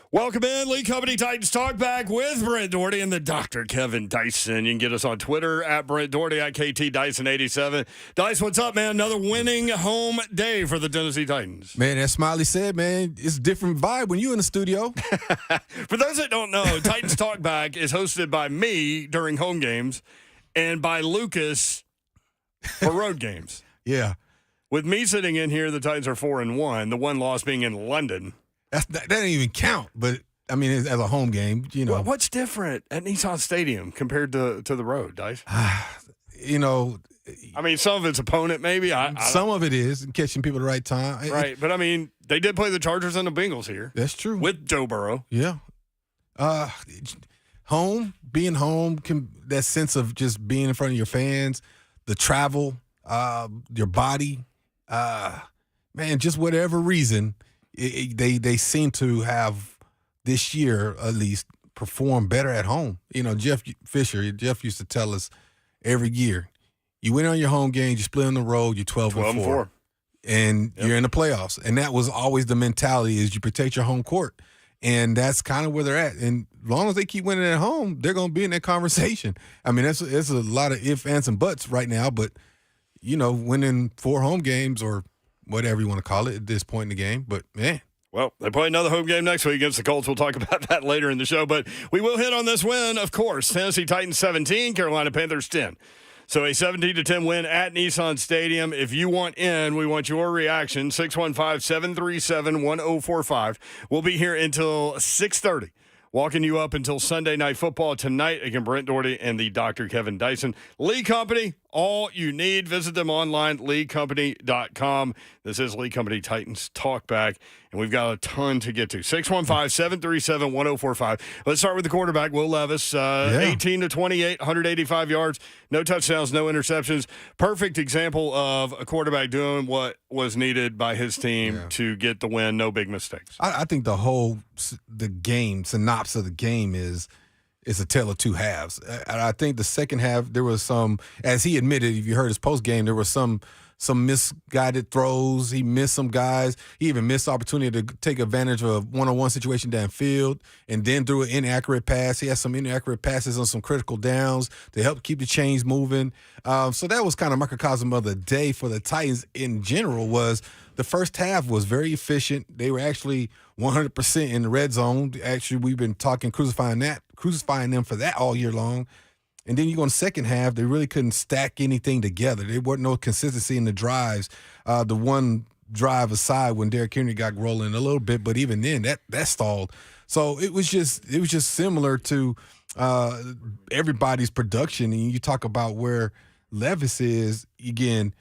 Welcome in, Lee Company Titans Talkback with Brent Dougherty and the Dr. Kevin Dyson. You can get us on Twitter at Brent Dougherty, at KT Dyson87. Dice, what's up, man? Another winning home day for the Tennessee Titans. Man, as Smiley said, man, it's a different vibe when you're in the studio. For those that don't know, Titans Talkback is hosted by me during home games and by Lucas for road games. Yeah. With me sitting in here, the Titans are 4-1, the one loss being in London. That didn't even count, but, I mean, as a home game, you know. Well, what's different at Nissan Stadium compared to the road, Dice? You know. I mean, some of it's opponent maybe. Some of it is catching people at the right time. Right, but, I mean, they did play the Chargers and the Bengals here. That's true. With Joe Burrow. Yeah. Being home, that sense of just being in front of your fans, the travel, your body, man, just whatever reason, they seem to have this year at least performed better at home. You know, Jeff used to tell us every year, you win on your home games, you split on the road, you're 12-4. And you're in the playoffs. And that was always the mentality, is you protect your home court. And that's kind of where they're at. And as long as they keep winning at home, they're going to be in that conversation. I mean, it's a lot of ifs, ands, and buts right now. But, you know, winning 4 home games or whatever you want to call it at this point in the game. But, man. Well, they play another home game next week against the Colts. We'll talk about that later in the show. But we will hit on this win, of course. Tennessee Titans 17, Carolina Panthers 10. So a 17-10 win at Nissan Stadium. If you want in, we want your reaction. 615-737-1045. We'll be here until 6:30. Walking you up until Sunday Night Football tonight. Again, Brent Dougherty and the Dr. Kevin Dyson. Lee Company, all you need. Visit them online, leecompany.com. This is Lee Company Titans Talkback, and we've got a ton to get to. 615-737-1045. Let's start with the quarterback, Will Levis. 18-28, 185 yards, no touchdowns, no interceptions. Perfect example of a quarterback doing what was needed by his team to get the win. No big mistakes. I think the synopsis of the game is a tale of two halves. I think the second half, there was some, as he admitted, if you heard his post game, there was some misguided throws. He missed some guys. He even missed the opportunity to take advantage of a one-on-one situation downfield and then threw an inaccurate pass. He had some inaccurate passes on some critical downs to help keep the chains moving. So that was kind of microcosm of the day for the Titans in general. Was the first half was very efficient. They were actually 100% in the red zone. Actually, we've been crucifying them for that all year long. And then you go in the second half, they really couldn't stack anything together. There wasn't no consistency in the drives. The one drive aside when Derrick Henry got rolling a little bit, but even then that stalled. So it was just similar to everybody's production. And you talk about where Levis is, again,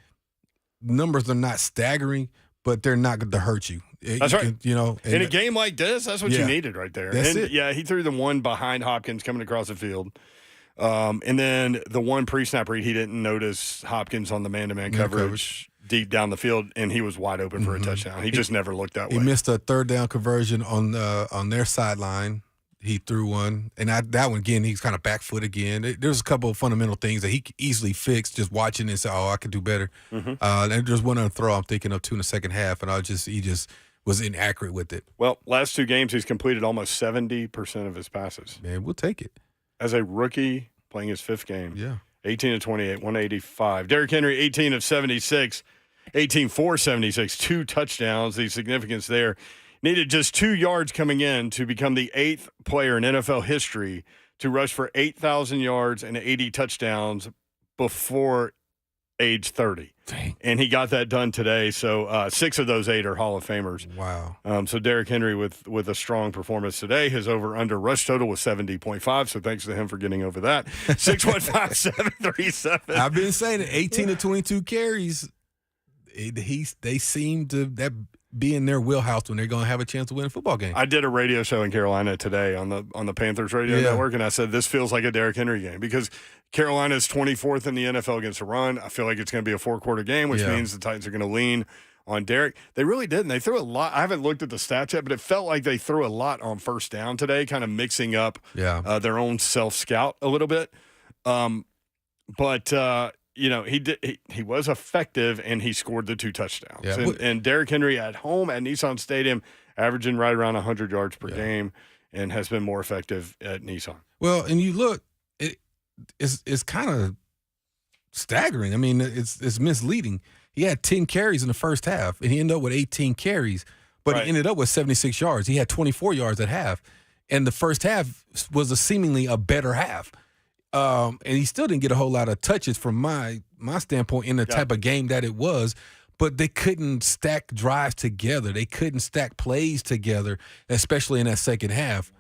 numbers are not staggering, but they're not going to hurt you. That's right. In a game like this, that's what you needed right there. That's it. Yeah, he threw the one behind Hopkins coming across the field. And then the one pre-snap read, he didn't notice Hopkins on the man-to-man coverage deep down the field, and he was wide open for a touchdown. He just never looked that way. He missed a third down conversion on their sideline. He threw one, and that one, again, he's kind of back foot again. There's a couple of fundamental things that he could easily fix just watching and say, oh, I could do better. And there's one other throw I'm thinking of, too, in the second half, and he just was inaccurate with it. Well, last 2 games, he's completed almost 70% of his passes. Man, we'll take it. As a rookie playing his 5th game. Yeah. 18-28, 185. Derrick Henry, 18 of 76, 18 for 76, 2 touchdowns. The significance there. Needed just 2 yards coming in to become the 8th player in NFL history to rush for 8,000 yards and 80 touchdowns before age 30. Dang. And he got that done today. So 6 of those 8 are Hall of Famers. Wow. So Derrick Henry with a strong performance today. His over-under rush total was 70.5, so thanks to him for getting over that. 615-737. I've been saying it, 18 to 22 carries. They seem to be in their wheelhouse when they're going to have a chance to win a football game. I did a radio show in Carolina today on the Panthers radio network, and I said this feels like a Derrick Henry game because Carolina is 24th in the NFL against the run. I feel like it's going to be a 4-quarter game, which means the Titans are going to lean on Derrick. They really did, and they threw a lot. I haven't looked at the stats yet, but it felt like they threw a lot on first down today, kind of mixing up their own self-scout a little bit. He was effective, and he scored the 2 touchdowns. Yeah. And Derrick Henry at home at Nissan Stadium averaging right around 100 yards per game, and has been more effective at Nissan. Well, and you look, it's kind of staggering. I mean, it's misleading. He had 10 carries in the first half, and he ended up with 18 carries, but he ended up with 76 yards. He had 24 yards at half, and the first half was seemingly a better half. And he still didn't get a whole lot of touches from my standpoint in the type of game that it was, but they couldn't stack drives together. They couldn't stack plays together, especially in that second half.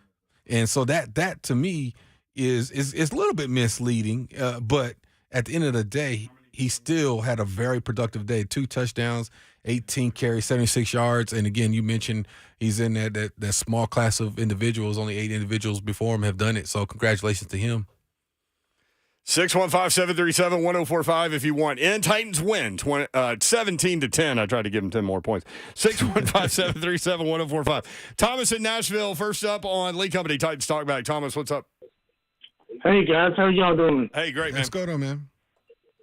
And so that to me is a little bit misleading, but at the end of the day, he still had a very productive day. 2 touchdowns, 18 carries, 76 yards. And again, you mentioned he's in that small class of individuals. Only 8 individuals before him have done it. So congratulations to him. 615-737-1045 if you want in. Titans win 17-10. I tried to give them 10 more points. 615-737-1045. Thomas in Nashville, first up on Lee Company Titans Talkback. Thomas, what's up? Hey, guys. How y'all doing? Hey, great, man. Let's go, though, man.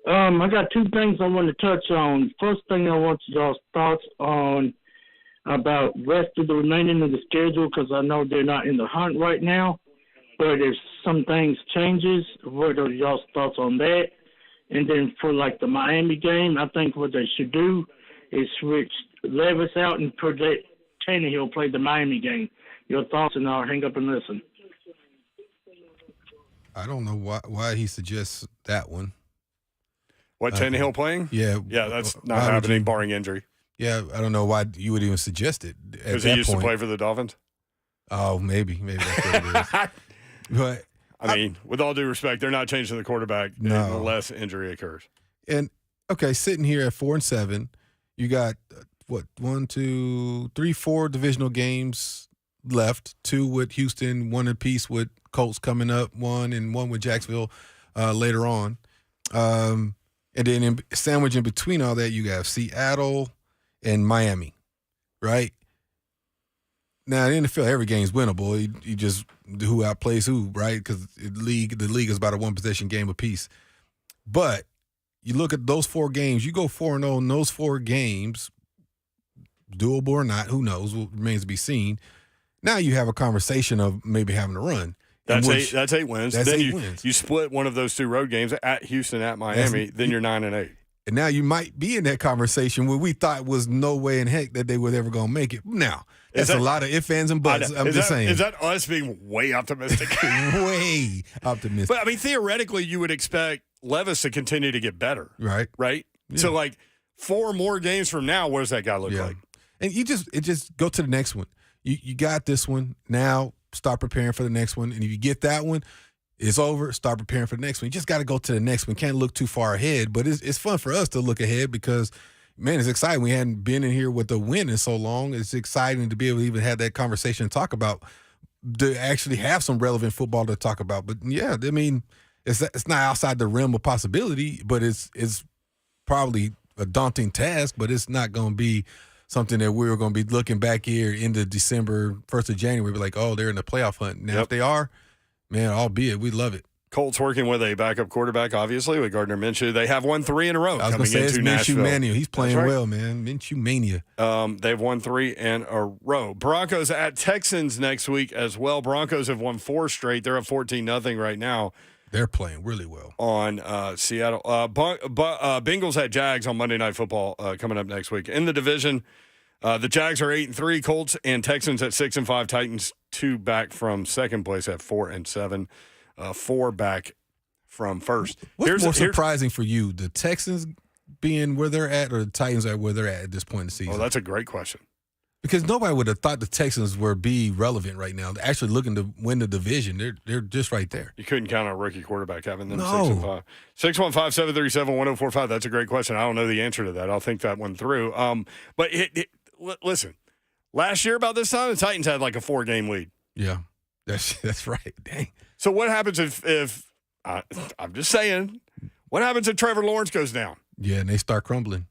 I got 2 things I want to touch on. First thing I want y'all's thoughts on about rest of the remaining of the schedule, because I know they're not in the hunt right now, but if some things changes, what are y'all's thoughts on that? And then for like the Miami game, I think what they should do is switch Levis out and put that Tannehill play the Miami game. Your thoughts, and I'll hang up and listen. I don't know why he suggests that one. What, Tannehill playing? Yeah. Yeah, that's not happening, barring injury. Yeah, I don't know why you would even suggest it. Because he used to play for the Dolphins? Oh, maybe that's what it is. But I mean, with all due respect, they're not changing the quarterback unless injury occurs. And, okay, sitting here at 4-7, you got, 4 divisional games left, 2 with Houston, 1 apiece with Colts coming up, 1 with Jacksonville later on. And then sandwich in between all that, you have Seattle and Miami, right? Now, in the NFL, every game's winnable. You just do who outplays who, right? Because the league is about a 1-possession game apiece. But you look at those 4 games, you go 4-0 in those 4 games, doable or not, who knows, remains to be seen. Now you have a conversation of maybe having to run. That's 8 wins. That's then 8 wins. You split one of those 2 road games at Houston, at Miami, then you're 9-8. And now you might be in that conversation where we thought was no way in heck that they were ever going to make it. Now, that's a lot of ifs, ands, and buts. I'm just saying. Is that us being way optimistic? Way optimistic. But, I mean, theoretically, you would expect Levis to continue to get better. Right. Right? Yeah. So, like, 4 more games from now, what does that guy look like? And it just go to the next one. You got this one. Now start preparing for the next one. And if you get that one, it's over. Start preparing for the next one. You just got to go to the next one. Can't look too far ahead. But it's fun for us to look ahead because, man, it's exciting. We hadn't been in here with a win in so long. It's exciting to be able to even have that conversation and talk about, to actually have some relevant football to talk about. But, yeah, I mean, it's not outside the realm of possibility, but it's probably a daunting task, but it's not going to be something that we're going to be looking back here into December, 1st of January, be like, oh, they're in the playoff hunt. Now, if they are, man, albeit, we love it. Colts working with a backup quarterback, obviously, with Gardner Minshew. They have won 3 in a row coming into Nashville. Minshew Mania. He's playing well, man. Minshew Mania. They've won 3 in a row. Broncos at Texans next week as well. Broncos have won 4 straight. They're up 14-0 right now. They're playing really well. On Seattle. Bengals at Jags on Monday Night Football coming up next week. In the division, the Jags are 8-3, Colts and Texans at 6-5, Titans 2 back from second place at 4-7, 4 back from first. What's more surprising for you, the Texans being where they're at, or the Titans are where they're at this point in the season? Oh, that's a great question. Because nobody would have thought the Texans were relevant right now. They're actually looking to win the division. They're just right there. You couldn't count on a rookie quarterback having them 6-5. 615-737-1045. That's a great question. I don't know the answer to that. I'll think that one through. But listen, last year about this time, the Titans had like a 4-game lead. Yeah, that's right. Dang. So what happens if I'm just saying, what happens if Trevor Lawrence goes down? Yeah, and they start crumbling.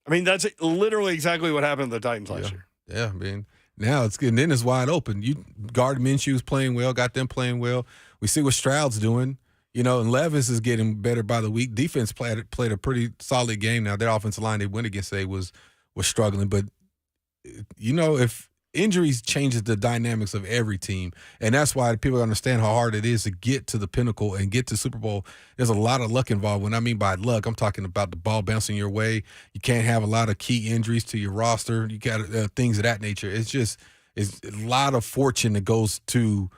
I mean, that's literally exactly what happened to the Titans last year. Yeah, man. Now it's getting in, it's wide open. You guard Minshew's playing well, got them playing well. We see what Stroud's doing, and Levis is getting better by the week. Defense played a pretty solid game. Now their offensive line they went against was struggling, but if injuries changes the dynamics of every team, and that's why people understand how hard it is to get to the pinnacle and get to Super Bowl. There's a lot of luck involved. When I mean by luck, I'm talking about the ball bouncing your way. You can't have a lot of key injuries to your roster. You got things of that nature. It's a lot of fortune that goes to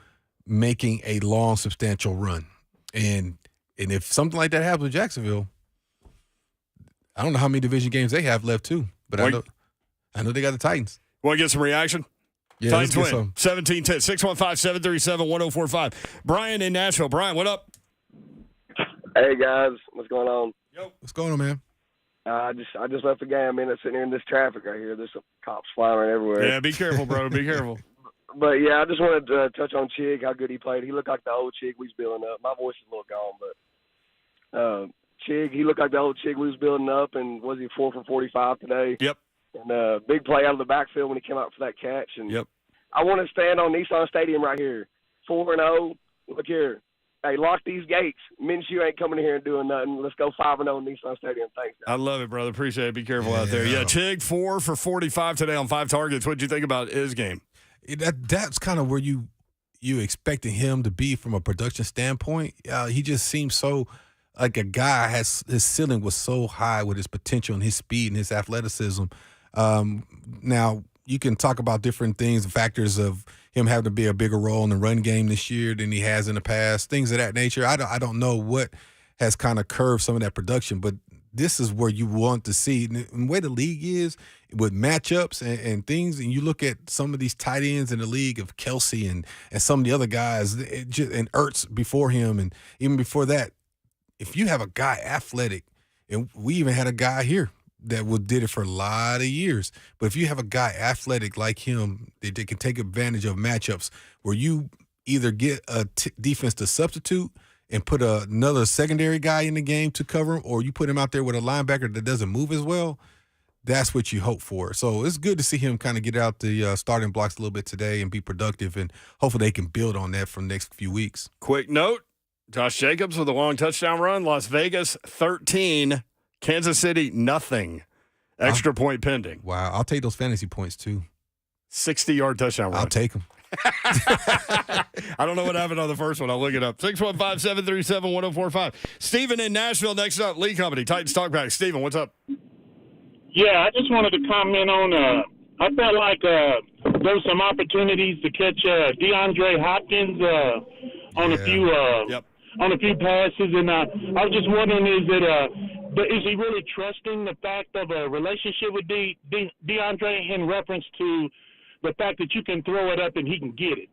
making a long, substantial run. And if something like that happens with Jacksonville, I don't know how many division games they have left too, but I know they got the Titans. Want to get some reaction? Yeah, Titans win. 17-10, 615-737-1045. Brian in Nashville. Brian, what up? Hey, guys. What's going on? Yo. What's going on, man? I just left the game. I'm sitting here in this traffic right here. There's some cops flying everywhere. Yeah, be careful, bro. Be careful. But, yeah, I just wanted to touch on Chig, how good he played. He looked like the old Chig we was building up. My voice is a little gone, but Chig, he looked like the old Chig we was building up, and was he 4 for 45 today? Yep. And big play out of the backfield when he came out for that catch. And yep. I want to stand on Nissan Stadium right here. 4-0. Look here. Hey, lock these gates. Minshew ain't coming in here and doing nothing. Let's go 5-0 in Nissan Stadium. Thanks, guys. I love it, brother. Appreciate it. Be careful out there. Yeah, Chig, 4 for 45 today on 5 targets. What did you think about his game? That's kind of where you expected him to be from a production standpoint. He just seems so like a guy his ceiling was so high with his potential and his speed and his athleticism. Now, you can talk about different things, factors of him having to be a bigger role in the run game this year than he has in the past, things of that nature. I don't know what has kind of curved some of that production, but this is where you want to see. And the way the league is with matchups and things, and you look at some of these tight ends in the league of Kelsey and some of the other guys, and Ertz before him, and even before that, if you have a guy athletic, and we even had a guy here that did it for a lot of years. But if you have a guy athletic like him, they can take advantage of matchups where you either get a defense to substitute and put another secondary guy in the game to cover him, or you put him out there with a linebacker that doesn't move as well. That's what you hope for. So it's good to see him kind of get out the starting blocks a little bit today and be productive, and hopefully they can build on that for the next few weeks. Quick note, Josh Jacobs with a long touchdown run. Las Vegas, 13. Kansas City, nothing. Extra point pending. Wow. I'll take those fantasy points, too. 60-yard touchdown run. I'll take them. I don't know what happened on the first one. I'll look it up. 615-737-1045. Steven in Nashville next up. Lee Company, Titans Talkback. Steven, what's up? Yeah, I just wanted to comment on I felt like there were some opportunities to catch DeAndre Hopkins on a few on a few passes, and I was just wondering, is he really trusting the fact of a relationship with DeAndre in reference to the fact that you can throw it up and he can get it?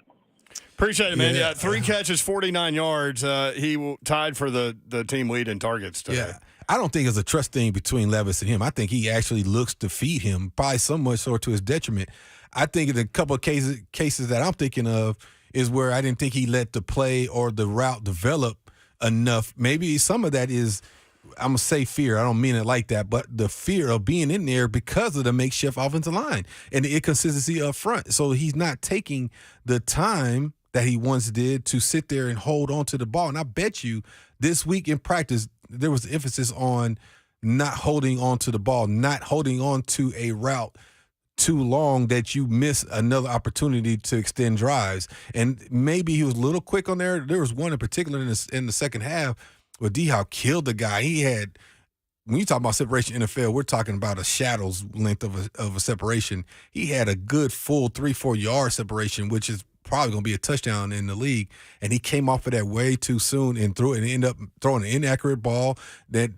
Appreciate it, man. Yeah, 3 catches, 49 yards. He tied for the team lead in targets today. Yeah. I don't think it's a trust thing between Levis and him. I think he actually looks to feed him, probably so much so to his detriment. I think in a couple of cases that I'm thinking of is where I didn't think he let the play or the route develop enough. Maybe some of that is, I'm going to say fear. I don't mean it like that, but the fear of being in there because of the makeshift offensive line and the inconsistency up front. So he's not taking the time that he once did to sit there and hold on to the ball. And I bet you this week in practice, there was emphasis on not holding on to the ball, not holding on to a route too long that you miss another opportunity to extend drives. And maybe he was a little quick on there. There was one in particular in the second half where D-Hop killed the guy. He had, when you talk about separation in the NFL, we're talking about a shadow's length of a separation. He had a good full 3-4 yard separation, which is probably going to be a touchdown in the league. And he came off of that way too soon and threw it and ended up throwing an inaccurate ball that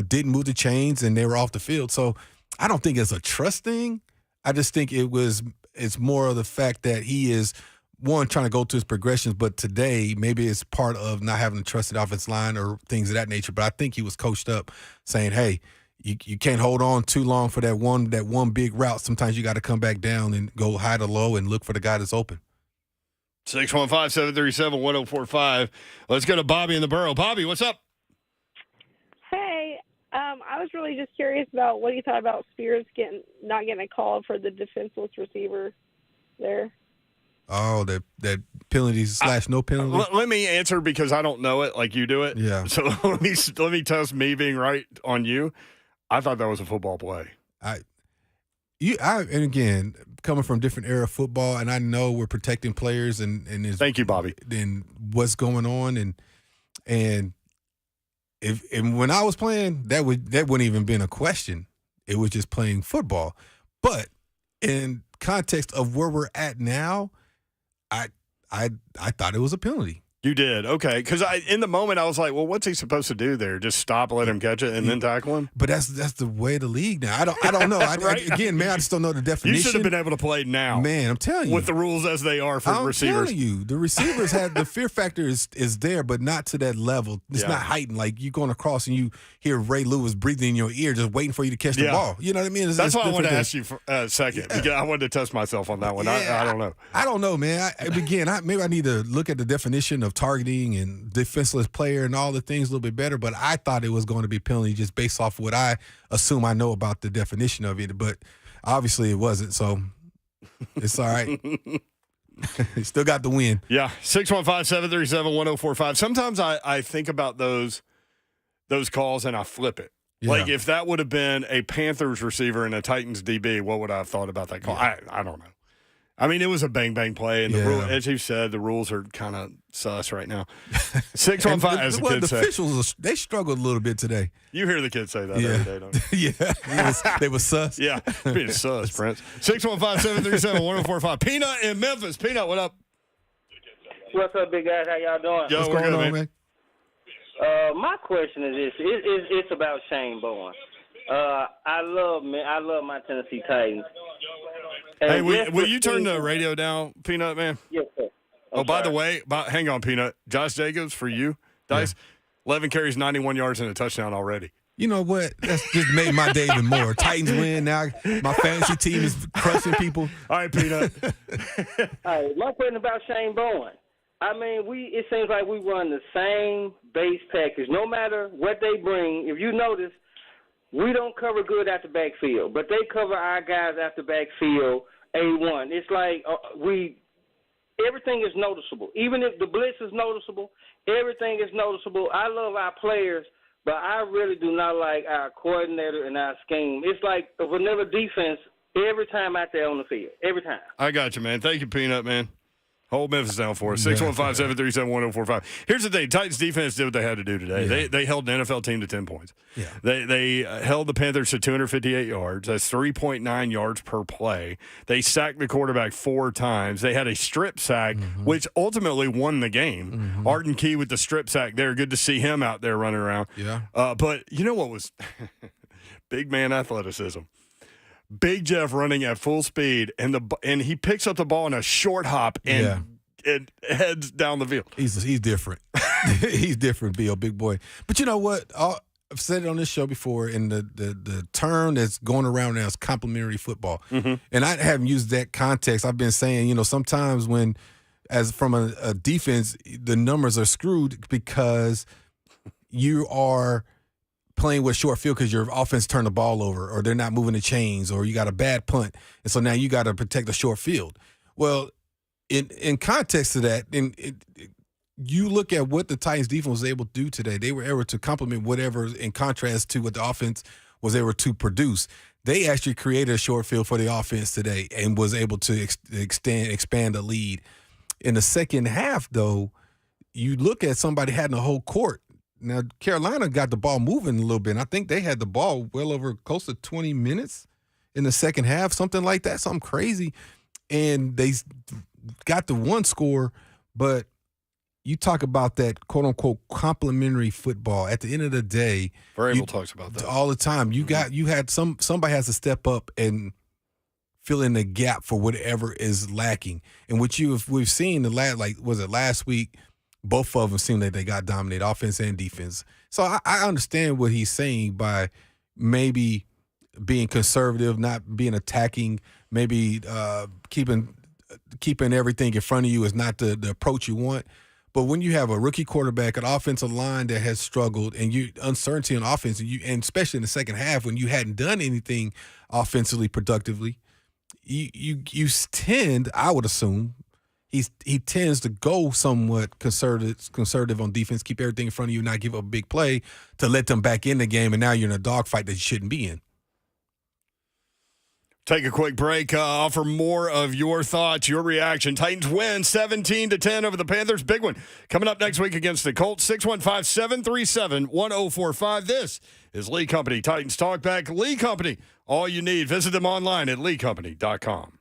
didn't move the chains, and they were off the field. So I don't think it's a trust thing. I just think it's more of the fact that he is, one, trying to go to his progressions, but today maybe it's part of not having a trusted offensive line or things of that nature. But I think he was coached up saying, hey, you can't hold on too long for that one big route. Sometimes you got to come back down and go high to low and look for the guy that's open. 615-737-1045. Let's go to Bobby in the Borough. Bobby, what's up? Hey, I was really just curious about what you thought about Spears not getting a call for the defenseless receiver there. Oh, that penalty / no penalty. Let me answer because I don't know it like you do it. Yeah. So let me test me being right on you. I thought that was a football play. And again, coming from different era of football, and I know we're protecting players and thank you, Bobby. And what's going on and when I was playing, that wouldn't even been a question. It was just playing football. But in context of where we're at now, I thought it was a penalty. You did, okay? Because in the moment I was like, well, what's he supposed to do there? Just stop, let him catch it, and then tackle him? But that's the way of the league now. I don't know. Right? Again, man, I just don't know the definition. You should have been able to play now, man. I'm telling you, with the rules as they are for receivers. I'm telling you, the receivers had the fear factor is there, but not to that level. It's not heightened. Like you going across and you hear Ray Lewis breathing in your ear, just waiting for you to catch the ball. You know what I mean? That's why I wanted to ask you for a second. Because I wanted to test myself on that one. I don't know. I don't know, man. Maybe I need to look at the definition of targeting and defenseless player and all the things a little bit better, but I thought it was going to be penalty just based off of what I assume I know about the definition of it, but obviously it wasn't, so it's all right. He still got the win. Yeah, 615-737-1045. Sometimes I think about those calls and I flip it. Yeah. Like if that would have been a Panthers receiver and a Titans DB, what would I have thought about that call? Yeah. I don't know. I mean, it was a bang-bang play, and the rule, as you said, the rules are kind of sus right now. 615, as the kids say. The officials, they struggled a little bit today. You hear the kids say that every day, don't you? They were sus. Yeah, being sus, Brent. 615-737-1045. Peanut in Memphis. Peanut, what up? What's up, big guys? How y'all doing? Yo, what's going on, man? My question is this. It's about Shane Bowen. I love my Tennessee Titans. Hey, will you turn the radio down, Peanut, man? Yes, sir. By the way, hang on, Peanut. Josh Jacobs for you, Dice. 11 carries, 91 yards, and a touchdown already. You know what? That's just made my day even more. Titans win. Now my fantasy team is crushing people. All right, Peanut. All right, my question about Shane Bowen. I mean, it seems like we run the same base package. No matter what they bring, if you notice, we don't cover good at the backfield, but they cover our guys at the backfield A1. It's like everything is noticeable. Even if the blitz is noticeable, everything is noticeable. I love our players, but I really do not like our coordinator and our scheme. It's like a vanilla defense every time out there on the field, every time. I got you, man. Thank you, Peanut, man. Hold Memphis down for us. 615-737-1045. Here's the thing. Titans defense did what they had to do today. Yeah. They held an NFL team to 10 points. Yeah. They held the Panthers to 258 yards. That's 3.9 yards per play. They sacked the quarterback 4 times. They had a strip sack, which ultimately won the game. Arden Key with the strip sack there. Good to see him out there running around. Yeah. But you know what was big man athleticism. Big Jeff running at full speed, and he picks up the ball in a short hop and heads down the field. He's different. He's different, Bill, big boy. But you know what? I've said it on this show before, and the term that's going around now is complementary football. And I haven't used that context. I've been saying, sometimes when, as from a defense, the numbers are screwed because you are – playing with short field because your offense turned the ball over or they're not moving the chains or you got a bad punt. And so now you got to protect the short field. Well, in context to that, you look at what the Titans defense was able to do today. They were able to complement whatever in contrast to what the offense was able to produce. They actually created a short field for the offense today and was able to expand the lead. In the second half, though, you look at somebody having a whole court. Now, Carolina got the ball moving a little bit. And I think they had the ball well over close to 20 minutes in the second half, something like that, something crazy. And they got the one score, but you talk about that quote-unquote complimentary football. At the end of the day, Vrabel talks about that all the time. You had somebody has to step up and fill in the gap for whatever is lacking. And what we've seen last week. Both of them seem like they got dominated, offense and defense. So I understand what he's saying by maybe being conservative, not being attacking, maybe keeping everything in front of you is not the approach you want. But when you have a rookie quarterback, an offensive line that has struggled, and uncertainty on offense, and especially in the second half when you hadn't done anything offensively productively, you tend, I would assume, he tends to go somewhat conservative on defense, keep everything in front of you, not give up a big play to let them back in the game, and now you're in a dogfight that you shouldn't be in. Take a quick break. Offer more of your thoughts, your reaction. Titans win 17-10 over the Panthers. Big one coming up next week against the Colts. 615-737-1045. This is Lee Company Titans Talkback. Lee Company, all you need. Visit them online at leecompany.com.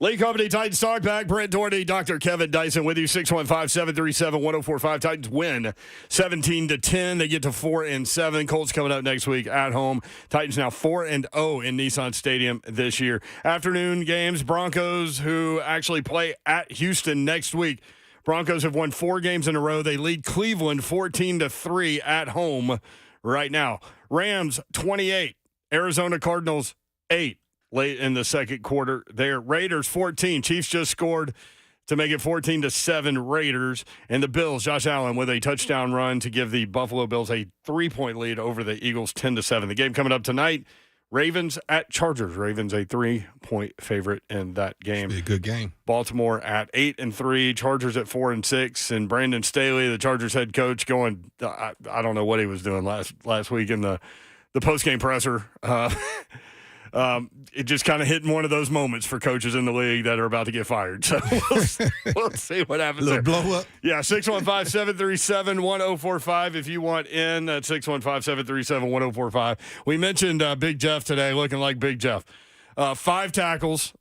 Lee Company, Titans Talkback. Brent, Dougherty, Dr. Kevin Dyson with you. 615-737-1045. Titans win 17-10. They get to 4-7. Colts coming up next week at home. Titans now 4-0 in Nissan Stadium this year. Afternoon games, Broncos, who actually play at Houston next week. Broncos have won 4 games in a row. They lead Cleveland 14-3 at home right now. Rams 28. Arizona Cardinals 8. Late in the second quarter there. Raiders 14. Chiefs just scored to make it 14-7 Raiders. And the Bills, Josh Allen with a touchdown run to give the Buffalo Bills a 3-point lead over the Eagles 10-7. The game coming up tonight, Ravens at Chargers. Ravens a 3-point favorite in that game. Be a good game. Baltimore at 8-3, Chargers at 4-6, and Brandon Staley, the Chargers head coach, going, I don't know what he was doing last week in the post-game presser. It just kind of hitting one of those moments for coaches in the league that are about to get fired. So we'll see what happens there. Blow up. Yeah, 615-737-1045 if you want in. That's 615-737-1045. We mentioned Big Jeff today, looking like Big Jeff. 5 tackles.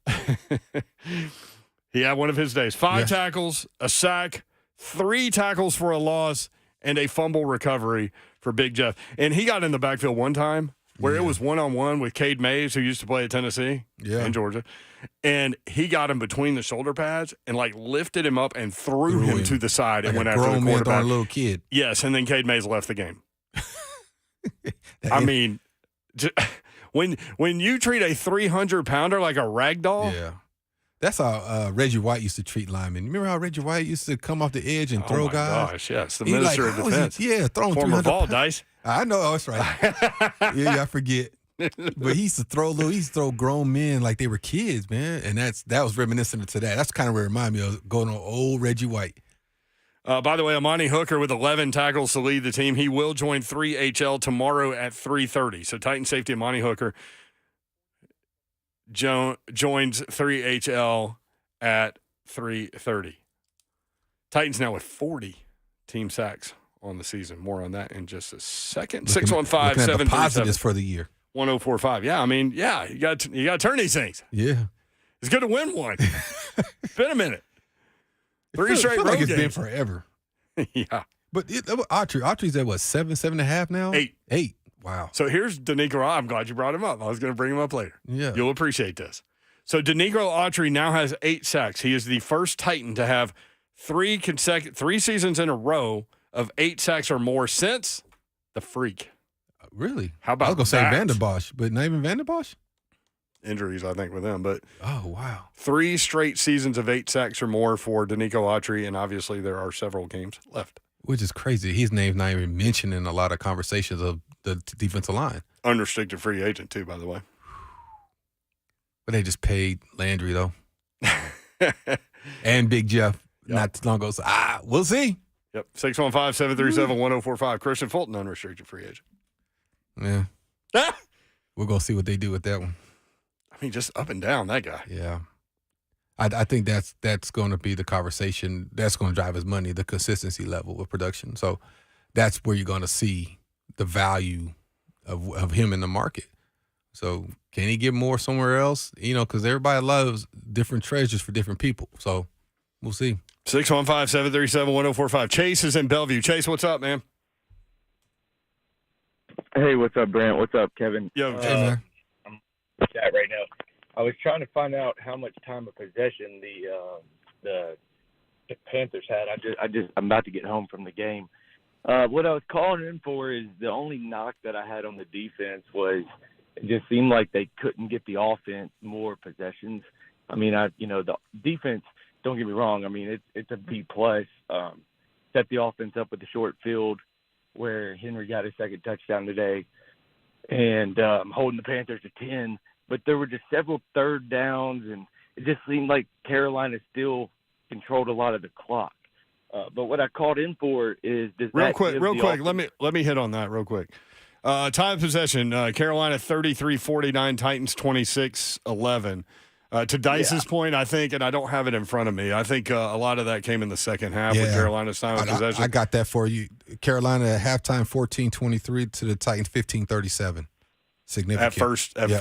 He had one of his days. 5 tackles, a sack, 3 tackles for a loss, and a fumble recovery for Big Jeff. And he got in the backfield one time where it was one-on-one with Cade Mays, who used to play at Tennessee and Georgia. And he got him between the shoulder pads and, lifted him up and threw him to the side and went after the quarterback. A little kid. Yes, and then Cade Mays left the game. I mean, when you treat a 300-pounder like a rag doll. Yeah. That's how Reggie White used to treat linemen. Remember how Reggie White used to come off the edge and throw guys? Oh, my gosh, yes. The minister of defense. Throwing former ball dice. I know. Oh, that's right. I forget. But he used to throw grown men like they were kids, man. And that was reminiscent to that. That's kind of what it reminded me of going on old Reggie White. By the way, Amani Hooker with 11 tackles to lead the team. He will join 3HL tomorrow at 3:30. So Titan safety Amani Hooker joins 3HL at 3:30. Titans now with 40 team sacks on the season. More on that in just a second. 615-737 positives for the year. 1045. Yeah, I mean, you got to turn these things. Yeah, it's good to win one. It's been a minute. 3 straight road games. It's been forever. Yeah, but Autry's at what, 7.5 now? 8. Wow. So here's Danico. I'm glad you brought him up. I was going to bring him up later. Yeah, you'll appreciate this. So Danico Autry now has 8 sacks. He is the first Titan to have 3 seasons in a row of 8 sacks or more since the Freak. Really? How about I was going to say Van der Bosch, but not even Van der Bosch? Injuries, I think, with them. But oh, wow. 3 straight seasons of 8 sacks or more for Danico Autry, and obviously there are several games left. Which is crazy. His name's not even mentioned in a lot of conversations of the defensive line. Unrestricted free agent, too, by the way. But they just paid Landry, though. And Big Jeff not too long ago. So, we'll see. Yep. 615-737-1045. Christian Fulton, unrestricted free agent. Yeah. We're going to see what they do with that one. I mean, just up and down, that guy. Yeah. I think that's going to be the conversation. That's going to drive his money, the consistency level of production. So that's where you're going to see the value of him in the market. So can he get more somewhere else? Because everybody loves different treasures for different people. So we'll see. 615-737-1045. Chase is in Bellevue. Chase, what's up, man? Hey, what's up, Brent? What's up, Kevin? Yo, hey, man. I'm in chat right now. I was trying to find out how much time of possession the Panthers had. I'm about to get home from the game. What I was calling in for is the only knock that I had on the defense was it just seemed like they couldn't get the offense more possessions. I mean, the defense, don't get me wrong. I mean, it's a B+. Set the offense up with the short field where Henry got his second touchdown today and holding the Panthers to 10. But there were just several third downs, and it just seemed like Carolina still controlled a lot of the clock. But what I called in for is real quick. Let me hit on that real quick. Time of possession: Carolina 33-49, Titans 26-11. To Dyson's point, I think, and I don't have it in front of me, I think a lot of that came in the second half with Carolina's time of possession. I got that for you. Carolina at halftime 14-23 to the Titans 15-37. Significant. At first half. The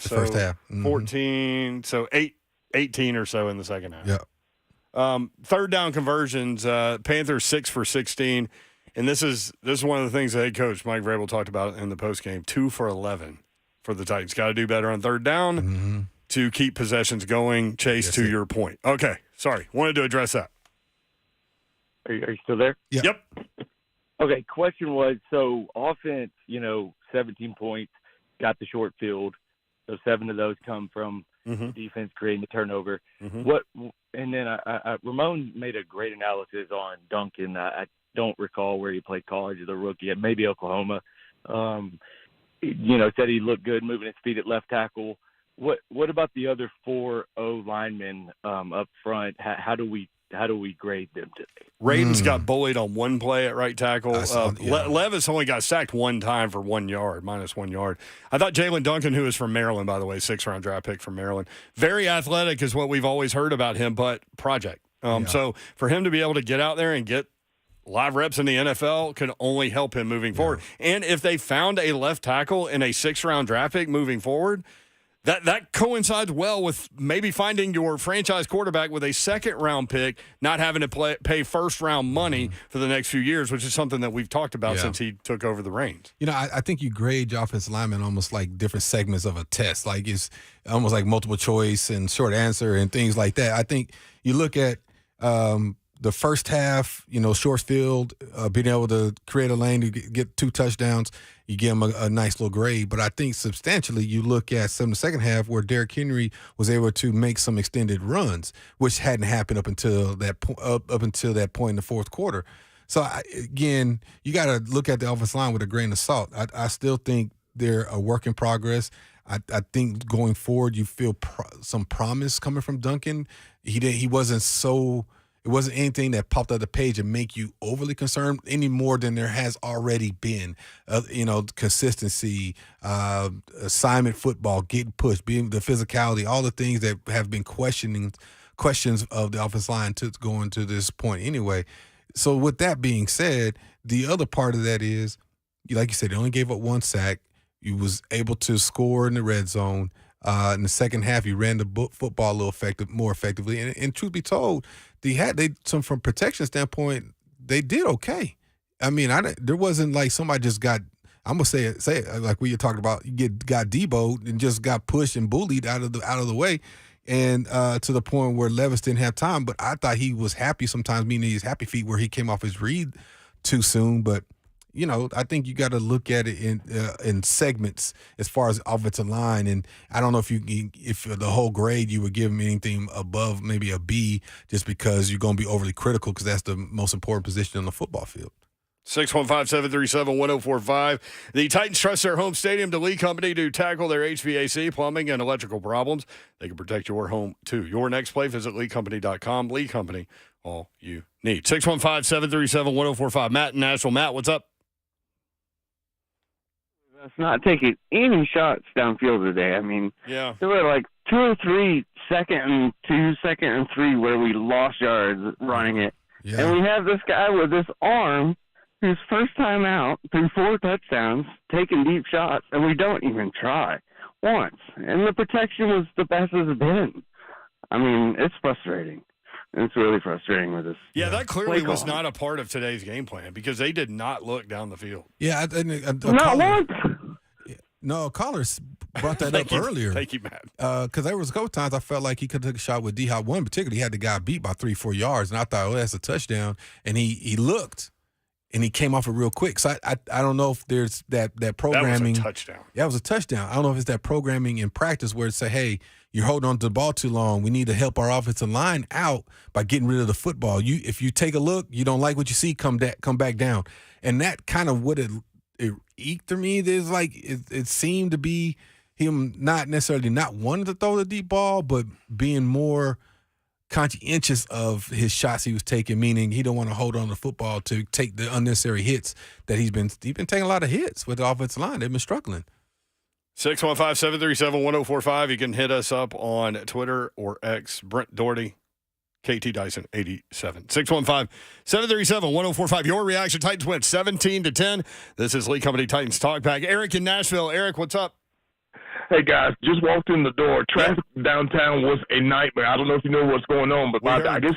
first half. 14, so 8 18 or so in the second half. Yeah. Third down conversions, Panthers 6 for 16. And this is one of the things the head coach, Mike Vrabel, talked about in the postgame, 2 for 11 for the Titans. Got to do better on third down to keep possessions going. Chase, to your point. Okay, sorry. Wanted to address that. Are you still there? Yeah. Yep. Okay, question was, so offense, 17 points, got the short field. So 7 of those come from defense creating the turnover. And then Ramon made a great analysis on Duncan. I don't recall where he played college as a rookie, at maybe Oklahoma. Said he looked good moving his feet at left tackle. What about the other 4 O linemen up front? How do we grade them today? Radens got bullied on one play at right tackle. Levis only got sacked one time for minus 1 yard. I thought Jalen Duncan, who is from Maryland, by the way, 6th-round draft pick from Maryland, very athletic is what we've always heard about him, but project. So for him to be able to get out there and get live reps in the NFL could only help him moving forward. And if they found a left tackle in a 6th-round draft pick moving forward, that coincides well with maybe finding your franchise quarterback with a 2nd-round pick, not having to pay first-round money for the next few years, which is something that we've talked about since he took over the reins. I think you grade your offensive linemen almost like different segments of a test. Like it's almost like multiple choice and short answer and things like that. I think you look at the first half, short field, being able to create a lane to get 2 touchdowns, you give him a nice little grade. But I think substantially you look at some of the second half where Derrick Henry was able to make some extended runs, which hadn't happened up until that point in the fourth quarter. So, again, you got to look at the offensive line with a grain of salt. I still think they're a work in progress. I think going forward you feel some promise coming from Duncan. He wasn't so – it wasn't anything that popped out the page and make you overly concerned any more than there has already been. Consistency, assignment football, getting pushed, being the physicality, all the things that have been questions of the offensive line to going to this point anyway. So with that being said, the other part of that is, like you said, he only gave up 1 sack. He was able to score in the red zone. In the second half, he ran the football a little more effectively. And truth be told, from protection standpoint, they did okay. I mean, there wasn't like somebody just got. I'm gonna say it like we were talking about. You got Debo'd and just got pushed and bullied out of the way, and to the point where Levis didn't have time. But I thought he was happy sometimes, meaning his happy feet where he came off his read too soon. But I think you got to look at it in segments as far as offensive line, and I don't know if the whole grade you would give him anything above maybe a B, just because you're going to be overly critical because that's the most important position on the football field. 615-737-1045. The Titans trust their home stadium to Lee Company to tackle their HVAC, plumbing, and electrical problems. They can protect your home, too. Your next play, visit LeeCompany.com. Lee Company, all you need. 615-737-1045. Matt in Nashville. Matt, what's up? It's not taking any shots downfield today. I mean, there were like 2 or 3 second and 2, second and 3 where we lost yards running it. Yeah. And we have this guy with this arm who's first time out through 4 touchdowns taking deep shots, and we don't even try once. And the protection was the best it's been. I mean, it's frustrating. It's really frustrating with this. Yeah, that clearly was not a part of today's game plan because they did not look down the field. Yeah, not once. No, Collins brought that up earlier. Thank you, Matt. Because there was a couple times I felt like he could have took a shot with D-Hop. One particularly, he had the guy beat by 3-4 yards, and I thought, that's a touchdown. And he looked, and he came off it real quick. So I don't know if there's that programming. That was a touchdown. Yeah, it was a touchdown. I don't know if it's that programming in practice where it say, hey, you're holding on to the ball too long. We need to help our offensive line out by getting rid of the football. If you take a look, you don't like what you see, come back down. And that kind of what it eked to me. There's like it seemed to be him not necessarily not wanting to throw the deep ball, but being more conscientious of his shots he was taking, meaning he don't want to hold on to the football to take the unnecessary hits that he's been taking a lot of hits with the offensive line. They've been struggling. 615-737-1045. You can hit us up on Twitter or X. Brent Dougherty, KT Dyson 87. 615-737-1045. Your reaction. Titans win 17-10. This is Lee Company Titans Talkback. Eric in Nashville. Eric, what's up? Hey, guys, just walked in the door. Traffic downtown was a nightmare. I don't know if you know what's going on, but I guess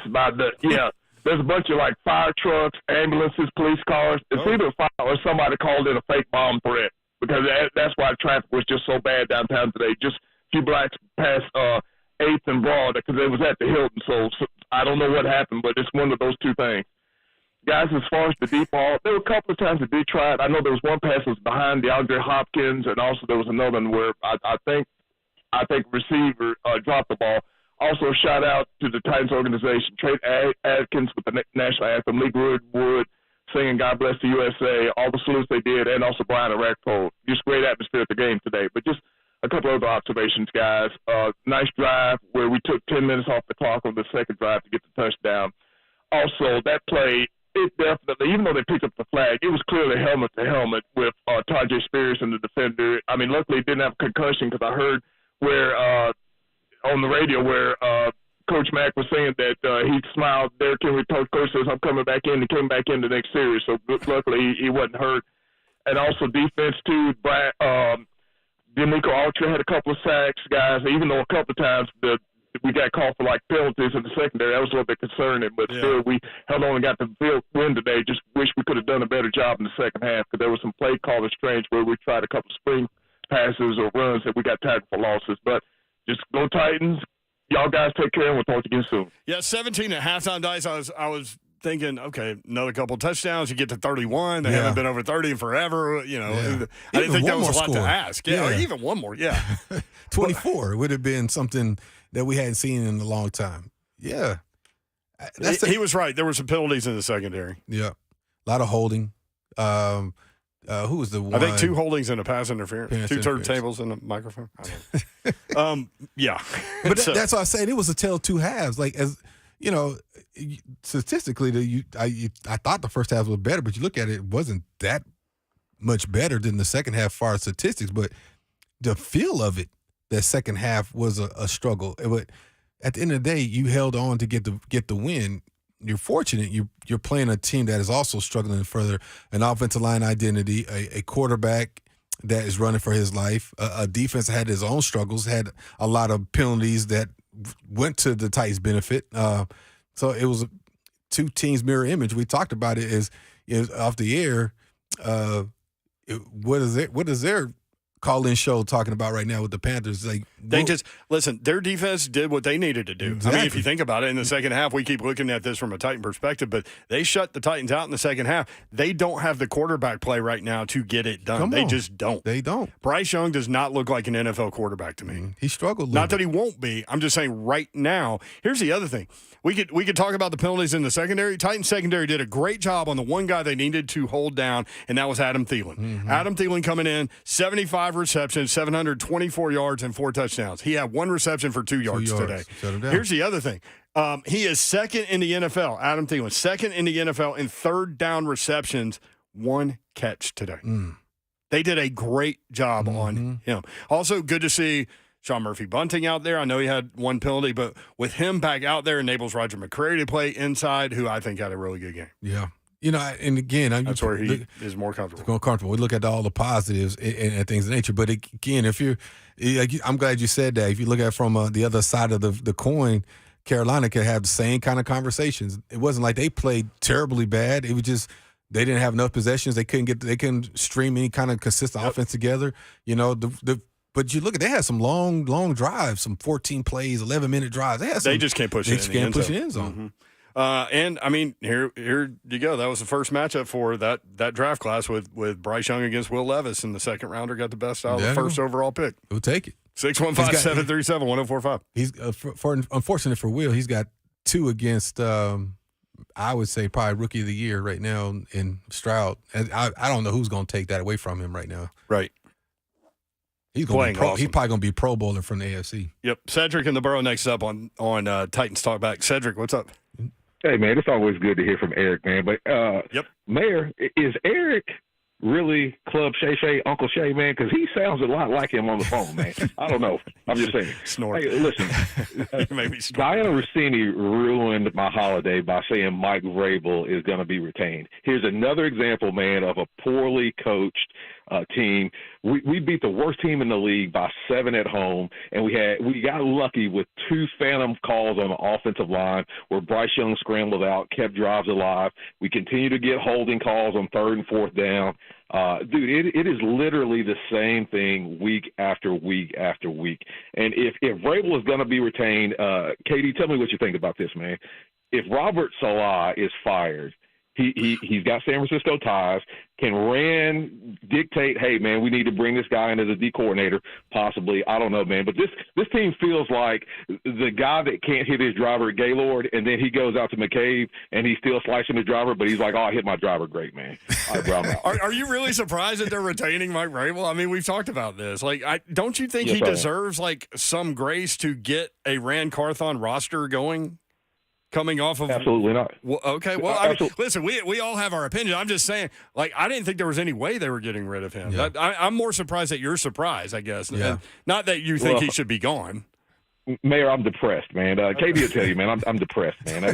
there's a bunch of, like, fire trucks, ambulances, police cars. It's either a fire or somebody called in a fake bomb threat, because that's why traffic was just so bad downtown today. Just a few blocks past 8th and Broad, because it was at the Hilton. So I don't know what happened, but it's one of those two things. Guys, as far as the deep ball, there were a couple of times that they tried. I know there was one pass that was behind DeAndre Hopkins, and also there was another one where I think receiver dropped the ball. Also, a shout out to the Titans organization, Trey Adkins with the national anthem, Lee Wood singing "God Bless the USA," all the salutes they did, and also Brian Arakpo. Just great atmosphere at the game today. But just a couple other observations, guys. Nice drive where we took 10 minutes off the clock on the second drive to get the touchdown. Also, that play. It definitely, even though they picked up the flag, it was clearly helmet to helmet with Tajay Spears and the defender. I mean, luckily he didn't have a concussion, because I heard where on the radio where Coach Mack was saying that he smiled. Derrick Henry, coach says, "I'm coming back in." He came back in the next series, so luckily he wasn't hurt. And also defense too. D'Amico Ultra had a couple of sacks, guys. Even though a couple of times we got called for, like, penalties in the secondary. That was a little bit concerning, but still we held on and got the win today. Just wish we could have done a better job in the second half, because there was some play call of strange where we tried a couple of spring passes or runs that we got tackled for losses. But just go Titans. Y'all guys take care, and we'll talk again soon. Yeah, 17 at halftime, Dice. I was thinking, okay, another couple of touchdowns, you get to 31. They haven't been over 30 in forever. You know, I didn't think that was a lot to ask. Yeah, or even one more. Yeah, 24 would have been something that we hadn't seen in a long time. Yeah. He was right. There were some penalties in the secondary. Yeah. A lot of holding. Who was the one? I think 2 holdings and a pass interference. 2 turntables and a microphone. Yeah. But that's why I said it was a tale of two halves. Like, as you know, statistically, I thought the first half was better, but you look at it, it wasn't that much better than the second half as far as statistics. But the feel of it, that second half was a struggle. But at the end of the day, you held on to get the win. You're fortunate. You're playing a team that is also struggling further. An offensive line identity, a quarterback that is running for his life, a defense that had his own struggles, had a lot of penalties that went to the Titans' benefit. So it was 2 teams mirror image. We talked about it is off the air. What is their call-in show talking about right now with the Panthers? Like, they just listen. Their defense did what they needed to do. Exactly. I mean, if you think about it, in the second half, we keep looking at this from a Titan perspective, but they shut the Titans out in the second half. They don't have the quarterback play right now to get it done. They just don't. They don't. Bryce Young does not look like an NFL quarterback to me. He struggled. Not that he won't be. I'm just saying right now. Here's the other thing. We could talk about the penalties in the secondary. Titans secondary did a great job on the one guy they needed to hold down, and that was Adam Thielen. Mm-hmm. Adam Thielen coming in, 75 receptions, 724 yards, and 4 touchdowns. He had 1 reception for 2 yards today. Here's the other thing. He is second in the NFL, Adam Thielen, second in the NFL in third down receptions, 1 catch today. They did a great job on him. Also, good to see Sean Murphy-Bunting out there. I know he had 1 penalty, but with him back out there enables Roger McCreary to play inside, who I think had a really good game. Yeah. You know, and again, that's where he is more comfortable. More comfortable. We look at all the positives and things of nature. But again, I'm glad you said that. If you look at it from the other side of the coin, Carolina could have the same kind of conversations. It wasn't like they played terribly bad. It was just they didn't have enough possessions. They couldn't stream any kind of consistent offense together. You know, but you look at, they had some long drives, some 14 plays, 11-minute drives. They just can't push it in the end zone. Push the end zone. Mm-hmm. And I mean, here you go. That was the first matchup for that draft class with Bryce Young against Will Levis, and the second rounder got the best out of the first overall pick. We'll take it. 615-737-1045. He's unfortunate for Will. He's got 2 against. I would say probably rookie of the year right now in Stroud. And I don't know who's going to take that away from him right now. Right. He's going to He's probably going to be Pro Bowler from the AFC. Yep. Cedric in the Borough next up on Titans Talkback. Cedric, what's up? Hey, man, it's always good to hear from Eric, man. But, Mayor, is Eric really Club Shay Shay, Uncle Shay, man? Because he sounds a lot like him on the phone, man. I don't know. I'm just saying. Snort. Hey, listen, Diana Rossini ruined my holiday by saying Mike Vrabel is going to be retained. Here's another example, man, of a poorly coached team. We beat the worst team in the league by 7 at home, and we got lucky with 2 phantom calls on the offensive line where Bryce Young scrambled out, kept drives alive. We continue to get holding calls on 3rd and 4th down. Dude, it is literally the same thing week after week after week. And if Vrabel is going to be retained, Katie, tell me what you think about this, man. If Robert Salah is fired, he's got San Francisco ties. Can Rand dictate, hey, man, we need to bring this guy in as a D coordinator? Possibly. I don't know, man. But this team feels like the guy that can't hit his driver at Gaylord, and then he goes out to McCabe, and he's still slicing the driver, but he's like, oh, I hit my driver great, man. All right, bro, I'm out. Are you really surprised that they're retaining Mike Vrabel? I mean, we've talked about this. Like, don't you think he deserves, like, some grace to get a Rand Carthon roster going? Coming off of absolutely not. Well, okay. Well, I mean, listen, we all have our opinion. I'm just saying, like, I didn't think there was any way they were getting rid of him. Yeah. I'm more surprised that you're surprised, I guess. Yeah. Not that you think he should be gone. Mayor, I'm depressed, man. Katie will tell you, man, I'm depressed, man.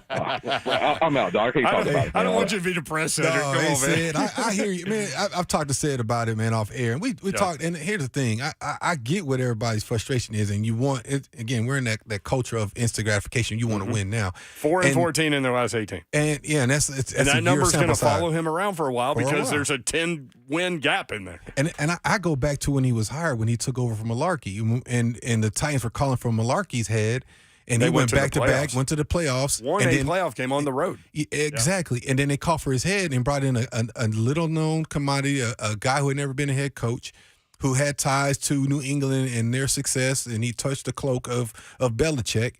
I'm out, dog. I can't talk about it, man. I don't want you to be depressed, Cedric. No, hey, Sid, I hear you, man. I've talked to Sid about it, man, off air. And we talked, and here's the thing. I get what everybody's frustration is, and you want it. Again, we're in that culture of instant gratification. You want to win now. 4-14 in their last 18. And, and that number's going to follow him around for a while because there's a 10-win gap in there. And I go back to when he was hired, when he took over from Malarkey, and the Titans were calling for Malarkey's head, and he went back to back, went to the playoffs. Won a playoff game on the road. Exactly. And then they called for his head and brought in a little-known commodity, a guy who had never been a head coach, who had ties to New England and their success, and he touched the cloak of Belichick.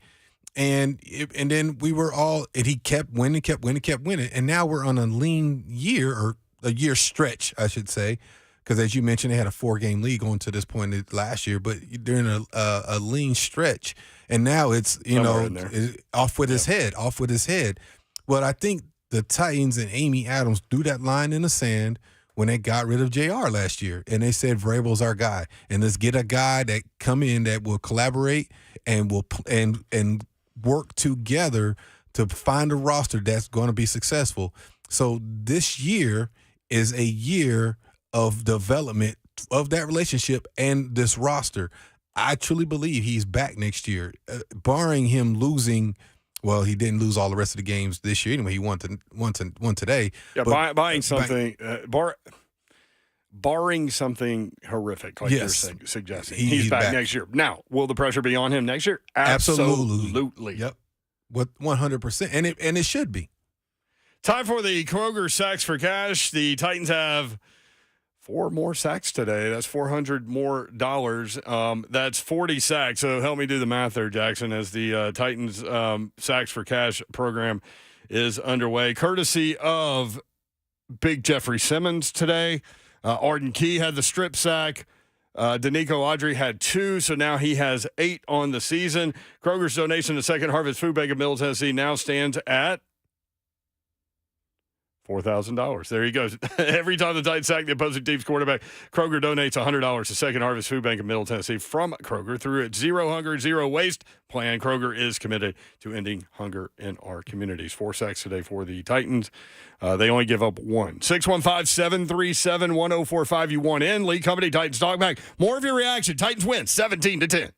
And then we were all – and he kept winning. And now we're on a lean year, or a year stretch, I should say, because as you mentioned, they had a 4-game league going to this point last year, but they're in a lean stretch, and now it's off with his head. Well, I think the Titans and Amy Adams threw that line in the sand when they got rid of JR last year, and they said Vrabel's our guy, and let's get a guy that come in that will collaborate and will and work together to find a roster that's going to be successful. So this year is a year of development of that relationship and this roster. I truly believe he's back next year, barring him losing. Well, he didn't lose all the rest of the games this year anyway. He won today. Yeah, buying something, barring something horrific like you're suggesting. He's back next year. Now, will the pressure be on him next year? Absolutely. Yep. With 100%, and it should be. Time for the Kroger Sacks for Cash. The Titans have 4 more sacks today. That's $400 more. That's 40 sacks. So help me do the math there, Jackson, as the Titans Sacks for Cash program is underway. Courtesy of Big Jeffrey Simmons today. Arden Key had the strip sack. Danico Audrey had 2, so now he has 8 on the season. Kroger's donation to Second Harvest Food Bank of Middle Tennessee now stands at $4,000. There he goes. Every time the Titans sack the opposing team's quarterback, Kroger donates $100 to Second Harvest Food Bank of Middle Tennessee from Kroger. Through its Zero Hunger, Zero Waste plan, Kroger is committed to ending hunger in our communities. 4 sacks today for the Titans. They only give up 1. 615-737-1045. You want in. Lee Company, Titans Talkback. More of your reaction. Titans win 17-10.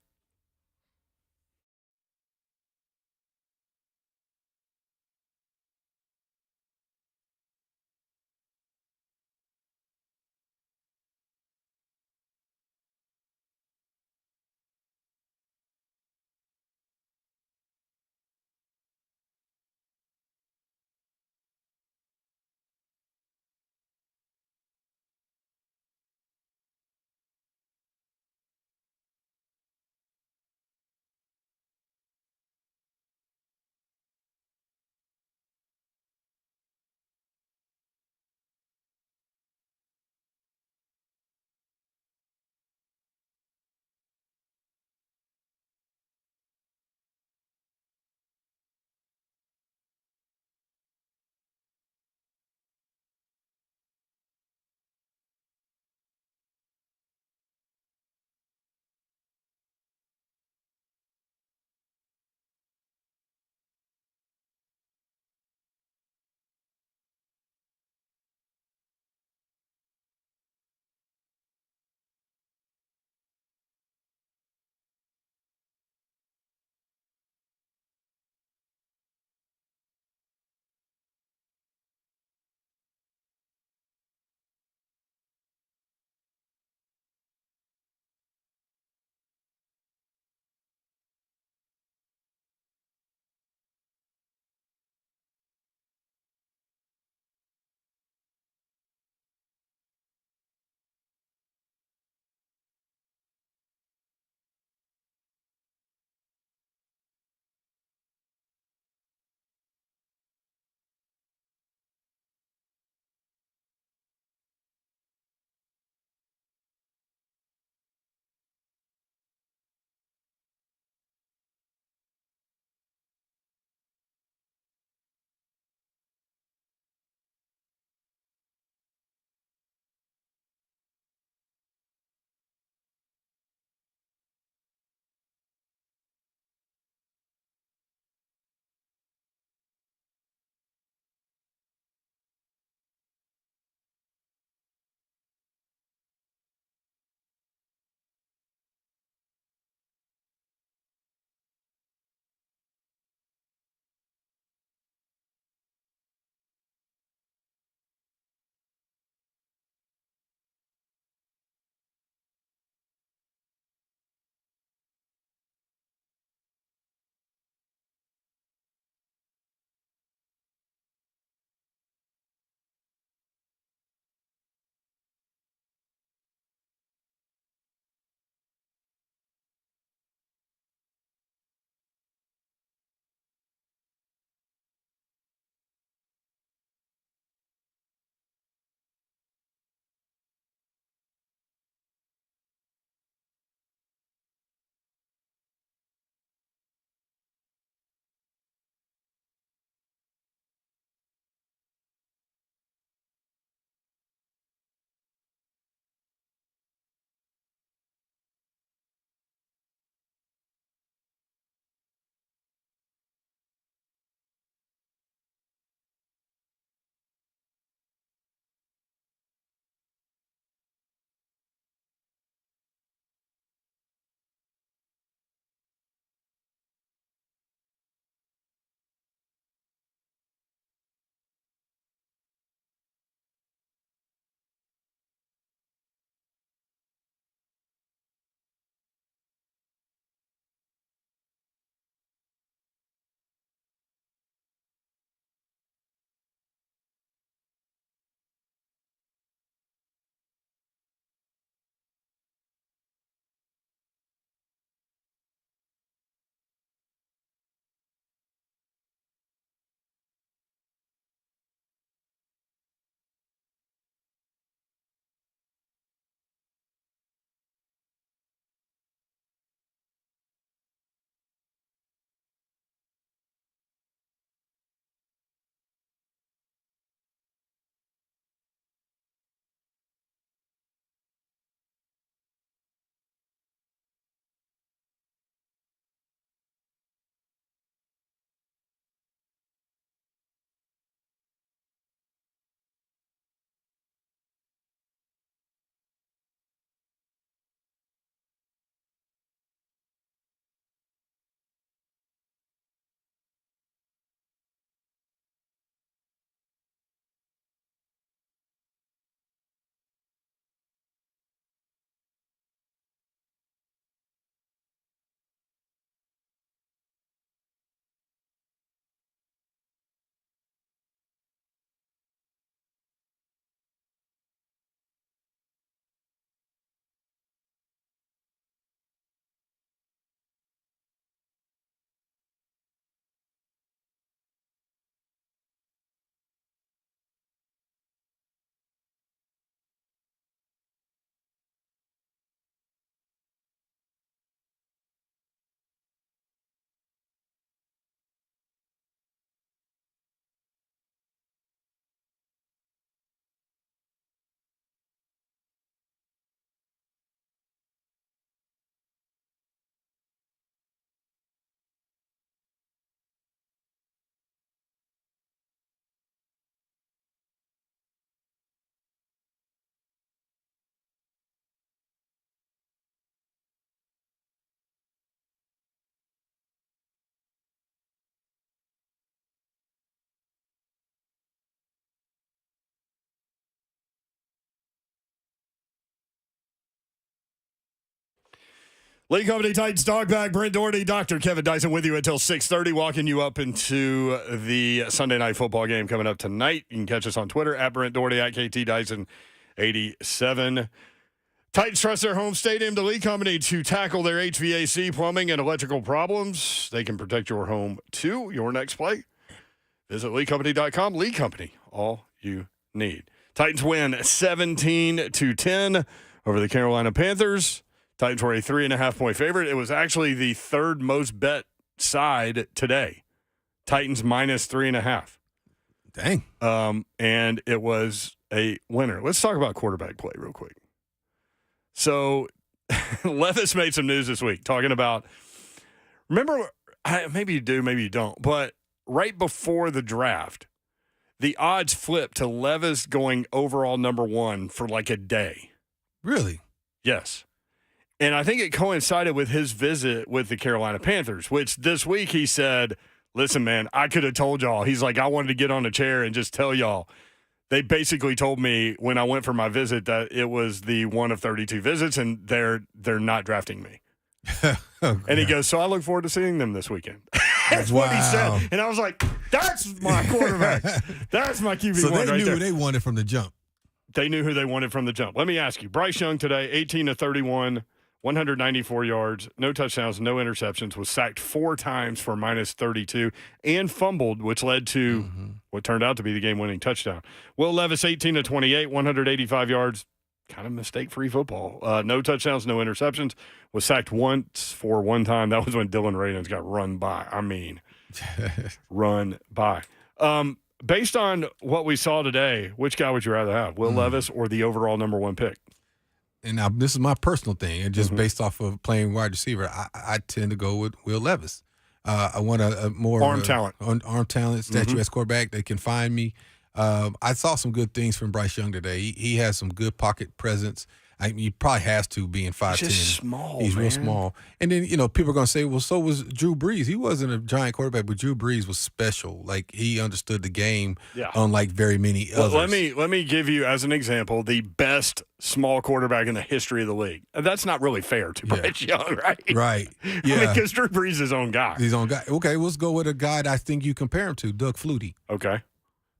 Lee Company Titans Talkback, Brent Dougherty, Dr. Kevin Dyson with you until 6:30, walking you up into the Sunday night football game coming up tonight. You can catch us on Twitter at Brent Dougherty, at KT Dyson 87. Titans trust their home stadium to Lee Company to tackle their HVAC, plumbing, and electrical problems. They can protect your home to your next play. Visit LeeCompany.com. Lee Company, all you need. Titans win 17-10 over the Carolina Panthers. Titans were a 3.5-point favorite. It was actually the third most bet side today. Titans minus 3.5. Dang. And it was a winner. Let's talk about quarterback play real quick. So Levis made some news this week talking about, remember, maybe you do, maybe you don't, but right before the draft, the odds flipped to Levis going overall number 1 for like a day. Really? Yes. And I think it coincided with his visit with the Carolina Panthers, which this week he said, listen, man, I could have told y'all. He's like, I wanted to get on a chair and just tell y'all. They basically told me when I went for my visit that it was the one of 32 visits, and they're not drafting me. And he goes, so I look forward to seeing them this weekend. That's what he said. And I was like, that's my quarterback. That's my QB1 so they right knew there. who they wanted from the jump. They knew who they wanted from the jump. Let me ask you, Bryce Young today, 18-31, 194 yards, no touchdowns, no interceptions, was sacked 4 times for minus 32, and fumbled, which led to what turned out to be the game-winning touchdown. Will Levis, 18-28, 185 yards, kind of mistake-free football. No touchdowns, no interceptions, was sacked once for 1 time. That was when Dylan Radins got run by. I mean, run by. Based on what we saw today, which guy would you rather have, Will Levis or the overall number 1 pick? And now this is my personal thing, and just based off of playing wide receiver, I tend to go with Will Levis. I want a more arm talent, statuesque quarterback that can find me. I saw some good things from Bryce Young today. He has some good pocket presence. He probably has to, being 5'10". He's just small. He's real real small. And then, people are going to say, well, so was Drew Brees. He wasn't a giant quarterback, but Drew Brees was special. Like, he understood the game unlike very many others. Let me give you, as an example, the best small quarterback in the history of the league. That's not really fair to Bryce Young, right? Right. Yeah. I mean, because Drew Brees is his own guy. His own guy. Okay, let's go with a guy that I think you compare him to, Doug Flutie. Okay.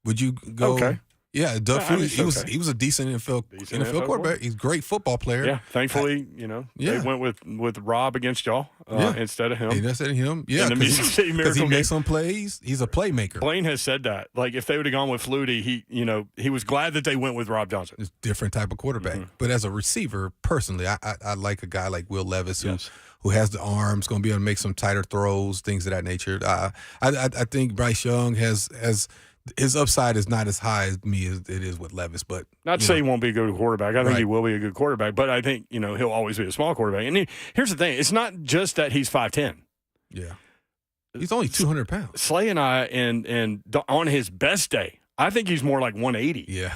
Would you go? Okay. Yeah, Doug Flutie. He was a decent NFL quarterback. He's a great football player. Yeah, thankfully, they went with Rob against y'all instead of him. Instead of him, because he makes some plays. He's a playmaker. Blaine has said that. Like, if they would have gone with Flutie, he was glad that they went with Rob Johnson. It's a different type of quarterback. But as a receiver, personally, I like a guy like Will Levis who has the arms, going to be able to make some tighter throws, things of that nature. I think Bryce Young has his upside is not as high as me as it is with Levis, but not to say he won't be a good quarterback. I think he will be a good quarterback, but I think he'll always be a small quarterback. And here's the thing: it's not just that he's 5'10". Yeah, he's only 200 pounds. Slay and I, and on his best day, I think he's more like 180. Yeah,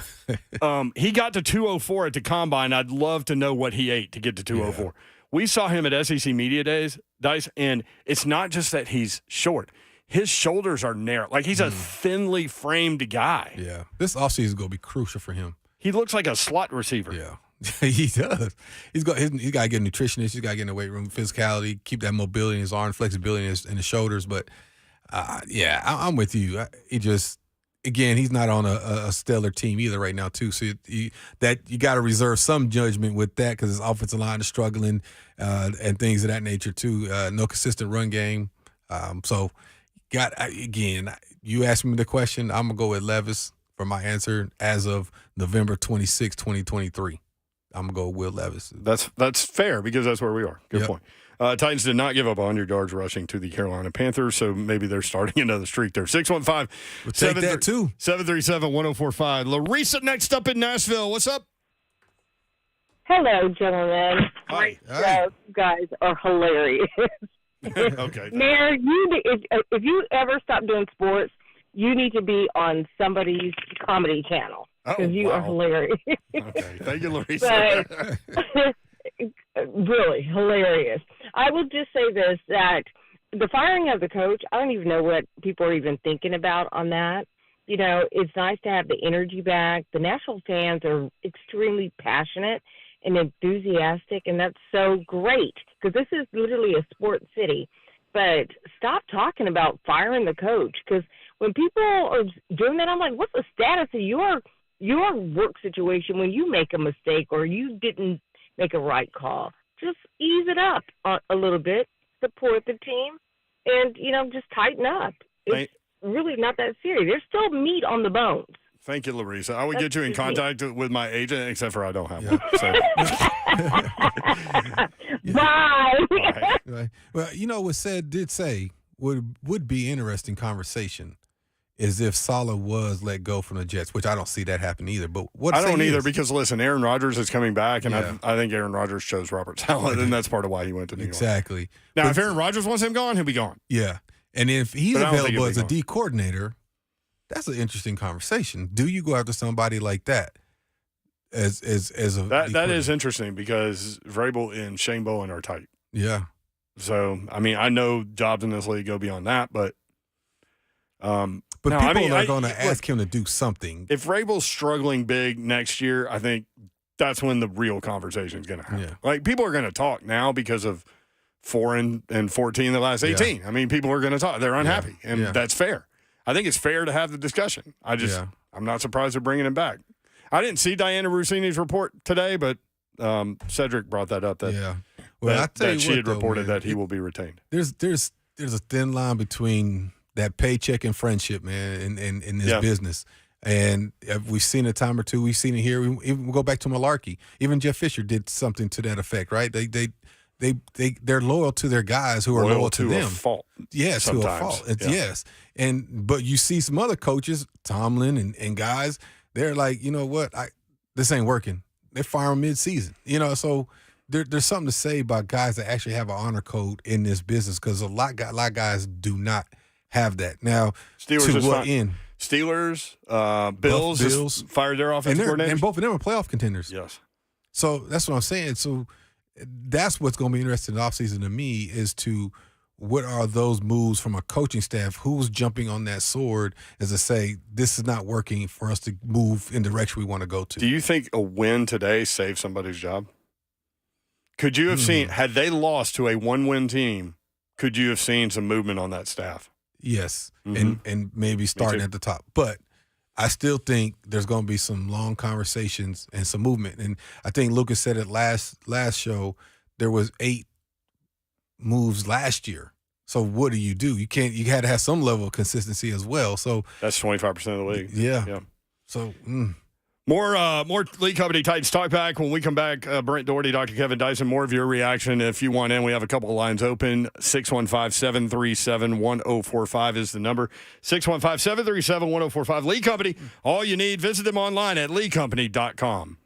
he got to 204 at the combine. I'd love to know what he ate to get to 204. Yeah. We saw him at SEC Media Days, Dice, and it's not just that he's short. His shoulders are narrow. Like, he's a thinly framed guy. Yeah. This offseason is going to be crucial for him. He looks like a slot receiver. Yeah. He does. He's got to get a nutritionist. He's got to get in the weight room, physicality, keep that mobility in his arm, flexibility in his shoulders. But, I'm with you. He's not on a stellar team either right now, too. So you got to reserve some judgment with that because his offensive line is struggling and things of that nature, too. No consistent run game. You asked me the question. I'm going to go with Levis for my answer as of November 26, 2023. I'm going to go with Will Levis. That's fair because that's where we are. Good point. Titans did not give up 100 yards rushing to the Carolina Panthers, so maybe they're starting another streak there. 615 take that too. 737-1045. Larissa next up in Nashville. What's up? Hello, gentlemen. Hi. You guys are hilarious. Okay. Mayor, if you ever stop doing sports, you need to be on somebody's comedy channel because you are hilarious. Okay, thank you, Larissa. Really hilarious. I will just say this, that the firing of the coach, I don't even know what people are even thinking about on that. It's nice to have the energy back. The Nashville fans are extremely passionate, and enthusiastic, and that's so great because this is literally a sports city. But stop talking about firing the coach, because when people are doing that, I'm like, what's the status of your work situation when you make a mistake or you didn't make a right call? Just ease it up a little bit, support the team, and, just tighten up. It's really not that serious. There's still meat on the bones. Thank you, Larissa. I would get you in contact with my agent, except for I don't have one. So. Bye. Right. Well, what did say would be interesting conversation is if Saleh was let go from the Jets, which I don't see that happen either. But what I don't either, because listen, Aaron Rodgers is coming back, and I think Aaron Rodgers chose Robert Saleh, and that's part of why he went to New York. Exactly. Now, if Aaron Rodgers wants him gone, he'll be gone. Yeah, and if he's available as a D coordinator, that's an interesting conversation. Do you go after somebody like that as a that is interesting, because Vrabel and Shane Bowen are tight. Yeah. So I know jobs in this league go beyond that, but people are going to ask him to do something. If Vrabel's struggling big next year, I think that's when the real conversation is going to happen. Yeah. People are going to talk now because of 4-14 the last 18. Yeah. People are going to talk. They're unhappy, and that's fair. I think it's fair to have the discussion. I'm not surprised they're bringing him back. I didn't see Diana Rossini's report today, but Cedric brought that up. That she had reported that he will be retained. There's a thin line between that paycheck and friendship, man, in this business. And we've seen it a time or two. We've seen it here. We go back to Malarkey. Even Jeff Fisher did something to that effect, right? They're loyal to their guys who are loyal to them. A fault. Yes, to a fault. Yes. But you see some other coaches, Tomlin and guys, they're like, you know what? This ain't working. They fire them mid-season. So there's something to say about guys that actually have an honor code in this business, because a lot of guys do not have that. Now, Steelers to what end? Steelers, Bills just fired their offensive coordinator. And both of them are playoff contenders. Yes. So that's what I'm saying. So that's what's going to be interesting in the offseason to me, is to what are those moves from a coaching staff? Who's jumping on that sword as to say, this is not working for us to move in the direction we want to go to? Do you think a win today saved somebody's job? Could you have seen, had they lost to a one-win team, could you have seen some movement on that staff? Yes, and maybe starting at the top. But I still think there's going to be some long conversations and some movement. And I think Lucas said it last show, there was 8 moves last year. So what do? You had to have some level of consistency as well. So that's 25% of the league. Yeah. So More League Company Titans Talkback. When we come back, Brent, Dougherty, Dr. Kevin Dyson, more of your reaction. If you want in, we have a couple of lines open. 615-737-1045 is the number. 615-737-1045. League Company, all you need. Visit them online at leaguecompany.com.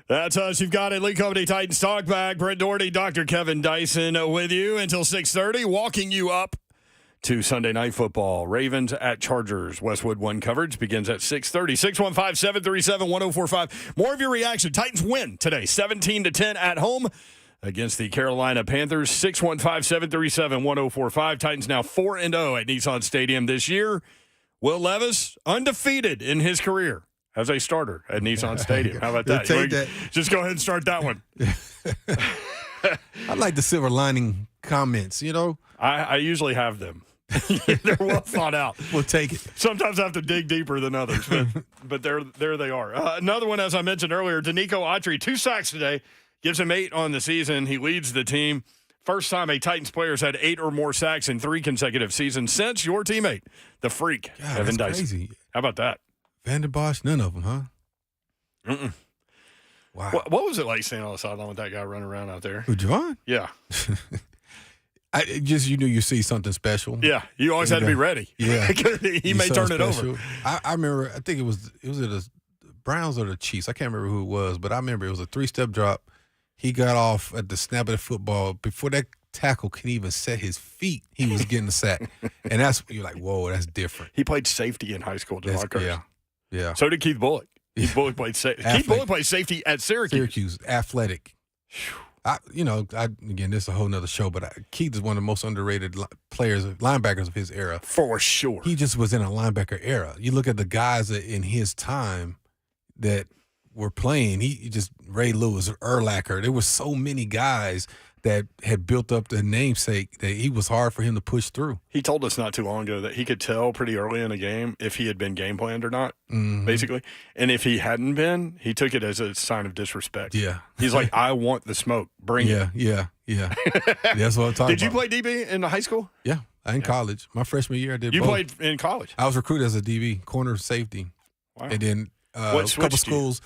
That's us. You've got it. Lee Company Titans Talkback. Brent Dougherty, Dr. Kevin Dyson with you until 6:30, walking you up to Sunday Night Football. Ravens at Chargers. Westwood One coverage begins at 6:30. 615-737-1045. More of your reaction. Titans win today, 17-10 at home against the Carolina Panthers. 615-737-1045. Titans now 4-0 at Nissan Stadium this year. Will Levis, undefeated in his career as a starter at Nissan Stadium. How about that? Just go ahead and start that one. I like the silver lining comments, you know. I usually have them. They're well thought out. We'll take it. Sometimes I have to dig deeper than others, but there they are. Another one, as I mentioned earlier, Danico Autry, 2 sacks today, gives him 8 on the season. He leads the team. First time a Titans player's had 8 or more sacks in 3 consecutive seasons since your teammate, the freak, Kevin Dyson. Crazy. How about that? Van der Bosch, none of them, huh? Mm-mm. Wow. What was it like standing on the sideline with that guy running around out there? Who, Javon? Yeah. You knew you see something special. Yeah, you always had to be ready. Yeah. he may turn it over. I remember, I think it was the Browns or the Chiefs. I can't remember who it was, but I remember it was a 3-step drop. He got off at the snap of the football. Before that tackle can even set his feet, he was getting the sack. And you're like, whoa, that's different. He played safety in high school, Yeah. So did Keith Bullock. Keith Bullock played safety. Keith Bullock played safety at Syracuse. Athletic. Again, this is a whole nother show, but Keith is one of the most underrated linebackers of his era. For sure. He just was in a linebacker era. You look at the guys in his time that were playing, Ray Lewis, Urlacher. There were so many guys that had built up the namesake that he was hard for him to push through. He told us not too long ago that he could tell pretty early in a game if he had been game planned or not, basically. And if he hadn't been, he took it as a sign of disrespect. Yeah. He's like, I want the smoke. Bring it. Yeah. That's what I'm talking about. Did you play DB in high school? Yeah. In college. My freshman year, I did You both. played in college? I was recruited as a DB, corner safety. Wow. And then a couple schools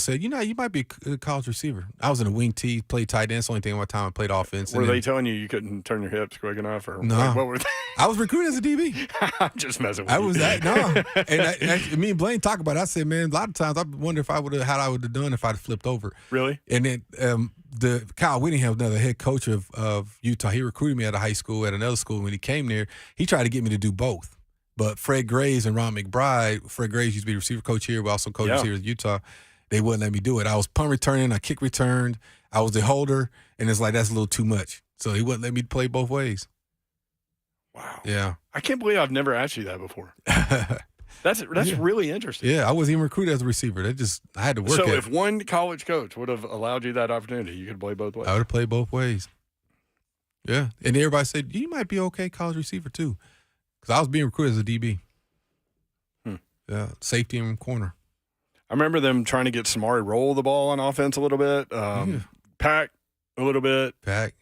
said, you might be a college receiver. I was in a wing tee, played tight end. It's the only thing in my time I played offense. Were they telling you couldn't turn your hips quick enough? Or no. What were they? I was recruited as a DB. I'm just messing with you. I was that. No. And me and Blaine talk about it. I said, man, a lot of times I wonder how I would have done if I'd flipped over. Really? And then the Kyle Whittingham, another head coach of Utah, he recruited me out of high school at another school. When he came there, he tried to get me to do both. But Fred Graves and Ron McBride, Fred Graves used to be receiver coach here, but also coaches here at Utah. They wouldn't let me do it. I was punt returning, I kick returned, I was the holder, and it's like that's a little too much. So he wouldn't let me play both ways. Wow. Yeah. I can't believe I've never asked you that before. That's really interesting. Yeah, I wasn't even recruited as a receiver. I had to work at it. So if one college coach would have allowed you that opportunity, you could play both ways. I would have played both ways. Yeah. And everybody said, you might be okay college receiver too. Because I was being recruited as a DB. Yeah, safety and corner. I remember them trying to get Samari roll the ball on offense a little bit. Pack a little bit. Pack.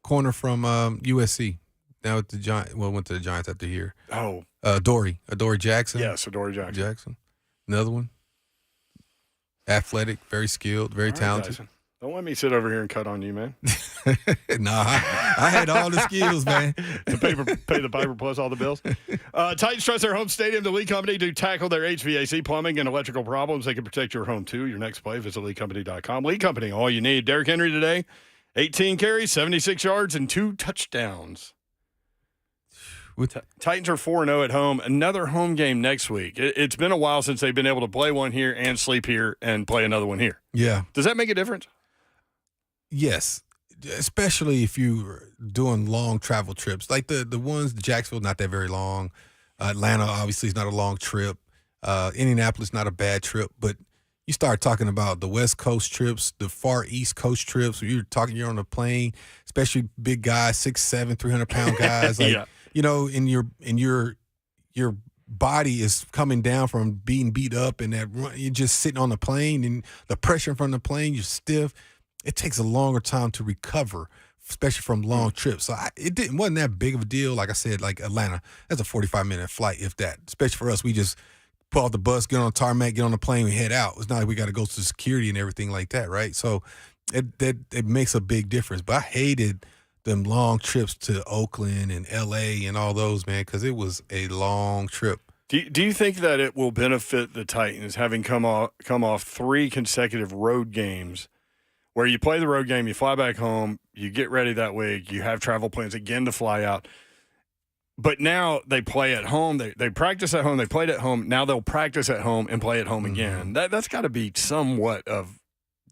Corner from USC. Now at the Giants. Well, went to the Giants after here. Oh. Adoree Jackson. Yes, Adoree Jackson. Another one. Athletic, very skilled, very talented. Dyson. Don't let me sit over here and cut on you, man. Nah, I had all the skills, man. Pay the piper plus all the bills. Titans trust their home stadium, the Lee Company, to tackle their HVAC, plumbing, and electrical problems. They can protect your home, too. Your next play, visit LeeCompany.com. Lee Company, all you need. Derrick Henry today, 18 carries, 76 yards, and 2 touchdowns. Titans are 4-0 at home. Another home game next week. It's been a while since they've been able to play one here and sleep here and play another one here. Yeah. Does that make a difference? Yes, especially if you're doing long travel trips. Like the ones, Jacksonville, not that very long. Atlanta, obviously, is not a long trip. Indianapolis, not a bad trip. But you start talking about the West Coast trips, the far East Coast trips. You're on a plane, especially big guys, 6'7", 300-pound guys. Like, and your body is coming down from being beat up, and you're just sitting on the plane, and the pressure in front of the plane, you're stiff. It takes a longer time to recover, especially from long trips. So it wasn't that big of a deal. Like I said, like Atlanta, that's a 45-minute flight, if that. Especially for us, we just pull out the bus, get on the tarmac, get on the plane, we head out. It's not like we got to go through security and everything like that, right? So it makes a big difference. But I hated them long trips to Oakland and L.A. and all those, man, because it was a long trip. Do you think that it will benefit the Titans having come off 3 consecutive road games where you play the road game, you fly back home, you get ready that week, you have travel plans again to fly out. But now they play at home. They practice at home. They played at home. Now they'll practice at home and play at home again. That's got to be somewhat of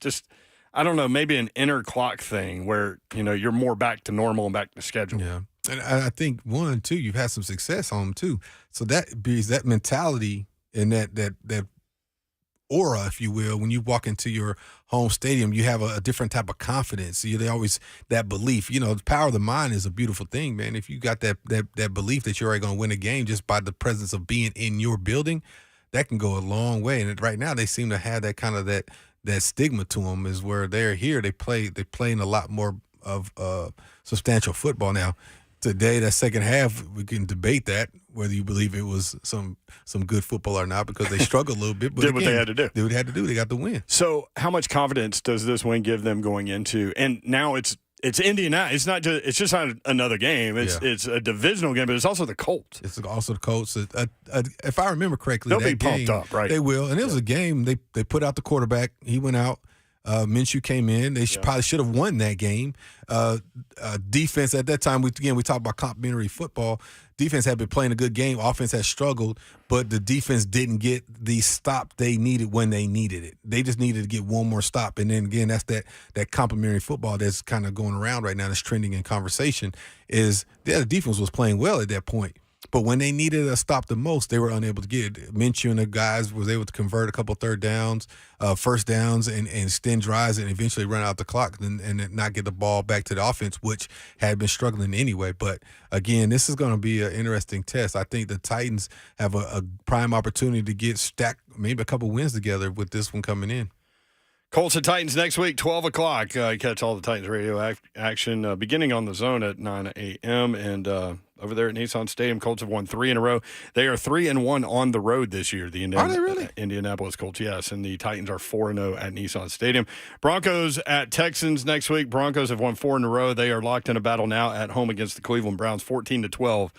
just, I don't know, maybe an inner clock thing where, you're more back to normal and back to schedule. Yeah. And I think, one, too, you've had some success home, too. So that mentality and that aura, if you will, when you walk into your home stadium, you have a different type of confidence. They always, that belief, the power of the mind is a beautiful thing, man. If you got that belief that you're already going to win a game just by the presence of being in your building, that can go a long way. And right now they seem to have that kind of that stigma to them, is where they're here. They play in a lot more of substantial football now. Today, that second half, we can debate that, whether you believe it was some good football or not, because they struggled a little bit. But what they had to do. Did what they had to do. They got the win. So how much confidence does this win give them going into? And now it's Indiana. It's just not another game. It's a divisional game, but it's also the Colts. It's also the Colts. If I remember correctly, they'll be pumped up, right? They will. And it was a game. They put out the quarterback. He went out. Minshew came in. They probably should have won that game. Defense at that time, we talked about complimentary football. Defense had been playing a good game. Offense had struggled, but the defense didn't get the stop they needed when they needed it. They just needed to get one more stop. And then again, that's that complimentary football that's kind of going around right now, that's trending in conversation, is the defense was playing well at that point. But when they needed a stop the most, they were unable to get it. Minshew and the guys was able to convert a couple third downs, first downs, and extend drives, and eventually run out the clock and not get the ball back to the offense, which had been struggling anyway. But, again, this is going to be an interesting test. I think the Titans have a prime opportunity to get stacked, maybe a couple wins together with this one coming in. Colts and Titans next week, 12 o'clock. Catch all the Titans radio action beginning on the Zone at 9 a.m. And over there at Nissan Stadium, Colts have won 3 in a row. They are 3-1 on the road this year. Are they really? Indianapolis Colts, yes. And the Titans are 4-0 at Nissan Stadium. Broncos at Texans next week. Broncos have won 4 in a row. They are locked in a battle now at home against the Cleveland Browns, 14-12.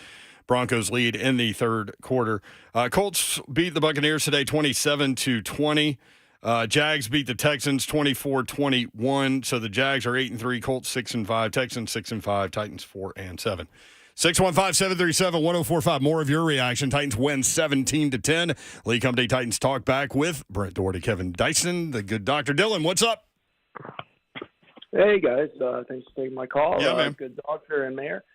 Broncos lead in the third quarter. Colts beat the Buccaneers today, 27-20. Jags beat the Texans 24-21. So the Jags are 8-3, Colts 6-5, Texans 6-5, Titans 4-7. 615-737-1045. More of your reaction. Titans win 17-10. Lee Company Titans talk back with Brent, Dougherty, Kevin Dyson, the good Dr. Dylan. What's up? Hey guys, thanks for taking my call. Yeah, man. Good doctor and mayor.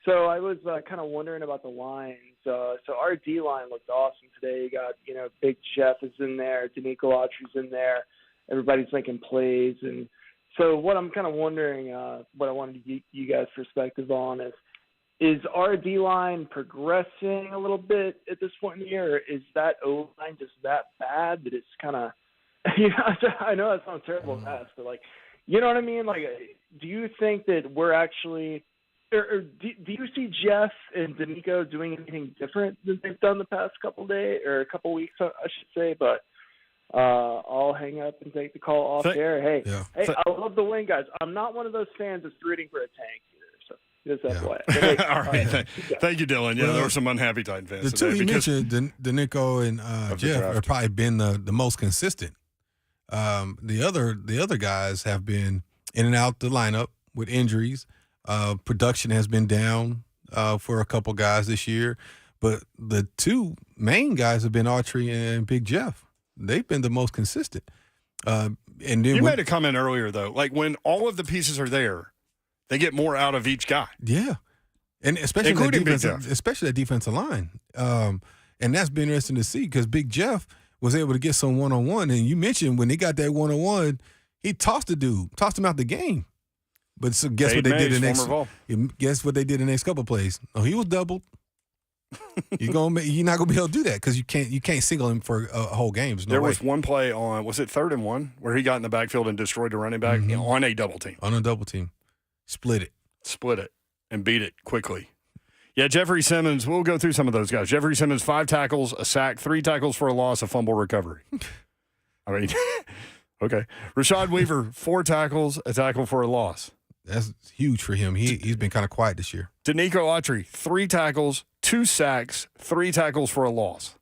So I was kind of wondering about the lines. So our D line looked awesome today. You got Big Jeff is in there, Dyson Autry's in there. Everybody's making plays, and so what I'm kind of wondering, what I wanted to get you guys' perspective on is our D line progressing a little bit at this point in the year? Or is that O line just that bad that it's kind of, I know that sounds terrible to ask, but you know what I mean? Do you think that we're actually? Or do you see Jeff and D'Amico doing anything different than they've done the past couple days or a couple weeks, I should say? But I'll hang up and take the call off air. Hey, I love the win, guys. I'm not one of those fans that's rooting for a tank either. So just FYI. All right. Thank you, Dylan. Yeah, there were some unhappy Titan fans the two today. He mentioned, D'Amico and Jeff, have probably been the most consistent. The other guys have been in and out the lineup with injuries. Production has been down for a couple guys this year, but the two main guys have been Autry and Big Jeff. They've been the most consistent. And then you made a comment earlier, though, when all of the pieces are there, they get more out of each guy. Yeah, and especially that defensive line. And that's been interesting to see because Big Jeff was able to get some one-on-one. And you mentioned when he got that one-on-one, he tossed him out the game. But so guess what they did the next? Guess what they did the next couple plays? Oh, he was doubled. You're not gonna be able to do that because you can't single him for a whole game. There was one play on 3rd and 1 where he got in the backfield and destroyed the running back on a double team. On a double team, split it, and beat it quickly. Yeah, Jeffrey Simmons. We'll go through some of those guys. Jeffrey Simmons, 5 tackles, a sack, 3 tackles for a loss, a fumble recovery. I mean, okay. Rashad Weaver, 4 tackles, a tackle for a loss. That's huge for him. He's been kind of quiet this year. Dyson Autry, 3 tackles, 2 sacks, 3 tackles for a loss.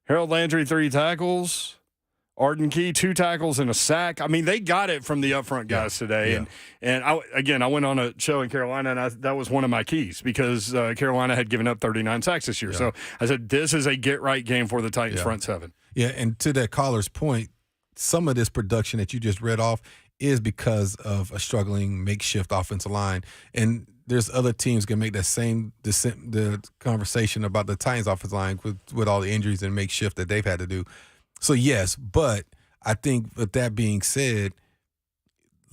Harold Landry, 3 tackles. Arden Key, 2 tackles and a sack. I mean, they got it from the upfront guys today. Yeah. And I went on a show in Carolina, and that was one of my keys because Carolina had given up 39 sacks this year. Yeah. So I said, this is a get-right game for the Titans front seven. Yeah, and to that caller's point, some of this production that you just read off is because of a struggling makeshift offensive line. And there's other teams going to make that same the conversation about the Titans offensive line with all the injuries and makeshift that they've had to do. So, yes, but I think with that being said,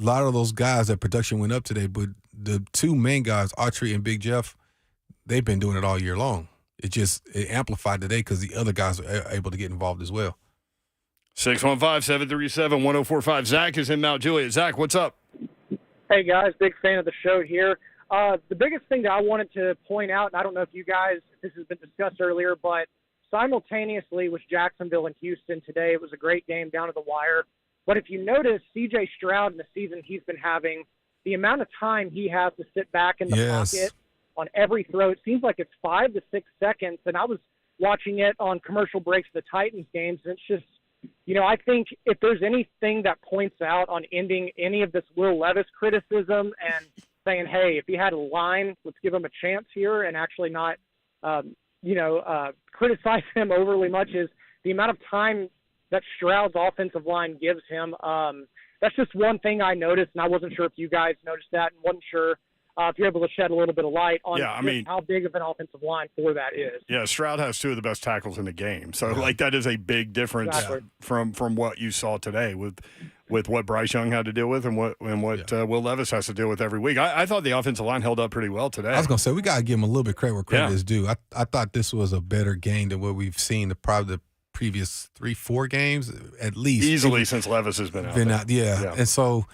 a lot of those guys, that production went up today, but the 2 main guys, Autry and Big Jeff, they've been doing it all year long. It amplified today because the other guys are able to get involved as well. 615-737-1045. Zach is in Mount Juliet. Zach, what's up? Hey, guys. Big fan of the show here. The biggest thing that I wanted to point out, and I don't know if this has been discussed earlier, but simultaneously with Jacksonville and Houston today, it was a great game down to the wire. But if you notice, C.J. Stroud in the season he's been having, the amount of time he has to sit back in the pocket on every throw, it seems like it's 5 to 6 seconds. And I was watching it on commercial breaks of the Titans games, and it's just, I think if there's anything that points out on ending any of this Will Levis criticism and saying, hey, if he had a line, let's give him a chance here and actually not criticize him overly much, is the amount of time that Stroud's offensive line gives him. That's just one thing I noticed, and I wasn't sure if you guys noticed that, and wasn't sure if you're able to shed a little bit of light on how big of an offensive line for that is. Yeah, Stroud has 2 of the best tackles in the game. So, that is a big difference from what you saw today with what Bryce Young had to deal with and what Will Levis has to deal with every week. I thought the offensive line held up pretty well today. I was going to say, we got to give him a little bit of credit where credit is due. I thought this was a better game than what we've seen probably the previous 3-4 games, at least. Easily since Levis has been out. Yeah. And so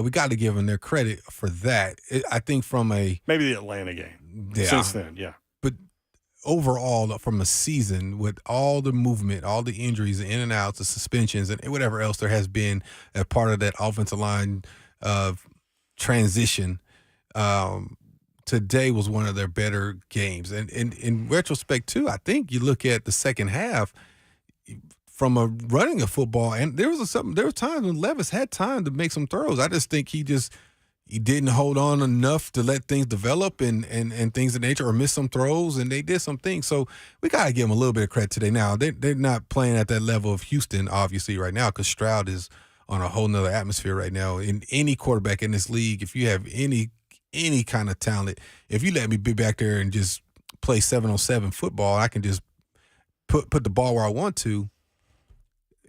we got to give them their credit for that. I think from maybe the Atlanta game. Yeah. Since then, yeah. But overall, from a season with all the movement, all the injuries, the in and outs, the suspensions, and whatever else there has been as part of that offensive line transition, today was one of their better games. And in retrospect, too, I think you look at the second half from running a football, and there was times when Levis had time to make some throws. I just think he didn't hold on enough to let things develop and things of nature, or miss some throws, and they did some things. So we got to give them a little bit of credit today. Now, they're not playing at that level of Houston, obviously, right now, because Stroud is on a whole nother atmosphere right now. In any quarterback in this league, if you have any kind of talent, if you let me be back there and just play 7-on-7 football, I can just put the ball where I want to.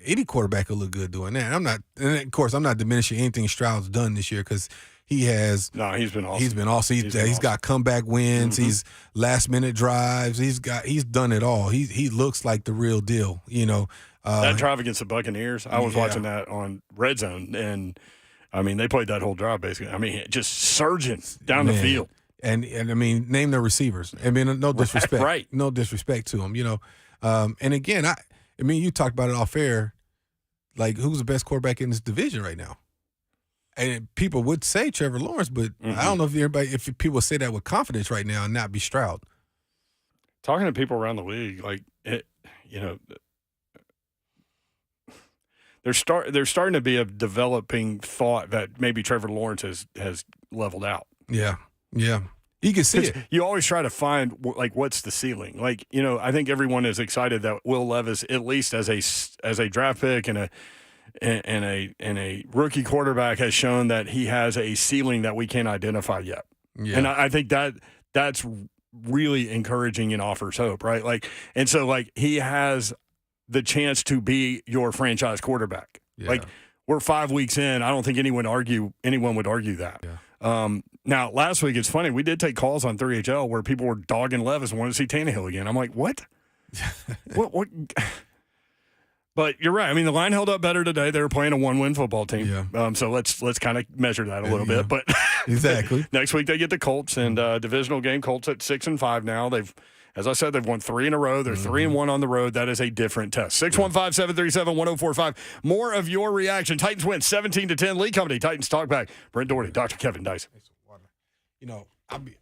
Any quarterback will look good doing that. I'm not diminishing anything Stroud's done this year because he has. No, he's been awesome. He's been awesome. He's got comeback wins. Mm-hmm. He's last minute drives. He's done it all. He looks like the real deal. That drive against the Buccaneers, I was watching that on Red Zone, and I mean they played that whole drive basically. I mean just surging down the field. And I mean name their receivers. I mean no disrespect. Right. No disrespect to them. And again I mean, you talked about it off air, like who's the best quarterback in this division right now? And people would say Trevor Lawrence, but I don't know if people say that with confidence right now and not be Stroud. Talking to people around the league, there's starting to be a developing thought that maybe Trevor Lawrence has leveled out. Yeah. You can see it. You always try to find what's the ceiling. I think everyone is excited that Will Levis, at least as a draft pick and a rookie quarterback, has shown that he has a ceiling that we can't identify yet. Yeah. And I think that's really encouraging and offers hope, right? And so he has the chance to be your franchise quarterback. Yeah. We're 5 weeks in. I don't think anyone would argue that. Yeah. Now, last week, it's funny. We did take calls on 3HL where people were dogging Levis and wanted to see Tannehill again. I'm like, what? What? But you're right. I mean, the line held up better today. They were playing a 1-win football team. Yeah. So let's kind of measure that a little bit. But exactly. Next week they get the Colts, and divisional game. Colts at 6-5 now. As I said, they've won 3 in a row. They're 3-1 on the road. That is a different test. 615-737-1045. More of your reaction. Titans win 17-10. Lee Company. Titans Talkback. Brent Dougherty. Dr. Kevin Dyson. I'll be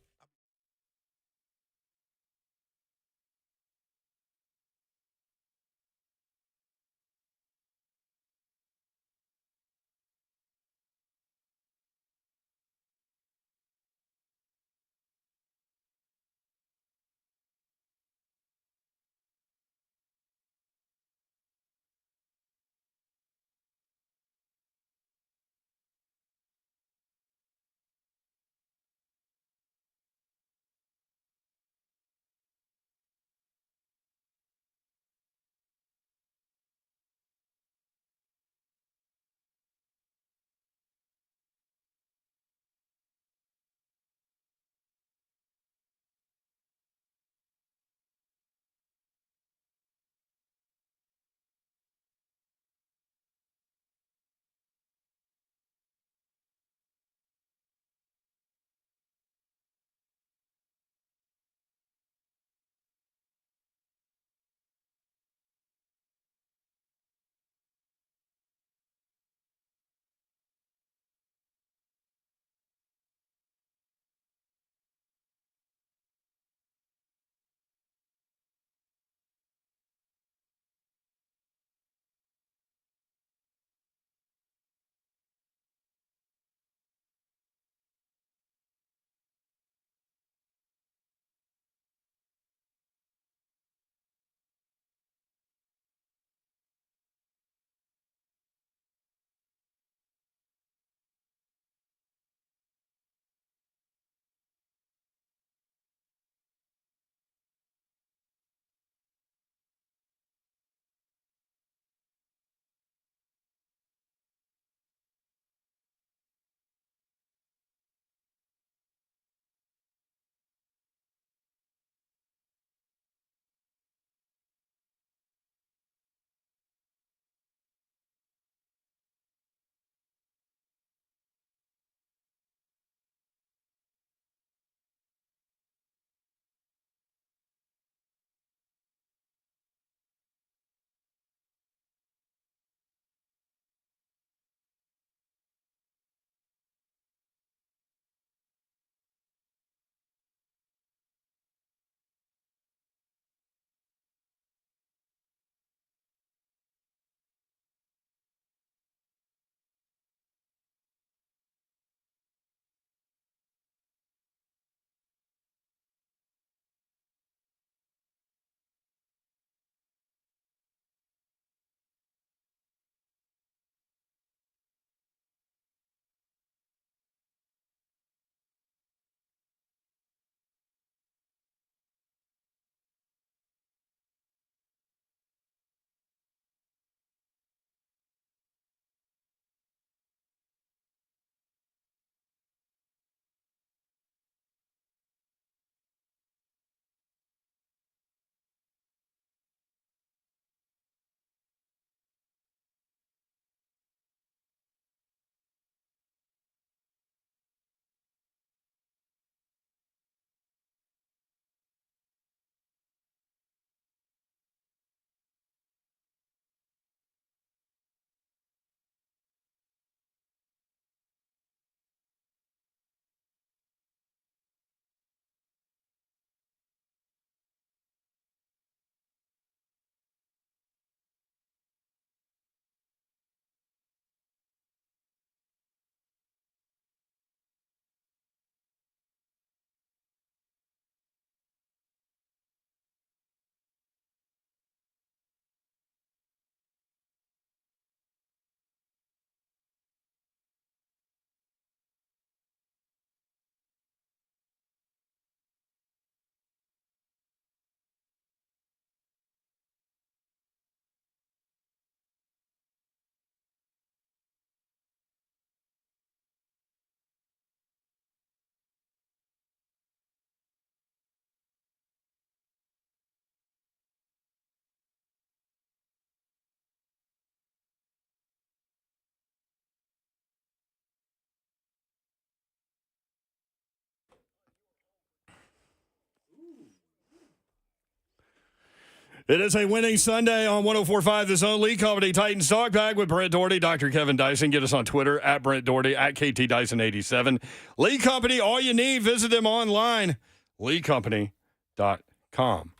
It is a winning Sunday on 104.5 The Zone. Lee Company Titans Talkback with Brent Dougherty, Dr. Kevin Dyson. Get us on Twitter at Brent Dougherty, at KT Dyson87. Lee Company, all you need. Visit them online, leecompany.com.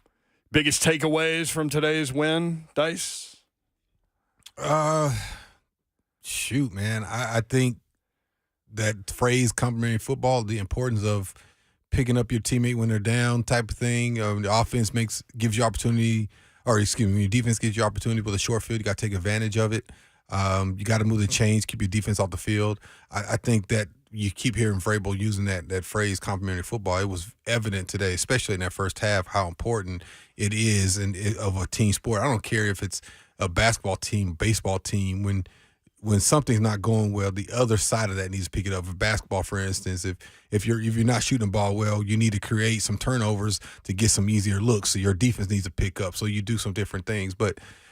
Biggest takeaways from today's win, Dice? Shoot, man. I think that phrase, complimentary football, the importance of picking up your teammate when they're down type of thing. The offense gives you opportunity, or excuse me, your defense gives you opportunity with a short field. You got to take advantage of it. You got to move the chains, keep your defense off the field. I think that you keep hearing Vrabel using that phrase, complimentary football. It was evident today, especially in that first half, how important it is of a team sport. I don't care if it's a basketball team, baseball team. When something's not going well, the other side of that needs to pick it up. For basketball, for instance, if you're not shooting the ball well, you need to create some turnovers to get some easier looks. So your defense needs to pick up. So you do some different things.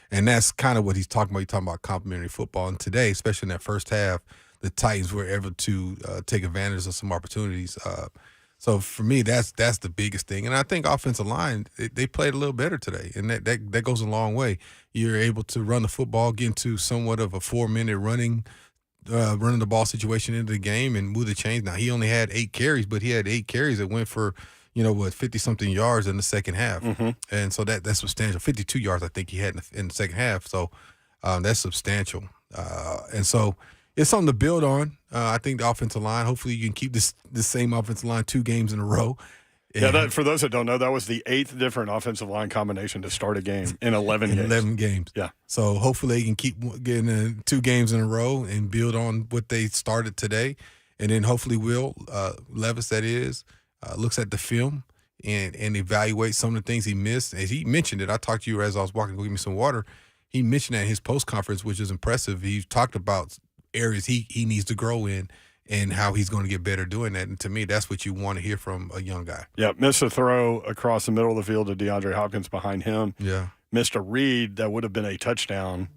And that's kind of what he's talking about. He's talking about complimentary football. And today, especially in that first half, the Titans were able to take advantage of some opportunities. So for me, that's the biggest thing. And I think offensive line, they played a little better today, and that goes a long way. You're able to run the football, get into somewhat of a 4-minute running the ball situation into the game and move the chains. Now, he only had 8 carries, but he had 8 carries that went for, 50-something yards in the second half. Mm-hmm. And so that's substantial. 52 yards, I think he had in the second half. So that's substantial. And so it's something to build on. I think the offensive line, hopefully you can keep this same offensive line 2 games in a row. Yeah, for those that don't know, that was the 8th different offensive line combination to start a game in 11 games. 11 games. Yeah. So hopefully they can keep getting 2 games in a row and build on what they started today. And then hopefully Will Levis, that is, looks at the film and evaluates some of the things he missed. As he mentioned it, I talked to you as I was walking to give me some water. He mentioned that in his post-conference, which is impressive. He talked about areas he needs to grow in and how he's going to get better doing that. And to me, that's what you want to hear from a young guy. Yeah, missed a throw across the middle of the field to DeAndre Hopkins behind him. Yeah. Missed a read that would have been a touchdown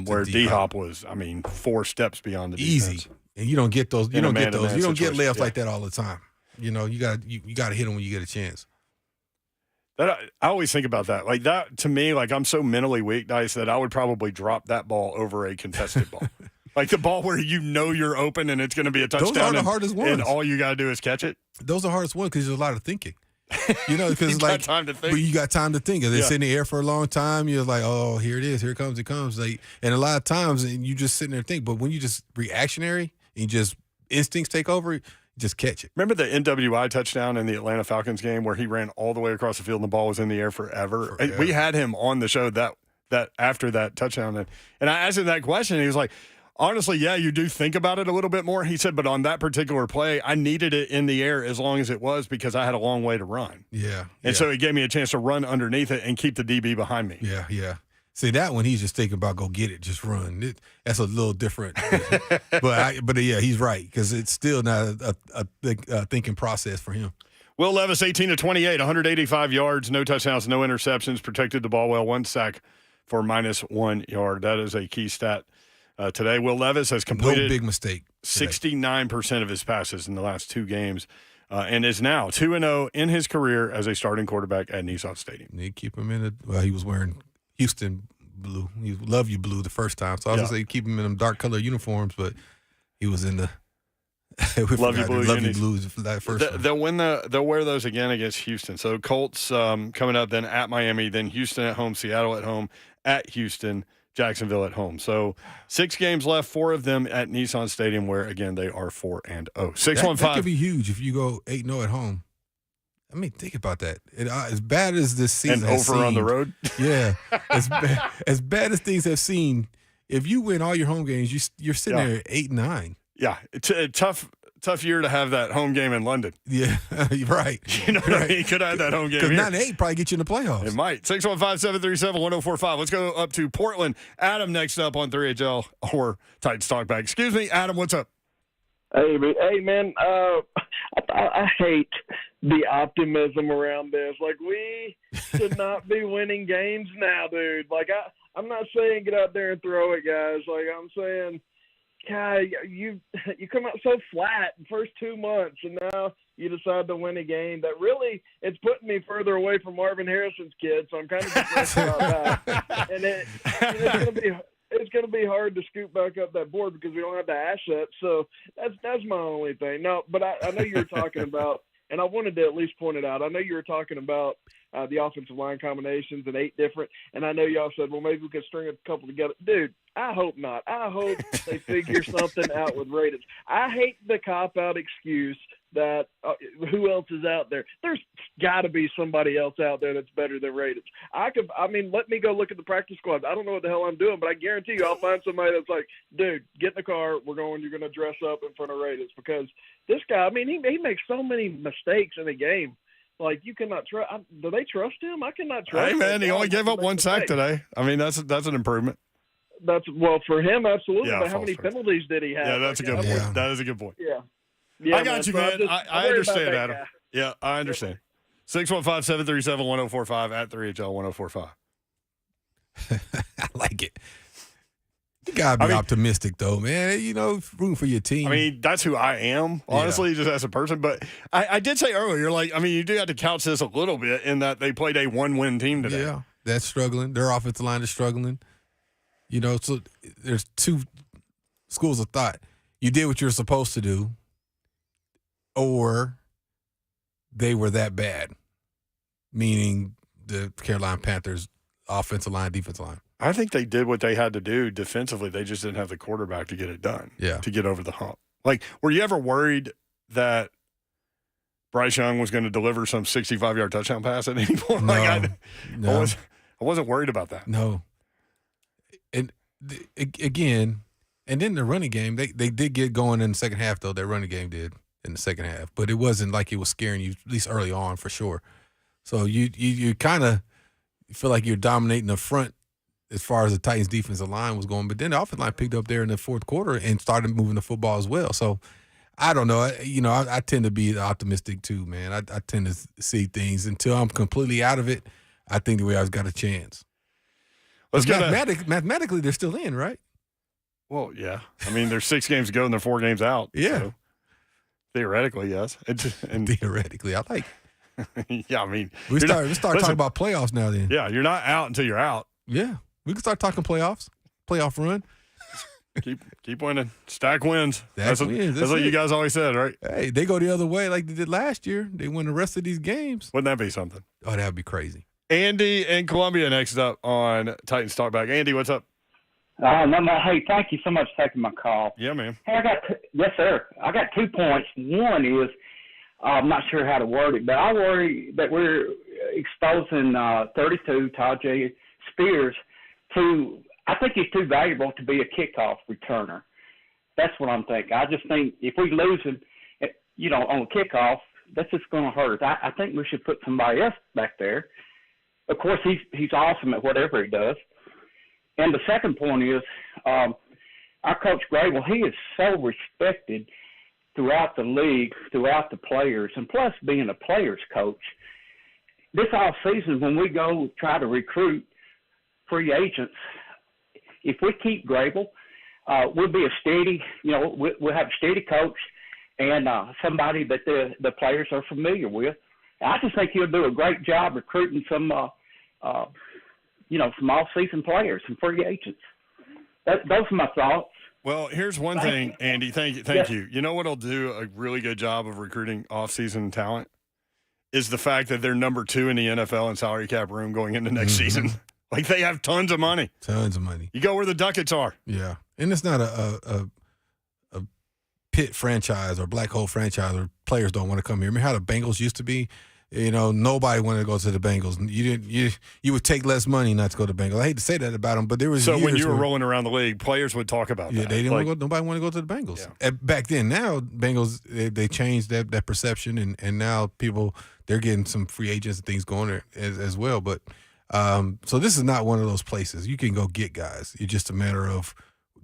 where D-Hop was, 4 steps beyond the defense. Easy. And you don't get those. You don't get those. You don't get layups like that all the time. You got to hit them when you get a chance. I always think about that. Like that, to me, I'm so mentally weak, Dice, that I would probably drop that ball over a contested ball. Like the ball where you're open and it's going to be a touchdown. Those are the hardest ones. And all you got to do is catch it. Those are the hardest ones because there's a lot of thinking. Because you got time to think. But you got time to think. If it's in the air for a long time, you're like, oh, here it is. Here it comes. And a lot of times, and you just sitting there and think. But when you just reactionary and you just instincts take over, just catch it. Remember the NWI touchdown in the Atlanta Falcons game where he ran all the way across the field and the ball was in the air forever? We had him on the show that after that touchdown. And I asked him that question, and he was like, honestly, yeah, you do think about it a little bit more. He said, but on that particular play, I needed it in the air as long as it was because I had a long way to run. Yeah. And so it gave me a chance to run underneath it and keep the DB behind me. Yeah. See, that one, he's just thinking about go get it, just run. That's a little different. but yeah, he's right because it's still not a thinking process for him. Will Levis, 18-28, 185 yards, no touchdowns, no interceptions, protected the ball well, 1 sack for -1 yard. That is a key stat today. Will Levis has completed no big mistake 69% of his passes in the last 2 games and is now 2-0 in his career as a starting quarterback at Nissan Stadium. They keep him in it. Well, he was wearing Houston blue. He Love You blue the first time. So I was going to say keep him in them dark color uniforms, but he was in the Love You blue that first time. They'll wear those again against Houston. So Colts coming up, then at Miami, then Houston at home, Seattle at home, at Houston, Jacksonville at home. So 6 games left, 4 of them at Nissan Stadium, where again they are 4-0. 615. That could be huge if you go 8-0 at home. I mean, think about that. As bad as this season and over on the road. Yeah, as bad as things have seen, if you win all your home games, you're sitting there at 8-9. Yeah, it's a tough year to have that home game in London. Yeah, you're right. You know what I mean? You could have that home game here. Because 9-8 probably get you in the playoffs. It might. 615-737-1045. Let's go up to Portland. Adam next up on 3HL or Titans Talkback. Excuse me, Adam, what's up? Hey, man. I hate the optimism around this. Like, we should not be winning games now, dude. Like, I'm not saying get out there and throw it, guys. Like, I'm saying, God, you come out so flat the first 2 months, and now you decide to win a game that really it's putting me further away from Marvin Harrison's kid, so I'm kind of depressed about that. And it's going to be hard to scoop back up that board because we don't have the assets. So that's my only thing. No, but I know you were talking about, and I wanted to at least point it out. I know you were talking about the offensive line combinations and 8 different, and I know y'all said, well, maybe we could string a couple together. Dude, I hope not. I hope they figure something out with Raditz. I hate the cop-out excuse that who else is out there. There's got to be somebody else out there that's better than Raditz. Let me go look at the practice squad. I don't know what the hell I'm doing, but I guarantee you I'll find somebody that's like, dude, get in the car. You're going to dress up in front of Raditz, because this guy, he makes so many mistakes in a game. Like, you cannot trust. Do they trust him? I cannot trust him. Hey, man, he only gave up 1 sack today. That's an improvement. For him, absolutely. Yeah, but how many penalties did he have? Yeah, that's a good point. That is a good point. Yeah. I got you, man. I understand, Adam. Guy. Yeah, I understand. 615-737-1045 at 3HL1045. I like it. You gotta be optimistic, though, man. Rooting for your team. That's who I am, honestly, just as a person. But I did say earlier, you do have to couch this a little bit in that they played a 1-win team today. Yeah, that's struggling. Their offensive line is struggling. So there's 2 schools of thought. You did what you're supposed to do, or they were that bad, meaning the Carolina Panthers offensive line, defensive line. I think they did what they had to do defensively. They just didn't have the quarterback to get it done, to get over the hump. Were you ever worried that Bryce Young was going to deliver some 65-yard touchdown pass at any point? No. I wasn't worried about that. No. And again, and then the running game, they did get going in the second half, though. That running game did in the second half. But it wasn't like it was scaring you, at least early on, for sure. So you kind of feel like you're dominating the front as far as the Titans' defensive line was going. But then the offensive line picked up there in the fourth quarter and started moving the football as well. So I don't know. I tend to be optimistic too, man. I tend to see things until I'm completely out of it. I think the way I've got a chance. Mathematically, they're still in, right? Well, yeah. There's 6 games to go and they're 4 games out. Yeah. So theoretically, yes. Theoretically, I like it. Yeah, we start talking about playoffs now then. Yeah, you're not out until you're out. Yeah. We can start talking playoff run. Keep winning. Stack wins. That's what you guys always said, right? Hey, they go the other way like they did last year. They win the rest of these games. Wouldn't that be something? Oh, that would be crazy. Andy in Columbia next up on Titans Talkback. Andy, what's up? Hey, thank you so much for taking my call. Yeah, man. Hey, yes, sir. I got 2 points. One is, I'm not sure how to word it, but I worry that we're exposing 32, Todd J. Spears, I think he's too valuable to be a kickoff returner. That's what I'm thinking. I just think if we lose him, on a kickoff, that's just going to hurt. I think we should put somebody else back there. Of course, he's awesome at whatever he does. And the second point is, our coach Grable, he is so respected throughout the league, throughout the players, and plus being a players coach. This off season, when we go try to recruit free agents, if we keep Grable, we'll be a steady, we'll have a steady coach and somebody that the players are familiar with. I just think he'll do a great job recruiting some off-season players, some free agents. Those are my thoughts. Well, here's one thing, Andy. Thank you. You know what'll do a really good job of recruiting off-season talent is the fact that they're number 2 in the NFL in salary cap room going into next season. They have tons of money. Tons of money. You go where the Ducats are. Yeah. And it's not a pit franchise or black hole franchise where players don't want to come here. Remember how the Bengals used to be? Nobody wanted to go to the Bengals. You would take less money not to go to the Bengals. I hate to say that about them, but there was when you were rolling around the league, players would talk about that. Yeah, they didn't want to go. Nobody wanted to go to the Bengals. Yeah. Back then, now Bengals they changed that perception, and now people they're getting some free agents and things going there as well. But so this is not one of those places you can go get guys. It's just a matter of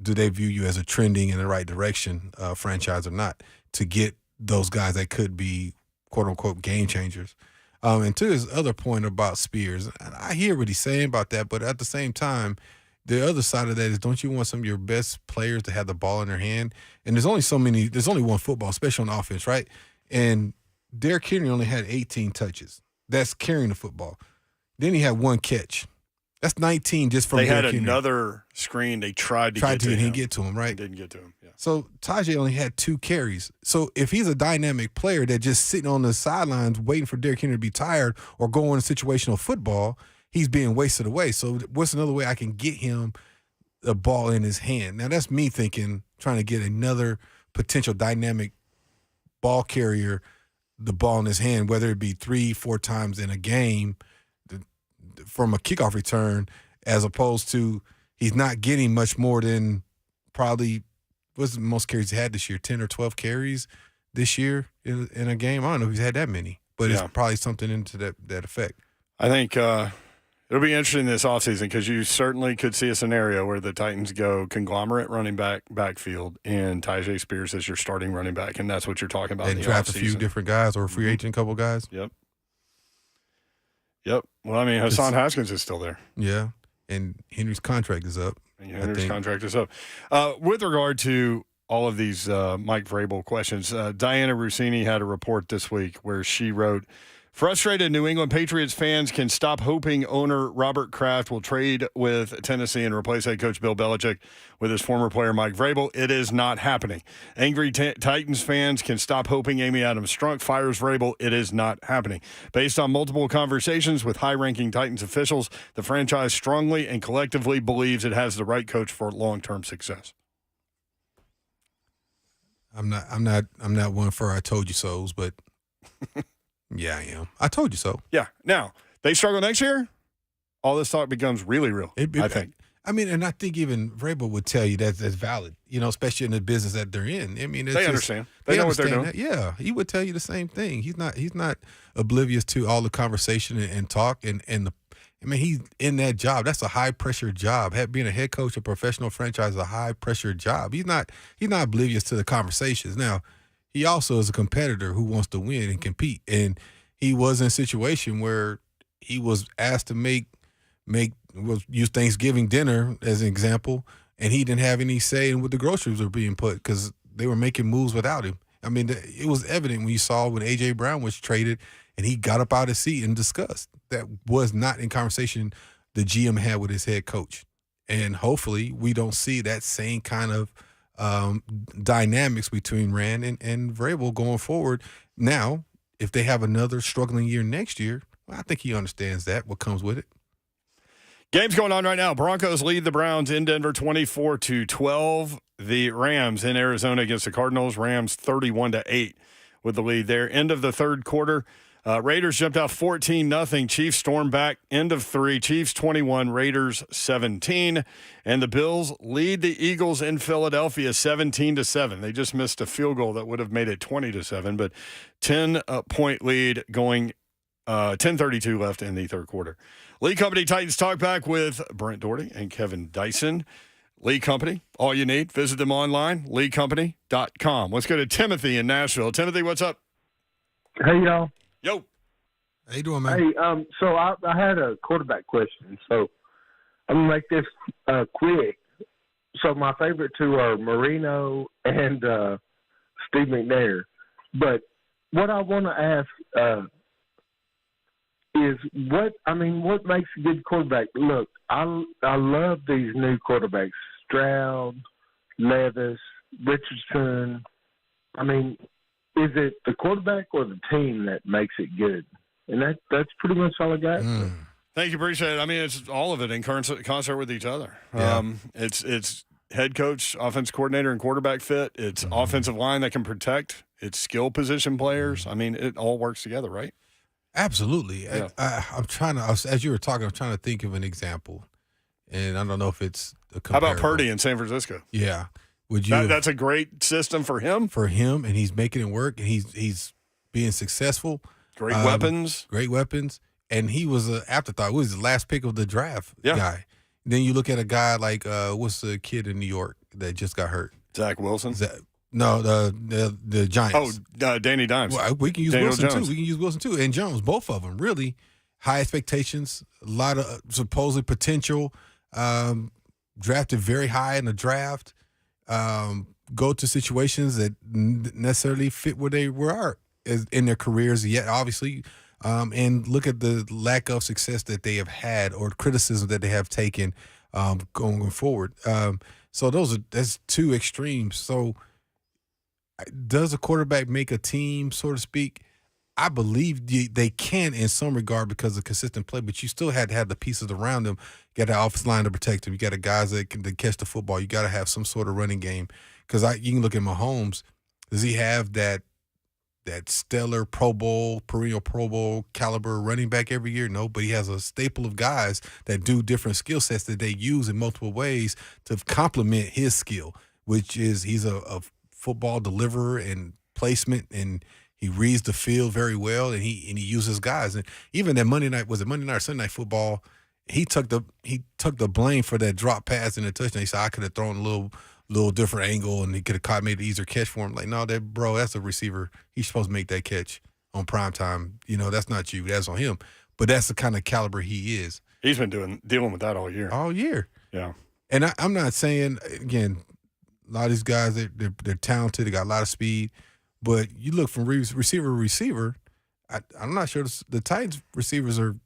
do they view you as a trending in the right direction franchise or not to get those guys that could be quote unquote game changers. And to his other point about Spears, I hear what he's saying about that, but at the same time, the other side of that is don't you want some of your best players to have the ball in their hand? And there's only one football, especially on offense, right? And Derrick Henry only had 18 touches. That's carrying the football. Then he had 1 catch. That's 19 just from Derrick Henry. They had another screen. They tried to get to him. Right? Didn't get to him. Yeah. So Tajay only had 2 carries. So if he's a dynamic player that just sitting on the sidelines waiting for Derrick Henry to be tired or go on situational football, he's being wasted away. So what's another way I can get him a ball in his hand? Now that's me thinking, trying to get another potential dynamic ball carrier the ball in his hand, whether it be 3-4 times in a game from a kickoff return, as opposed to he's not getting much more than probably what's the most carries he had this year, 10 or 12 carries this year in a game. I don't know if he's had that many, but it's probably something into that effect. I think it'll be interesting this offseason because you certainly could see a scenario where the Titans go conglomerate running backfield and Tajay Spears is your starting running back, and that's what you're talking about. And draft a few different guys or a free agent couple guys. Yep. Well, I mean, Hassan Haskins is still there. Yeah, and Henry's contract is up. Henry's contract is up. With regard to all of these Mike Vrabel questions, Diana Rossini had a report this week where she wrote, frustrated New England Patriots fans can stop hoping owner Robert Kraft will trade with Tennessee and replace head coach Bill Belichick with his former player Mike Vrabel. It is not happening. Angry Titans fans can stop hoping Amy Adams Strunk fires Vrabel. It is not happening. Based on multiple conversations with high-ranking Titans officials, the franchise strongly and collectively believes it has the right coach for long-term success. I'm not one for I told you so's, but yeah, I am. I told you so. Yeah. Now, they struggle next year, all this talk becomes really real, I think. I mean, and I think even Vrabel would tell you that's valid, especially in the business that they're in. I mean, they understand. They know what they're doing. Yeah, he would tell you the same thing. He's not oblivious to all the conversation and talk he's in that job. That's a high-pressure job. Being a head coach of a professional franchise is a high-pressure job. He's not oblivious to the conversations. Now, he also is a competitor who wants to win and compete. And he was in a situation where he was asked to use Thanksgiving dinner as an example, and he didn't have any say in what the groceries were being put because they were making moves without him. I mean, it was evident when you saw when A.J. Brown was traded and he got up out of his seat and discussed. That was not in conversation the GM had with his head coach. And hopefully we don't see that same kind of dynamics between Rand and Vrabel going forward. Now, if they have another struggling year next year, well, I think he understands that, what comes with it. Game's going on right now. Broncos lead the Browns in Denver 24-12. The Rams in Arizona against the Cardinals. Rams 31-8 with the lead there. End of the third quarter. Raiders jumped out 14-0. Chiefs stormed back. End of 3. Chiefs 21, Raiders 17. And the Bills lead the Eagles in Philadelphia 17-7. They just missed a field goal that would have made it 20-7, but 10-point lead going 10:32 left in the third quarter. Lee Company Titans Talkback with Brent Dougherty and Kevin Dyson. Lee Company, all you need. Visit them online, leecompany.com. Let's go to Timothy in Nashville. Timothy, what's up? Hey, y'all. Yo. How you doing, man? Hey, so I had a quarterback question. So I'm going to make this quick. So my favorite two are Marino and Steve McNair. But what I want to ask is what makes a good quarterback? Look, I love these new quarterbacks, Stroud, Levis, Richardson. I mean, is it the quarterback or the team that makes it good? And that's pretty much all I got. Thank you, appreciate it. I mean, it's all of it in concert with each other. Yeah. It's head coach, offense coordinator, and quarterback fit. It's offensive line that can protect. It's skill position players. I mean, it all works together, right? Absolutely. Yeah. I'm trying to, as you were talking, I'm trying to think of an example, and I don't know if it's a How about Purdy in San Francisco? Yeah. Would you? That's a great system for him. For him, and he's making it work, and he's being successful. Great weapons. Great weapons. And he was an afterthought. He was the last pick of the draft guy. Then you look at a guy like, what's the kid in New York that just got hurt? Zach Wilson? No, the Giants. Oh, Danny Dimes. Well, we can use Daniel Wilson, Jones. too. We can use Wilson, too. And Jones, both of them, really. High expectations, a lot of supposed potential, drafted very high in the draft, go to situations that necessarily fit where they were in their careers yet, obviously. And look at the lack of success that they have had or criticism that they have taken going forward. So that's two extremes. So does a quarterback make a team, so to speak? I believe they can in some regard because of consistent play, but you still had to have the pieces around them. You got an offensive line to protect them. You got the guys that can catch the football. You got to have some sort of running game. Because you can look at Mahomes. Does he have that stellar Pro Bowl, perennial Pro Bowl caliber running back every year? No, but he has a staple of guys that do different skill sets that they use in multiple ways to complement his skill, which is he's a football deliverer and placement, and he reads the field very well, and he uses guys. And even that Monday night or Sunday Night Football, he took the blame for that drop pass and the touchdown. He said, I could have thrown a little different angle, and he could have made an easier catch for him. Like, no, that's a receiver. He's supposed to make that catch on prime time. That's not you. That's on him. But that's the kind of caliber he is. He's been dealing with that all year. All year. Yeah. And I'm not saying, again, a lot of these guys, they're talented. They got a lot of speed. But you look from receiver to receiver, I'm not sure the Titans receivers are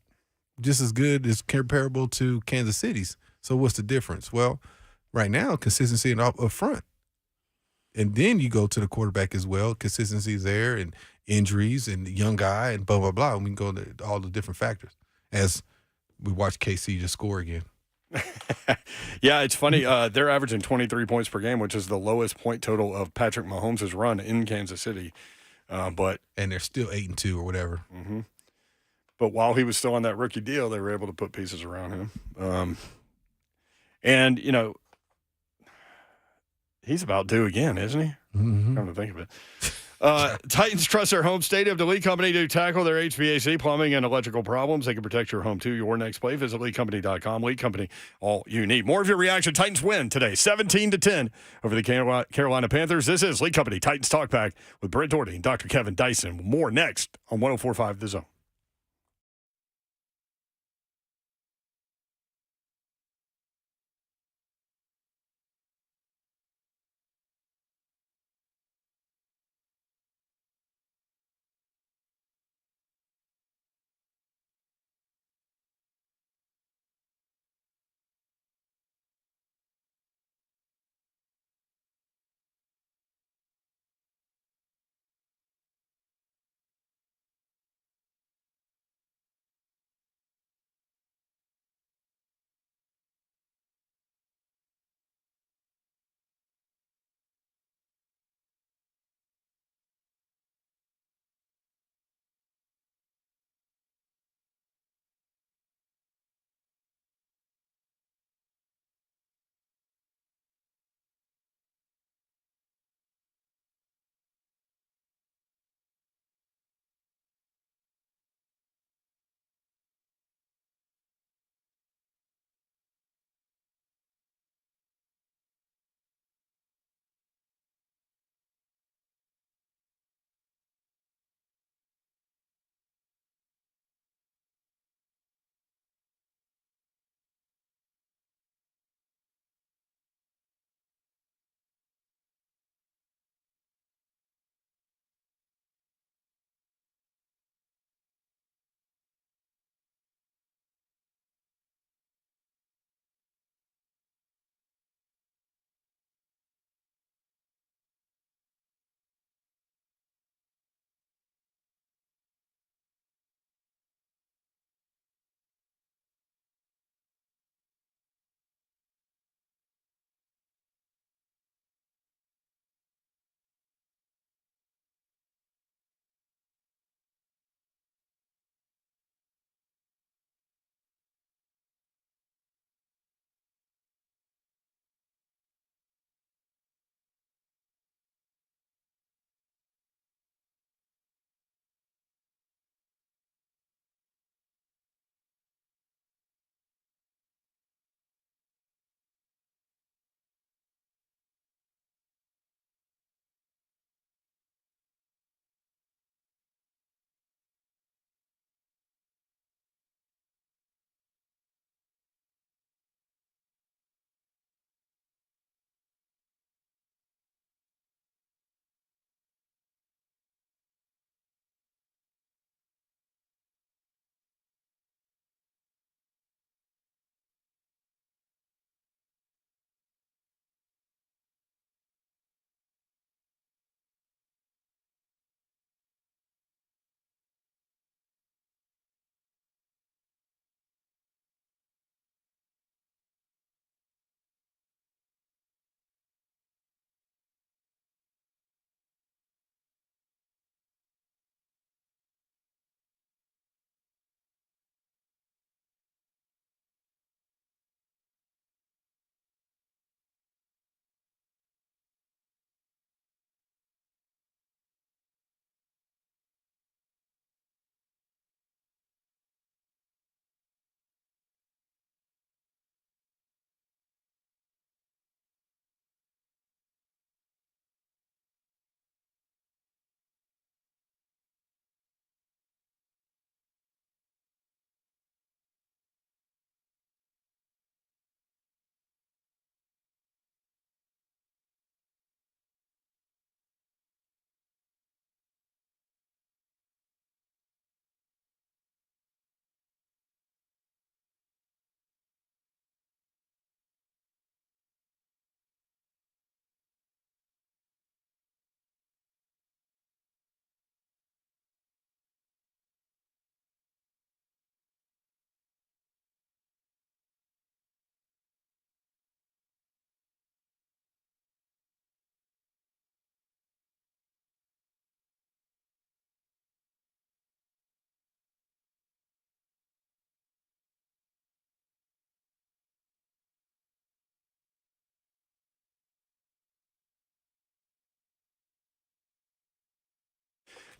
just as good as comparable to Kansas City's. So what's the difference? Well, right now, consistency up front. And then you go to the quarterback as well. Consistency is there, and injuries, and the young guy, and blah, blah, blah. And we can go to all the different factors as we watch KC just score again. Yeah, it's funny. They're averaging 23 points per game, which is the lowest point total of Patrick Mahomes' run in Kansas City. And they're still 8-2 or whatever. Mm-hmm. But while he was still on that rookie deal, they were able to put pieces around him. And he's about due again, isn't he? Mm-hmm. Come to think of it. Titans trust their home stadium to Lee Company to tackle their HVAC, plumbing, and electrical problems. They can protect your home, too. Your next play, visit LeeCompany.com. Lee Company, all you need. More of your reaction. Titans win today, 17-10 over the Carolina Panthers. This is Lee Company Titans Talkback with Brent Dougherty and Dr. Kevin Dyson. More next on 104.5 The Zone.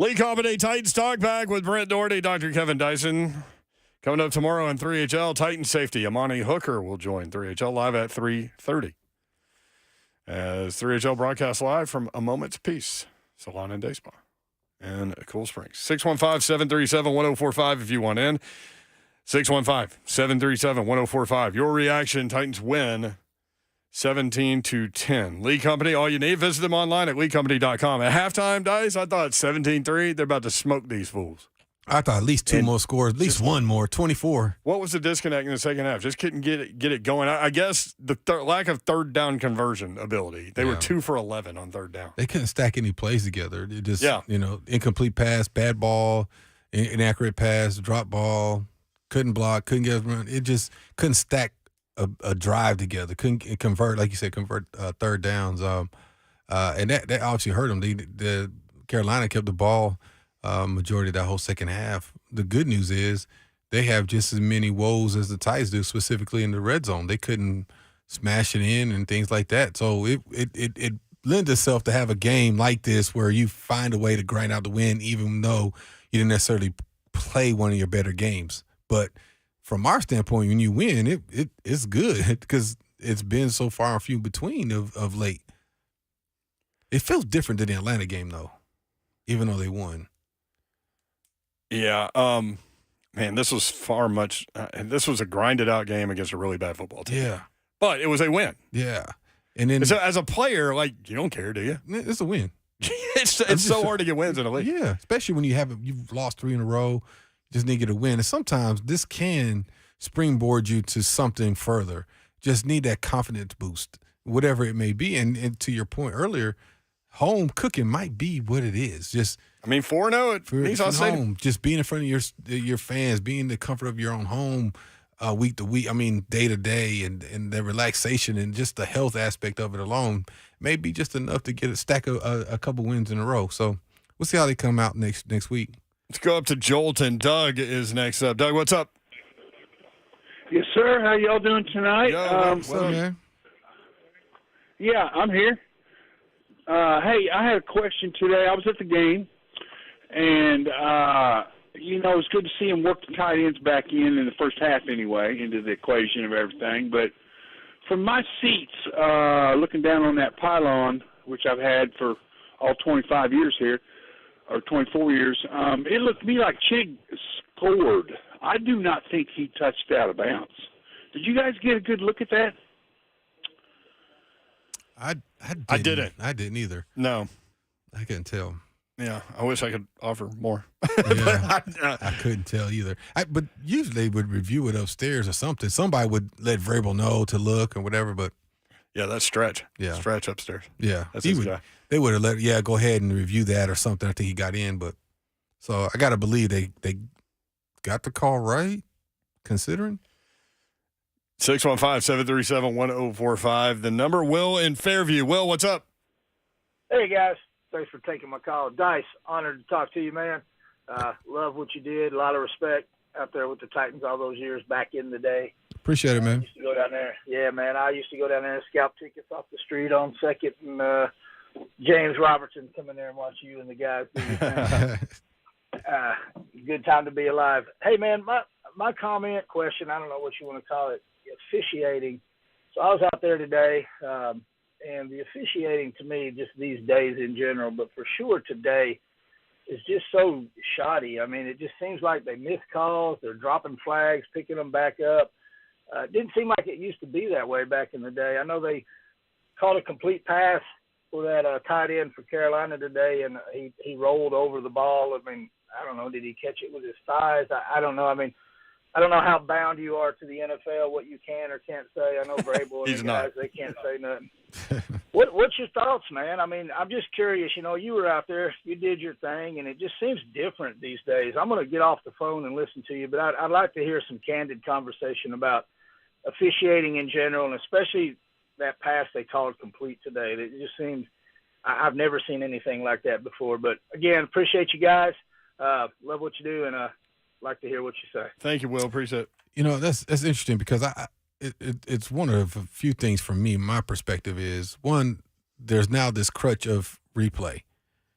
Lee Company Titans Talkback with Brent Dougherty, Dr. Kevin Dyson. Coming up tomorrow on 3HL, Titans safety Amani Hooker will join 3HL live at 3:30. As 3HL broadcasts live from A Moment's Peace, Salon and Day Spa, and Cool Springs. 615-737-1045 if you want in. 615-737-1045. Your reaction, Titans win 17-10. Lee Company, all you need. Visit them online at leecompany.com. At halftime, Dice, I thought 17-3. They're about to smoke these fools. I thought at least two more scores, at least one more, 24. What was the disconnect in the second half? Just couldn't get it going. I guess the lack of third down conversion ability. They were 2 for 11 on third down. They couldn't stack any plays together. It just, incomplete pass, bad ball, inaccurate pass, drop ball, couldn't block, couldn't get around. It just couldn't stack a drive together. Couldn't convert, like you said, third downs. And that obviously hurt them. The Carolina kept the ball majority of that whole second half. The good news is they have just as many woes as the Titans do, specifically in the red zone. They couldn't smash it in and things like that. So it lends itself to have a game like this where you find a way to grind out the win, even though you didn't necessarily play one of your better games. But from our standpoint, when you win, it's good because it's been so far and few between of late. It feels different than the Atlanta game, though, even though they won. Yeah, man, this was this was a grinded-out game against a really bad football team. Yeah. But it was a win. Yeah. And then as a player, you don't care, do you? It's a win. it's so hard to get wins in a league. Yeah, especially when you've lost 3 in a row. You just need to get a win. And sometimes this can springboard you to something further. Just need that confidence boost, whatever it may be. And to your point earlier, home cooking might be what it is. 4-0 at Nissan Stadium. Just being in front of your fans, being in the comfort of your own home week to week, day to day, and the relaxation and just the health aspect of it alone may be just enough to get a stack of a couple wins in a row. So we'll see how they come out next week. Let's go up to Jolton. Doug is next up. Doug, what's up? Yes, sir. How y'all doing tonight? What's up, man? Yeah, I'm here. Hey, I had a question today. I was at the game, and, it's good to see him work the tight ends back in the first half anyway, into the equation of everything. But from my seats, looking down on that pylon, which I've had for all 25 years here, or 24 years, it looked to me like Chig scored. I do not think he touched out of bounds. Did you guys get a good look at that? I didn't. I didn't either. No. I couldn't tell. Yeah, I wish I could offer more. Yeah, I couldn't tell either. But usually they would review it upstairs or something. Somebody would let Vrabel know to look or whatever, but. Yeah, that's Stretch. Yeah. Stretch upstairs. Yeah. That's his guy. They would have let, go ahead and review that or something. I think he got in, but. So I got to believe they got the call right, considering. 615-737-1045. The number, Will in Fairview. Will, what's up? Hey, guys. Thanks for taking my call. Dice, honored to talk to you, man. Love what you did. A lot of respect out there with the Titans all those years back in the day. Appreciate it, man. I used to go down there. Yeah, man. I used to go down there and scalp tickets off the street on 2nd and James Robertson come in there and watch you and the guys do your thing. Good time to be alive. Hey, man, my comment, question, I don't know what you want to call it, officiating. So I was out there today, and the officiating to me, just these days in general, but for sure today, is just so shoddy. It just seems like they miss calls, they're dropping flags, picking them back up. It didn't seem like it used to be that way back in the day. I know they called a complete pass for that tight end for Carolina today, and he rolled over the ball. I don't know, did he catch it with his thighs? I don't know. I don't know how bound you are to the NFL, what you can or can't say. I know Vrabel and the guys, they can't say nothing. What's your thoughts, man? I'm just curious. You were out there, you did your thing, and it just seems different these days. I'm going to get off the phone and listen to you, but I'd like to hear some candid conversation about officiating in general, and especially that pass they called complete today. It just seems I've never seen anything like that before. But, again, appreciate you guys. Love what you do, and like to hear what you say. Thank you, Will. Appreciate it. That's interesting because it's one of a few things from me. My perspective is, one, there's now this crutch of replay.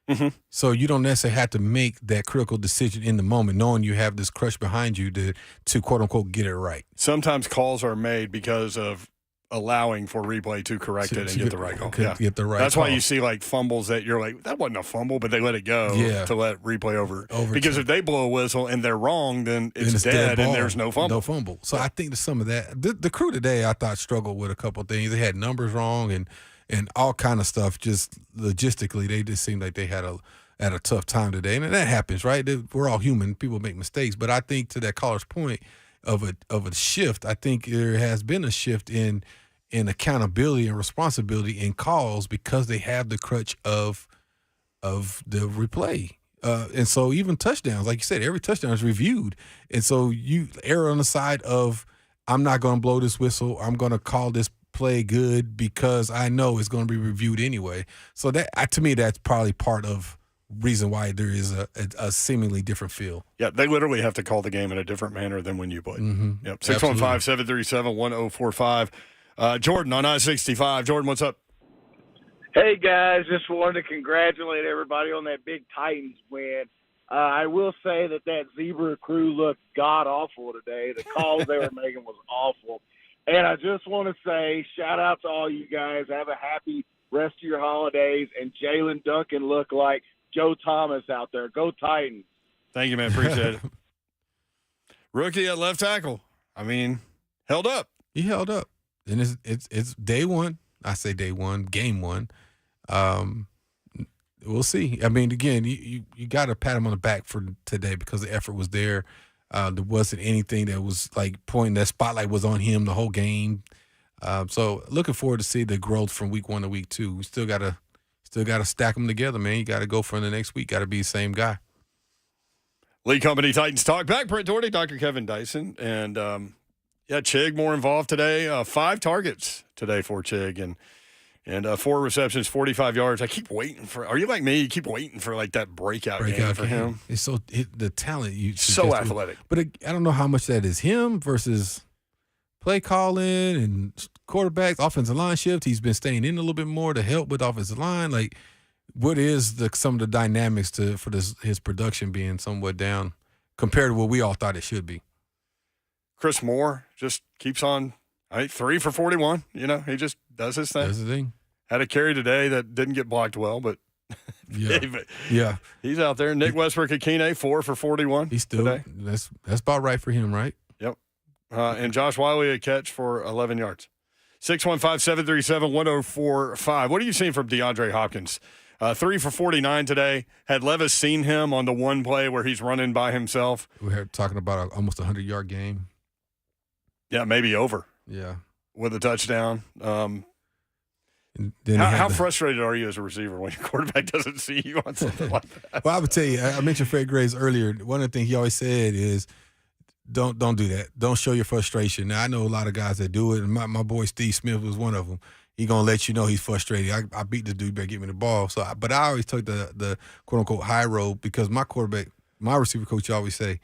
Mm-hmm. So you don't necessarily have to make that critical decision in the moment, knowing you have this crush behind you to quote unquote get it right. Sometimes calls are made because of allowing for replay to correct it and get the right call. Get the right That's call. why you see like fumbles that you're like, that wasn't a fumble, but they let it go to let replay over. Because if they blow a whistle and they're wrong, then it's dead and there's no fumble. No fumble. So I think that some of that, the crew today, I thought struggled with a couple of things. They had numbers wrong and all kind of stuff. Just logistically, they just seemed like they had a tough time today, and that happens, right? We're all human. People make mistakes, but I think to that caller's point of a shift, I think there has been a shift in accountability and responsibility in calls because they have the crutch of the replay. And so even touchdowns, like you said, every touchdown is reviewed. And so you err on the side of, I'm not going to blow this whistle. I'm going to call this play good because I know it's going to be reviewed anyway. So that, to me, that's probably part of reason why there is a seemingly different feel. Yeah, they literally have to call the game in a different manner than when you play. Mm-hmm. Yep. 615-737-1045. Jordan on I-65. Jordan, what's up? Hey, guys. Just wanted to congratulate everybody on that big Titans win. I will say that Zebra crew looked god-awful today. The calls they were making was awful. And I just want to say shout out to all you guys. Have a happy rest of your holidays. And Jalen Duncan looked like Joe Thomas out there. Go Titans. Thank you, man. Appreciate it. Rookie at left tackle. I mean, held up. He held up. And it's day one. I say day one, game one. We'll see. I mean, again, you got to pat him on the back for today because the effort was there. There wasn't anything that was like pointing. That spotlight was on him the whole game. So looking forward to see the growth from week 1 to week 2. We still gotta stack them together, man. You got to go for the next week. Got to be the same guy. Lee Company Titans Talkback. Brent Dougherty, Dr. Kevin Dyson, and Chig more involved today. 5 targets today for Chig and 4 receptions, 45 yards. I keep waiting for. Are you like me? You keep waiting for like that breakout game for him. It's the talent so athletic. But I don't know how much that is him versus play calling and quarterbacks, offensive line shift. He's been staying in a little bit more to help with offensive line. Like, what is some of the dynamics for his production being somewhat down compared to what we all thought it should be? Chris Moore just keeps on. 3 for 41. He just does his thing. Does his thing. Had a carry today that didn't get blocked well, but yeah, he's out there. Nick Westbrook-Akine, 4 for 41. He's still today. That's about right for him, right? Yep. And Josh Wiley, a catch for 11 yards. 615-737-1045. What are you seeing from DeAndre Hopkins? 3 for 49 today. Had Levis seen him on the one play where he's running by himself? We're talking about almost a 100-yard game. Yeah, maybe over. Yeah. With a touchdown. How frustrated are you as a receiver when your quarterback doesn't see you on something like that? Well, I would tell you, I mentioned Fred Graves earlier. One of the things he always said is, don't do that. Don't show your frustration. Now, I know a lot of guys that do it, and my boy Steve Smith was one of them. He's going to let you know he's frustrated. I beat the dude, you better give me the ball. But I always took the quote-unquote high road because my receiver coach always say,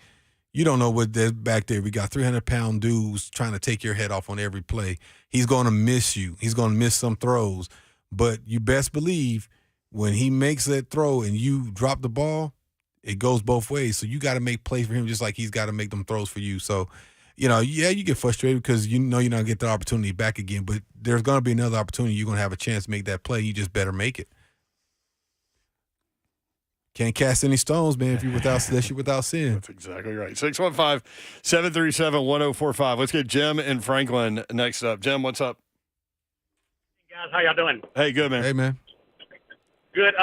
you don't know what there's back there. We got 300-pound dudes trying to take your head off on every play. He's going to miss you. He's going to miss some throws. But you best believe when he makes that throw and you drop the ball, it goes both ways. So you got to make plays for him just like he's got to make them throws for you. So, you get frustrated because you're not going to get the opportunity back again. But there's going to be another opportunity. You're going to have a chance to make that play. You just better make it. Can't cast any stones, man, if you're without sin. That's exactly right. 615-737-1045. Let's get Jim in Franklin next up. Jim, what's up? Hey, guys, how y'all doing? Hey, good, man. Hey, man. Good.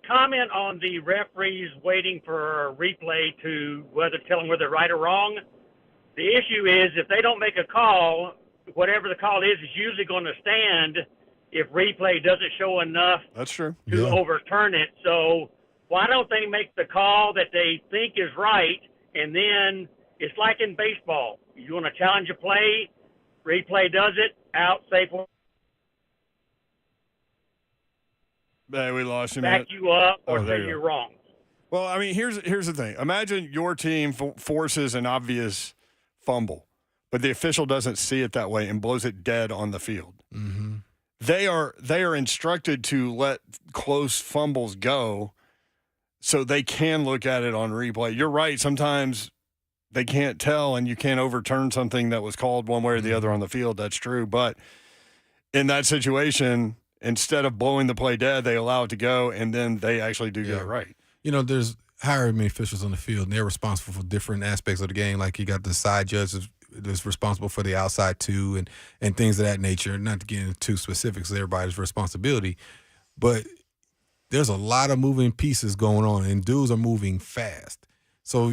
Comment on the referees waiting for a replay to tell them whether they're right or wrong. The issue is if they don't make a call, whatever the call is usually going to stand if replay doesn't show enough That's true. to overturn it. So why don't they make the call that they think is right, and then it's like in baseball. You want to challenge a play, replay does it, out, safe. Hey, we lost you, back man. You up or say you're wrong. Well, I mean, here's the thing. Imagine your team forces an obvious fumble, but the official doesn't see it that way and blows it dead on the field. Mm-hmm. They are instructed to let close fumbles go so they can look at it on replay. You're right. Sometimes they can't tell, and you can't overturn something that was called one way or the other on the field. That's true. But in that situation, instead of blowing the play dead, they allow it to go, and then they actually do get it right. There's however many officials on the field, and they're responsible for different aspects of the game. Like you got the side judge that's responsible for the outside two and things of that nature. Not to get into too specifics, everybody's responsibility. But there's a lot of moving pieces going on, and dudes are moving fast. So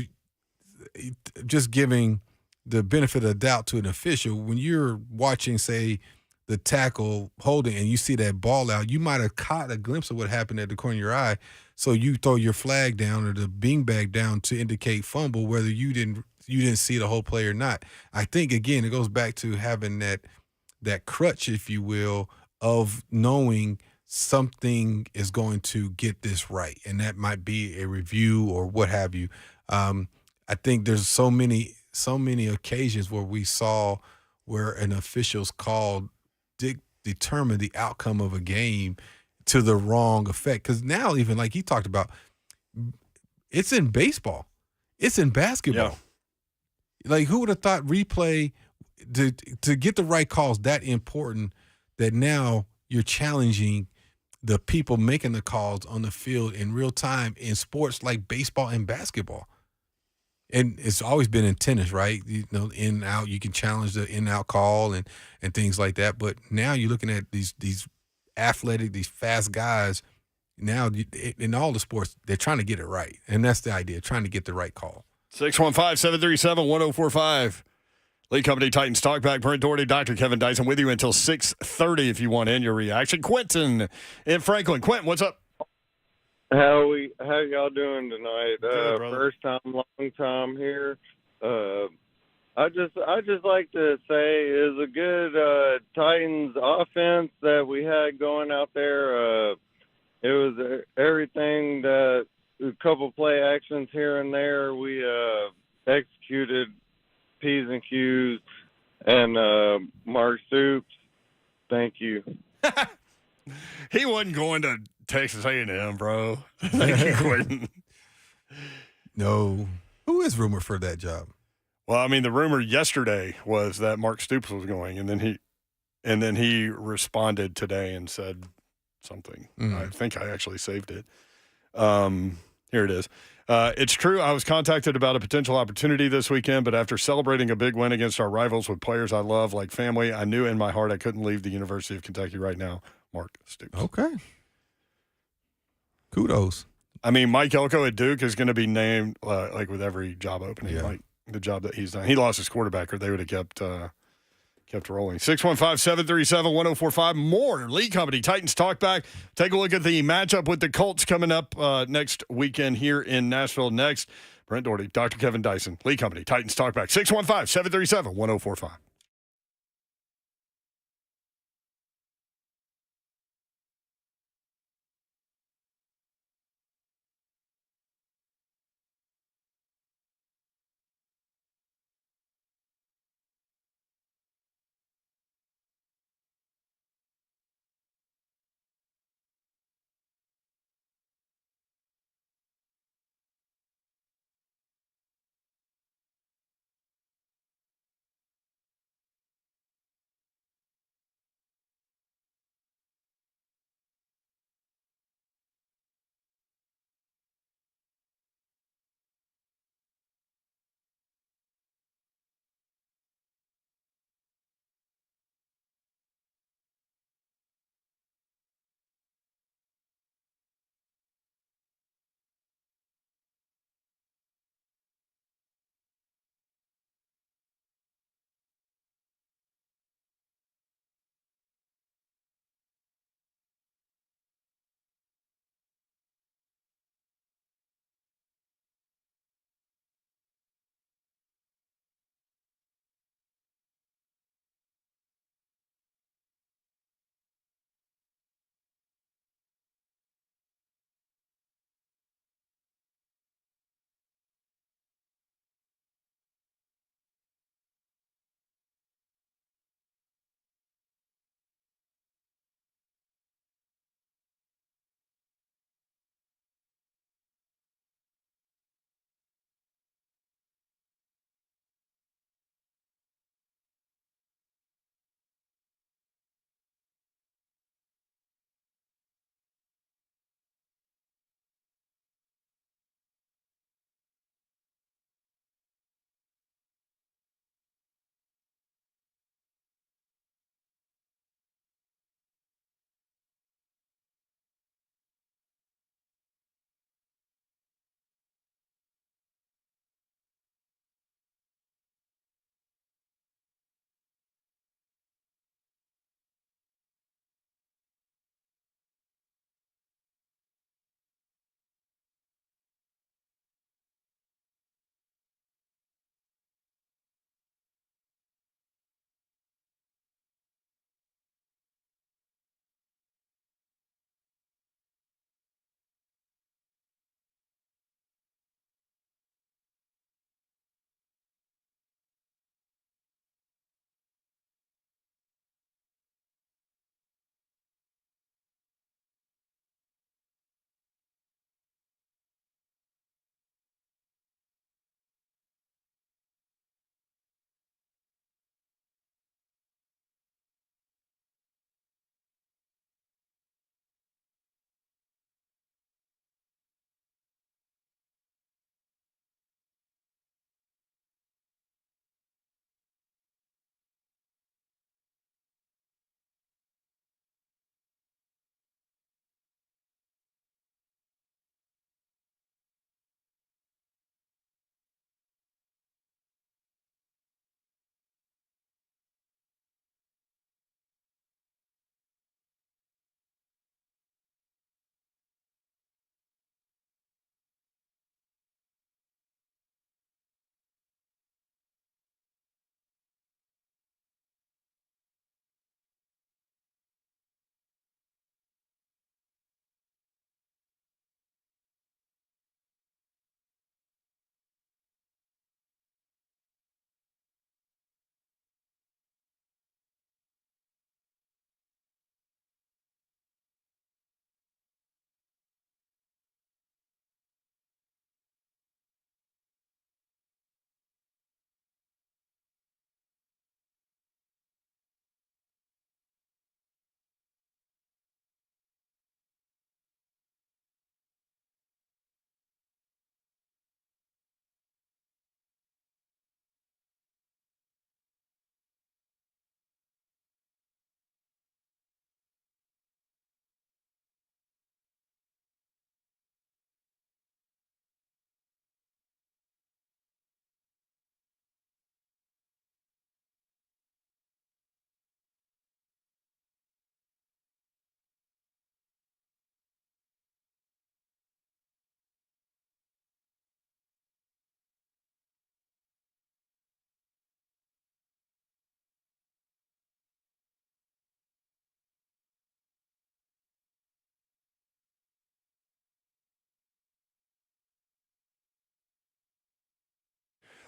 just giving the benefit of the doubt to an official, when you're watching, say, the tackle holding and you see that ball out, you might have caught a glimpse of what happened at the corner of your eye. So you throw your flag down or the beanbag down to indicate fumble, whether you didn't see the whole play or not. I think, again, it goes back to having that crutch, if you will, of knowing something is going to get this right, and that might be a review or what have you. I think there's so many occasions where we saw where an official's call determine the outcome of a game to the wrong effect. Because now, even like he talked about, it's in baseball, it's in basketball. Yeah. Like, who would have thought replay to get the right calls that important, that now you're challenging the people making the calls on the field in real time in sports like baseball and basketball. And it's always been in tennis, right? In and out, you can challenge the in and out call and things like that. But now you're looking at these athletic, these fast guys. Now in all the sports, they're trying to get it right, and that's the idea, trying to get the right call. 615-737-1045. Lead Company Titans Talkback. Brent Dougherty, Dr. Kevin Dyson with you until 6:30 if you want in your reaction. Quentin in Franklin. Quentin, what's up? How y'all doing tonight? Good, first time, long time here. I just like to say it was a good Titans offense that we had going out there. It was everything that a couple play actions here and there. We executed P's and Q's, and Mark Stoops. Thank you. He wasn't going to Texas A&M, bro. Thank you, Quentin. No. Who is rumored for that job? Well, I mean, the rumor yesterday was that Mark Stoops was going, and then he responded today and said something. I think I actually saved it. Here it is. It's true. I was contacted about a potential opportunity this weekend, but after celebrating a big win against our rivals with players I love like family, I knew in my heart I couldn't leave the University of Kentucky right now. Mark Stoops. Okay. Kudos. I mean, Mike Elko at Duke is going to be named like with every job opening, like the job that he's done. He lost his quarterback, or they would have kept rolling. 615-737-1045. More Lead Company Titans Talkback. Take a look at the matchup with the Colts coming up next weekend here in Nashville. Next, Brent Dougherty, Dr. Kevin Dyson, Lead Company Titans Talkback. 615-737-1045.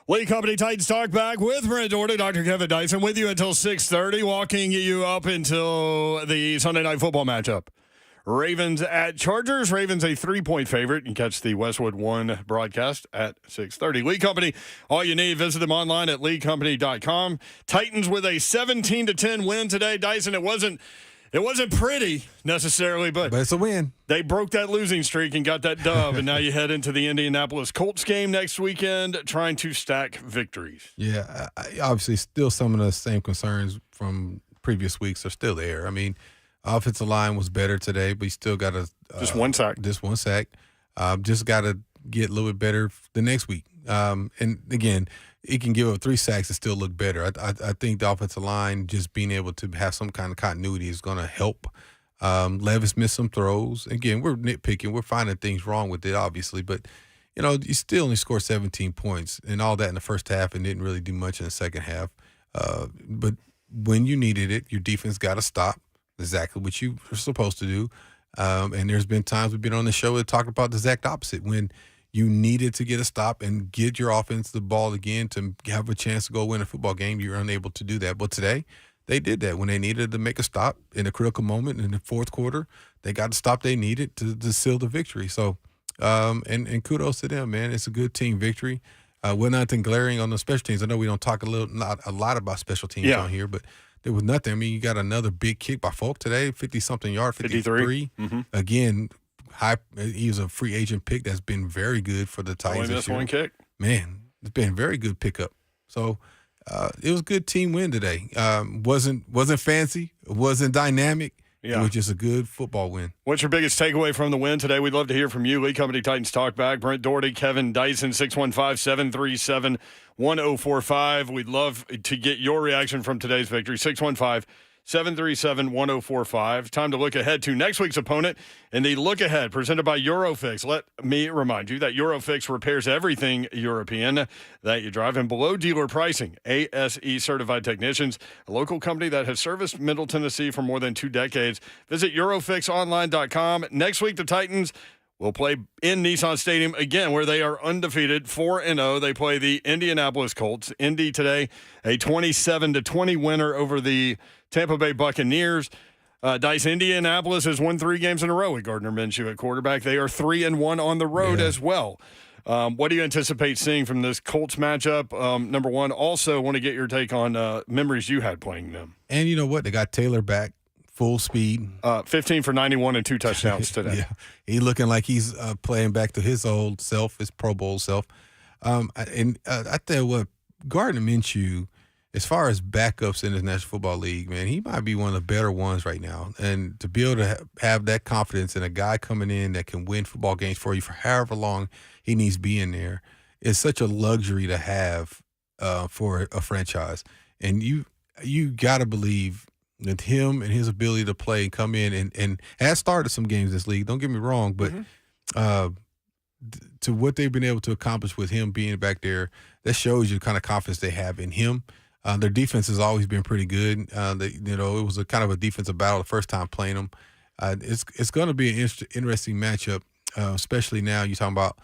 Lee Company Titans Talkback with Brent, Dr. Kevin Dyson with you until 6:30, walking you up until the Sunday Night Football matchup. Ravens at Chargers. Ravens a 3-point favorite. You can catch the Westwood One broadcast at 6:30. Lee Company, all you need, visit them online at leecompany.com. Titans with a 17-10 win today. Dyson, it wasn't pretty necessarily, but it's a win. They broke that losing streak and got that dub, and now you head into the Indianapolis Colts game next weekend trying to stack victories. Yeah, obviously still some of the same concerns from previous weeks are still there. I mean, offensive line was better today, but you still got to just one sack. Just one sack. Just got to get a little bit better the next week. And again, it can give up 3 sacks and still look better. I think the offensive line just being able to have some kind of continuity is going to help. Levis missed some throws. Again, we're nitpicking. We're finding things wrong with it, obviously. But, you still only scored 17 points and all that in the first half and didn't really do much in the second half. But when you needed it, your defense got to stop. Exactly what you were supposed to do. And there's been times we've been on the show that talked about the exact opposite. When you needed to get a stop and get your offense the ball again to have a chance to go win a football game, you're unable to do that. But today, they did that. When they needed to make a stop in a critical moment in the fourth quarter, they got the stop they needed to seal the victory. So, and kudos to them, man. It's a good team victory. We're nothing glaring on the special teams. I know we don't talk not a lot about special teams on here, but there was nothing. I mean, you got another big kick by Folk today, 50-something yard, 53. Mm-hmm. Again, he was a free agent pick that's been very good for the Titans. Only missed one kick. Man, it's been a very good pickup. So it was a good team win today. Wasn't fancy. It wasn't dynamic. Yeah. It was just a good football win. What's your biggest takeaway from the win today? We'd love to hear from you. Lee Company Titans Talkback. Brent Dougherty, Kevin Dyson, 615-737-1045. We'd love to get your reaction from today's victory. 615-737-1045. Time to look ahead to next week's opponent in the Look Ahead presented by Eurofix. Let me remind you that Eurofix repairs everything European that you drive and below dealer pricing. ASE certified technicians, a local company that has serviced Middle Tennessee for more than 2 decades. Visit Eurofixonline.com. Next week, the Titans will play in Nissan Stadium again, where they are undefeated, 4-0. They play the Indianapolis Colts. Indy today, a 27-20 winner over the Tampa Bay Buccaneers. Dyson, Indianapolis has won 3 games in a row with Gardner Minshew at quarterback. They are 3-1 on the road as well. What do you anticipate seeing from this Colts matchup? Number one, also want to get your take on memories you had playing them. And you know what? They got Taylor back. Full speed. 15 for 91 and 2 touchdowns today. Yeah. He looking like he's playing back to his old self, his Pro Bowl self. I tell you what, Gardner Minshew, as far as backups in the National Football League, man, he might be one of the better ones right now. And to be able to have that confidence in a guy coming in that can win football games for you for however long he needs to be in there is such a luxury to have for a franchise. And you got to believe with him and his ability to play and come in and has started some games this league, don't get me wrong, but to what they've been able to accomplish with him being back there, that shows you the kind of confidence they have in him. Their defense has always been pretty good. It was a kind of a defensive battle the first time playing them. It's going to be an interesting matchup, especially now you're talking about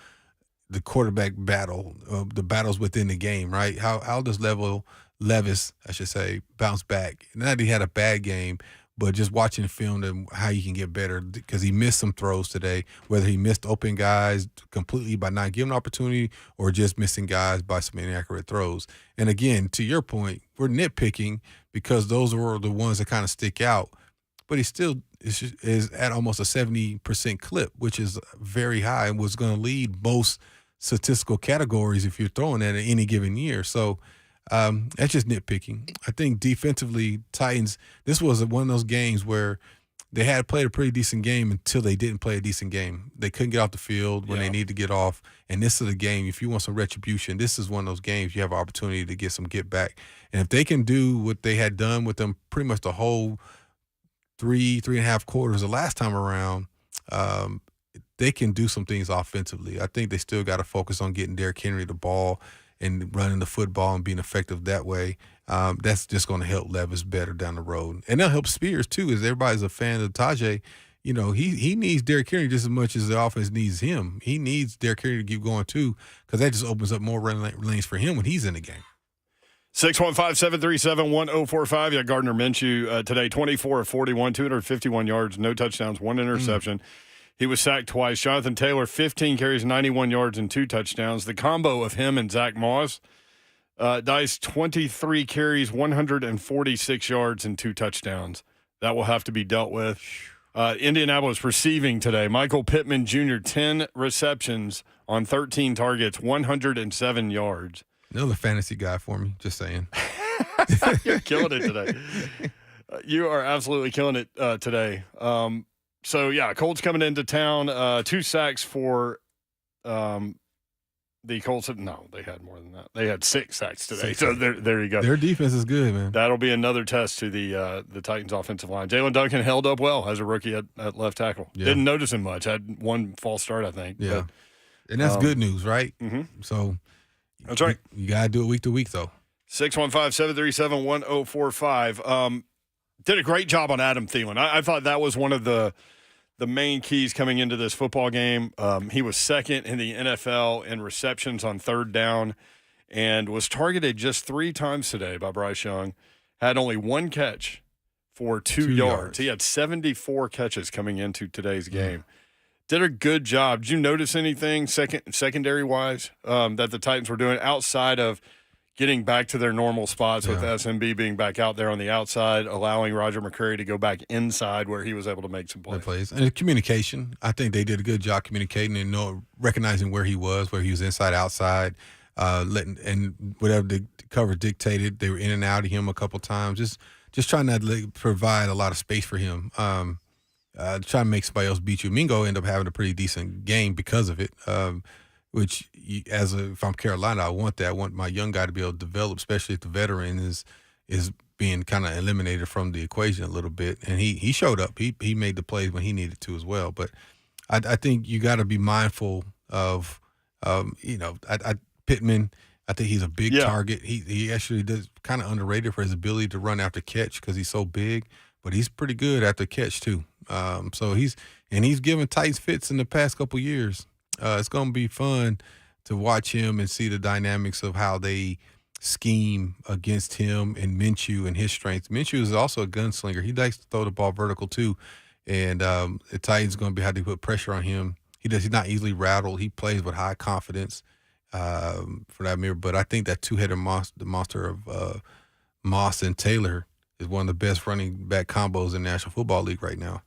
the quarterback battle, the battles within the game, right? How does Levis, I should say, bounce back? Not that he had a bad game, but just watching the film and how you can get better, because he missed some throws today, whether he missed open guys completely by not giving opportunity or just missing guys by some inaccurate throws. And again, to your point, we're nitpicking because those were the ones that kind of stick out, but he still is at almost a 70% clip, which is very high and was going to lead most statistical categories if you're throwing that in any given year. So that's just nitpicking. I think defensively, Titans, this was one of those games where they had played a pretty decent game until they didn't play a decent game. They couldn't get off the field when they needed to get off. And this is a game, if you want some retribution, this is one of those games you have an opportunity to get some get back. And if they can do what they had done with them pretty much the whole three and a half quarters the last time around, they can do some things offensively. I think they still got to focus on getting Derrick Henry the ball and running the football and being effective that way. That's just going to help Levis better down the road. And that'll help Spears, too, as everybody's a fan of Tajay. he needs Derrick Henry just as much as the offense needs him. He needs Derrick Henry to keep going too, because that just opens up more run lanes for him when he's in the game. 615-737-1045. Yeah, Gardner Minshew today, 24 of 41, 251 yards, no touchdowns, 1 interception. He was sacked twice. Jonathan Taylor, 15 carries, 91 yards, and 2 touchdowns. The combo of him and Zach Moss, Dice, 23 carries, 146 yards, and 2 touchdowns. That will have to be dealt with. Indianapolis receiving today. Michael Pittman Jr., 10 receptions on 13 targets, 107 yards. Another fantasy guy for me, just saying. You're killing it today. You are absolutely killing it today. Colts coming into town. 2 sacks for the Colts. No, they had more than that. They had 6 sacks today. So there you go. Their defense is good, man. That'll be another test to the Titans' offensive line. Jalen Duncan held up well as a rookie at left tackle. Yeah. Didn't notice him much. Had 1 false start, I think. Yeah, and that's good news, right? Mm-hmm. So that's right. You got to do it week to week, though. 615-737-1045. Did a great job on Adam Thielen. I thought that was one of the main keys coming into this football game. He was second in the NFL in receptions on third down and was targeted just 3 times today by Bryce Young. Had only 1 catch for 2 yards. He had 74 catches coming into today's game. Did a good job. Did you notice anything secondary-wise that the Titans were doing outside of getting back to their normal spots with SMB being back out there on the outside, allowing Roger McCreary to go back inside where he was able to make some plays? And the communication, I think they did a good job communicating and recognizing where he was inside, outside, and whatever the cover dictated. They were in and out of him a couple times, just trying to provide a lot of space for him. Trying to make somebody else beat you. Mingo ended up having a pretty decent game because of it, which if I'm Carolina, I want that. I want my young guy to be able to develop, especially if the veteran is being kind of eliminated from the equation a little bit. And he showed up. He made the plays when he needed to as well. But I think you got to be mindful of, Pittman. I think he's a big target. He actually does kind of underrated for his ability to run after catch because he's so big. But he's pretty good after catch too. So he's given Titans fits in the past couple years. It's going to be fun to watch him and see the dynamics of how they scheme against him and Minshew and his strengths. Minshew is also a gunslinger. He likes to throw the ball vertical too, and the Titans are going to have to put pressure on him. He's not easily rattled. He plays with high confidence for that mirror. But I think that two-headed monster of Moss and Taylor is one of the best running back combos in the National Football League right now.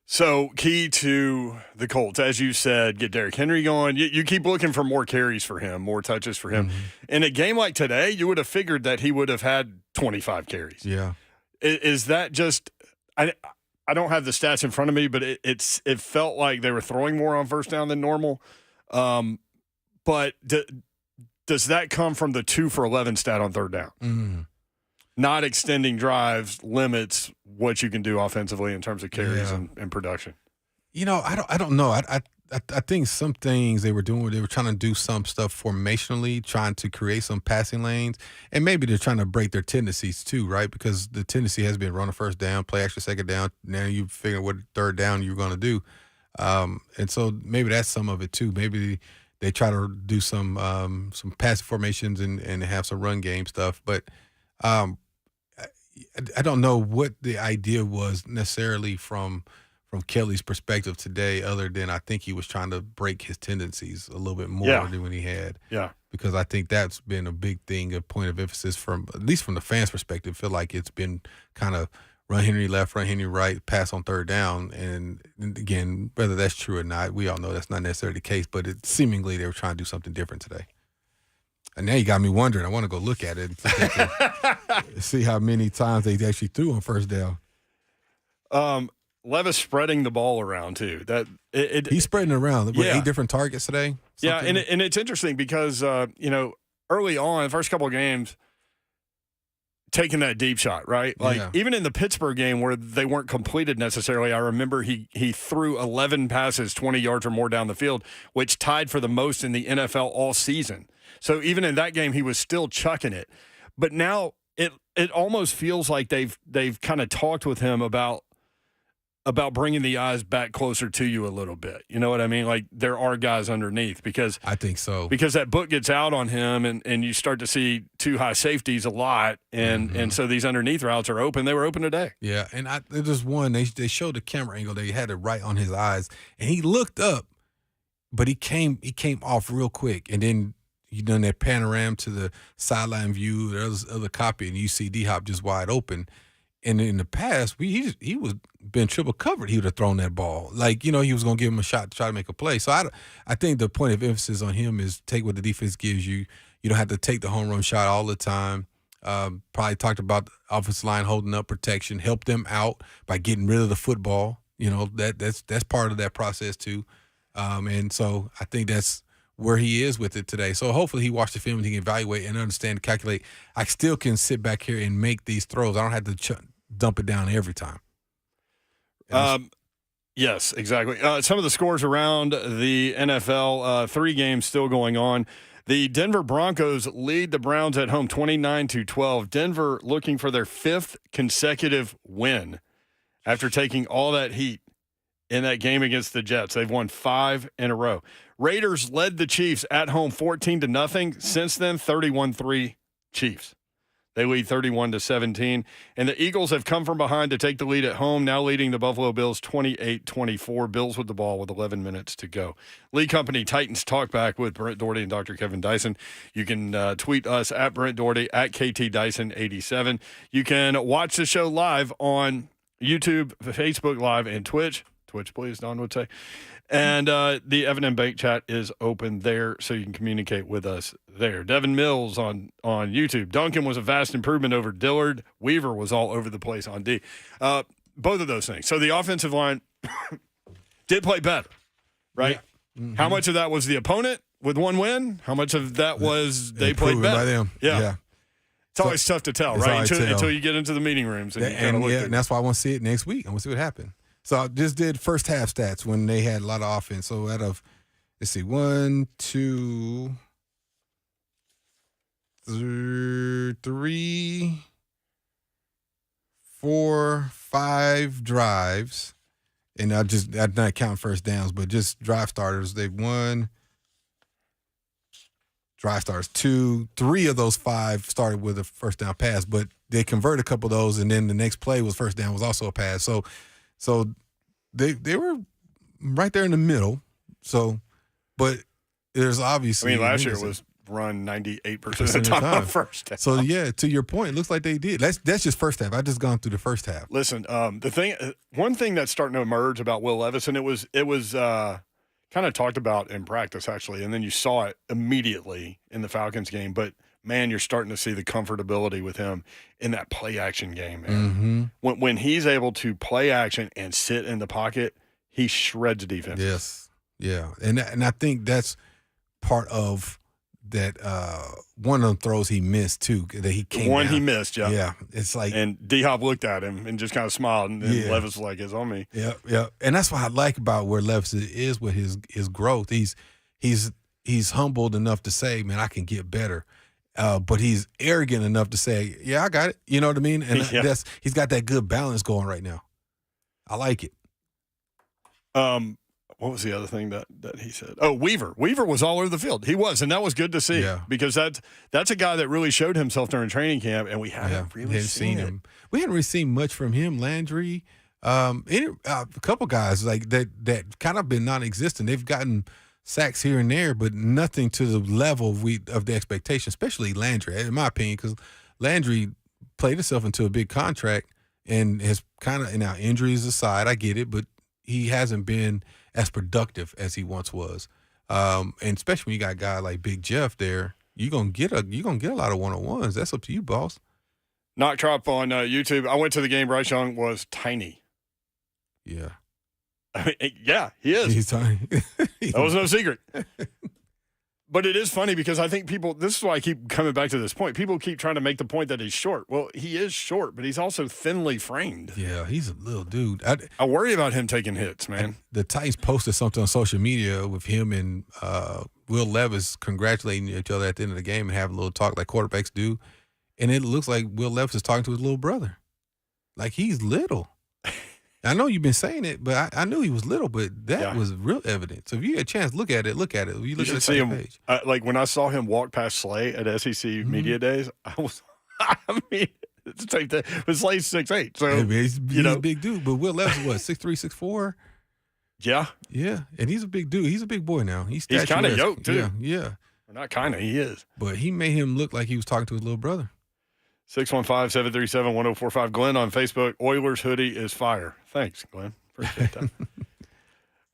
So, key to the Colts, as you said, get Derrick Henry going. You keep looking for more carries for him, more touches for him. Mm-hmm. In a game like today, you would have figured that he would have had 25 carries. Yeah. Is that just – I don't have the stats in front of me, but it felt like they were throwing more on first down than normal. But does that come from the 2 for 11 stat on third down? Mm-hmm. Not extending drives limits what you can do offensively in terms of carries and production. I don't know. I think some things they were doing, they were trying to do some stuff formationally, trying to create some passing lanes, and maybe they're trying to break their tendencies too, right? Because the tendency has been run a first down, play extra second down. Now you figure what third down you're going to do, and so maybe that's some of it too. Maybe they try to do some passive formations and have some run game stuff, but. I don't know what the idea was necessarily from Kelly's perspective today, other than I think he was trying to break his tendencies a little bit more than when he had. Yeah. Because I think that's been a big thing, a point of emphasis at least from the fans' perspective. I feel like it's been kind of run Henry left, run Henry right, pass on third down. And again, whether that's true or not, we all know that's not necessarily the case, but seemingly they were trying to do something different today. And now you got me wondering. I want to go look at it and see how many times they actually threw on first down. Levis spreading the ball around too. He's spreading it around. With 8 different targets today. Something. Yeah, and it's interesting because early on, the first couple of games, taking that deep shot, right? Like even in the Pittsburgh game where they weren't completed necessarily, I remember he threw 11 passes 20 yards or more down the field, which tied for the most in the NFL all season. So even in that game, he was still chucking it. But now it almost feels like they've kind of talked with him about about bringing the eyes back closer to you a little bit. You know what I mean? Like there are guys underneath because I think so. Because that book gets out on him and you start to see two high safeties a lot and so these underneath routes are open. They were open today. Yeah, and there's one they showed the camera angle. They had it right on his eyes and he looked up, but he came off real quick and then you done that panorama to the sideline view, the other copy, and you see D-Hop just wide open. And in the past, he was been triple covered. He would have thrown that ball. Like, he was going to give him a shot to try to make a play. So I think the point of emphasis on him is take what the defense gives you. You don't have to take the home run shot all the time. Probably talked about the offensive line holding up protection, help them out by getting rid of the football. That's part of that process too. And so I think that's where he is with it today. So hopefully he watched the film and he can evaluate and understand, calculate. I still can sit back here and make these throws. I don't have to dump it down every time. Yes, exactly. Some of the scores around the NFL, 3 games still going on. The Denver Broncos lead the Browns at home 29-12. Denver looking for their 5th consecutive win after taking all that heat in that game against the Jets. They've won 5 in a row. Raiders led the Chiefs at home 14-0. Since then, 31-3 Chiefs. They lead 31-17. And the Eagles have come from behind to take the lead at home, now leading the Buffalo Bills 28-24. Bills with the ball with 11 minutes to go. Lead Company Titans Talkback with Brent Dougherty and Dr. Kevin Dyson. You can tweet us at Brent Dougherty, at KTDyson87. You can watch the show live on YouTube, Facebook Live, and Twitch. Twitch, please, Don would say. And the Evan and Bank chat is open there, so you can communicate with us there. Devin Mills on YouTube. Duncan was a vast improvement over Dillard. Weaver was all over the place on D. Both of those things. So the offensive line did play better, right? Yeah. Mm-hmm. How much of that was the opponent with one win? How much of that was they played better? By them. Yeah. It's always tough to tell, right? Until you get into the meeting rooms. And that's why I want to see it next week. I want to see what happened. So I just did first half stats when they had a lot of offense. So out of, 1, 2, 3, 4, 5 drives. And I'm not counting first downs, but just drive starters. They've won drive starters 2, 3 of those 5 started with a first down pass, but they converted a couple of those. And then the next play was first down, was also a pass. So they were right there in the middle. So, but there's obviously. Last year was run 98% of the time on first half. So yeah, to your point, it looks like they did. That's just first half. I just gone through the first half. Listen, one thing that's starting to emerge about Will Levis, and it was kind of talked about in practice actually, and then you saw it immediately in the Falcons game, but. Man, you're starting to see the comfortability with him in that play action game, man. Mm-hmm. When he's able to play action and sit in the pocket, he shreds defense. Yes. Yeah. And I think that's part of that one of the throws he missed too, that he came one down. He missed, yeah. Yeah. It's like and D-Hop looked at him and just kind of smiled and Levis was like, it's on me. Yeah, yeah. And that's what I like about where Levis is with his growth. He's humbled enough to say, man, I can get better. But he's arrogant enough to say, yeah, I got it. You know what I mean? And he's got that good balance going right now. I like it. What was the other thing that he said? Oh, Weaver. Weaver was all over the field. He was, and that was good to see because that's a guy that really showed himself during training camp, and we haven't really seen him. We haven't really seen much from him. Landry, a couple guys like that kind of been non-existent. They've gotten sacks here and there, but nothing to the level of the expectation, especially Landry, in my opinion, because Landry played himself into a big contract and has kind of, now injuries aside, I get it, but he hasn't been as productive as he once was. And especially when you got a guy like Big Jeff there, you're gonna get a lot of one-on-ones. That's up to you, boss. Knock Trop on YouTube. I went to the game. Bryce Young was tiny. Yeah. I mean, yeah, he is. He's tiny. That was no secret. But it is funny because I think this is why I keep coming back to this point. People keep trying to make the point that he's short. Well, he is short, but he's also thinly framed. Yeah, he's a little dude. I worry about him taking hits, man. The Titans posted something on social media with him and Will Levis congratulating each other at the end of the game and having a little talk like quarterbacks do. And it looks like Will Levis is talking to his little brother. Like he's little. I know you've been saying it, but I knew he was little, but that was real evidence. So if you get a chance, look at it. Look at it. You look at the see him, page. like when I saw him walk past Slay at SEC Media Days, I mean, it's the same thing. But Slay's 6'8", so he's a big dude. But Will Levis is what, 6'3", 6'4"? Yeah, yeah, and he's a big dude. He's a big boy now. He's kind of yoked too. Yeah. Or not kind of. He is. But he made him look like he was talking to his little brother. 615-737-1045. Glenn on Facebook. Oilers hoodie is fire. Thanks, Glenn. Appreciate that.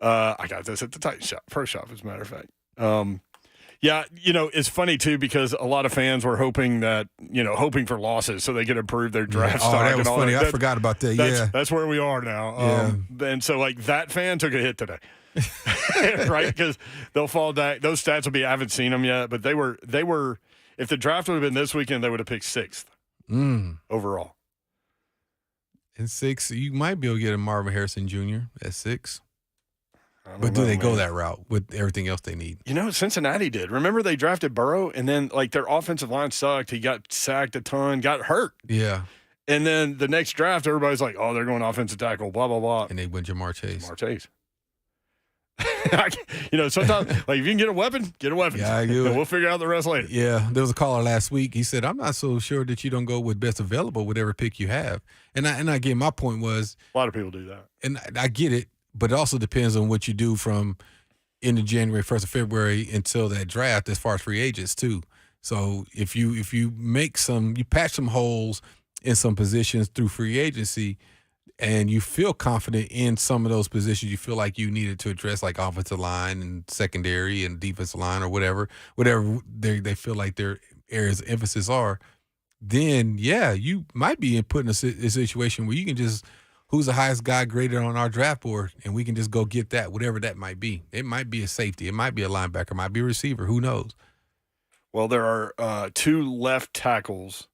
I got this at the Titan shop, pro shop, as a matter of fact. Yeah, it's funny too because a lot of fans were hoping for losses so they could improve their draft stock. Oh, that was and all funny. That. I forgot about that. That's where we are now. And so that fan took a hit today, right? Because they'll fall back. Those stats will be. I haven't seen them yet, but they were. If the draft would have been this weekend, they would have picked 6th overall. And 6, you might be able to get a Marvin Harrison Jr. at 6. But do they go that route with everything else they need? Cincinnati did. Remember they drafted Burrow, and then their offensive line sucked. He got sacked a ton, got hurt. Yeah. And then the next draft, everybody's like, "Oh, they're going offensive tackle." Blah blah blah. And they went Jamar Chase. Sometimes if you can get a weapon, get a weapon. Yeah, we'll figure out the rest later. Yeah, there was a caller last week. He said, "I'm not so sure that you don't go with best available, whatever pick you have." And again, my point was, a lot of people do that, and I get it. But it also depends on what you do from end of January, 1st of February until that draft as far as free agents too. So if you you patch some holes in some positions through free agency and you feel confident in some of those positions you feel like you needed to address, like offensive line and secondary and defensive line or whatever they feel like their areas of emphasis are, then you might be put in a situation where you can just – who's the highest guy graded on our draft board, and we can just go get that, whatever that might be. It might be a safety. It might be a linebacker. It might be a receiver. Who knows? Well, there are 2 left tackles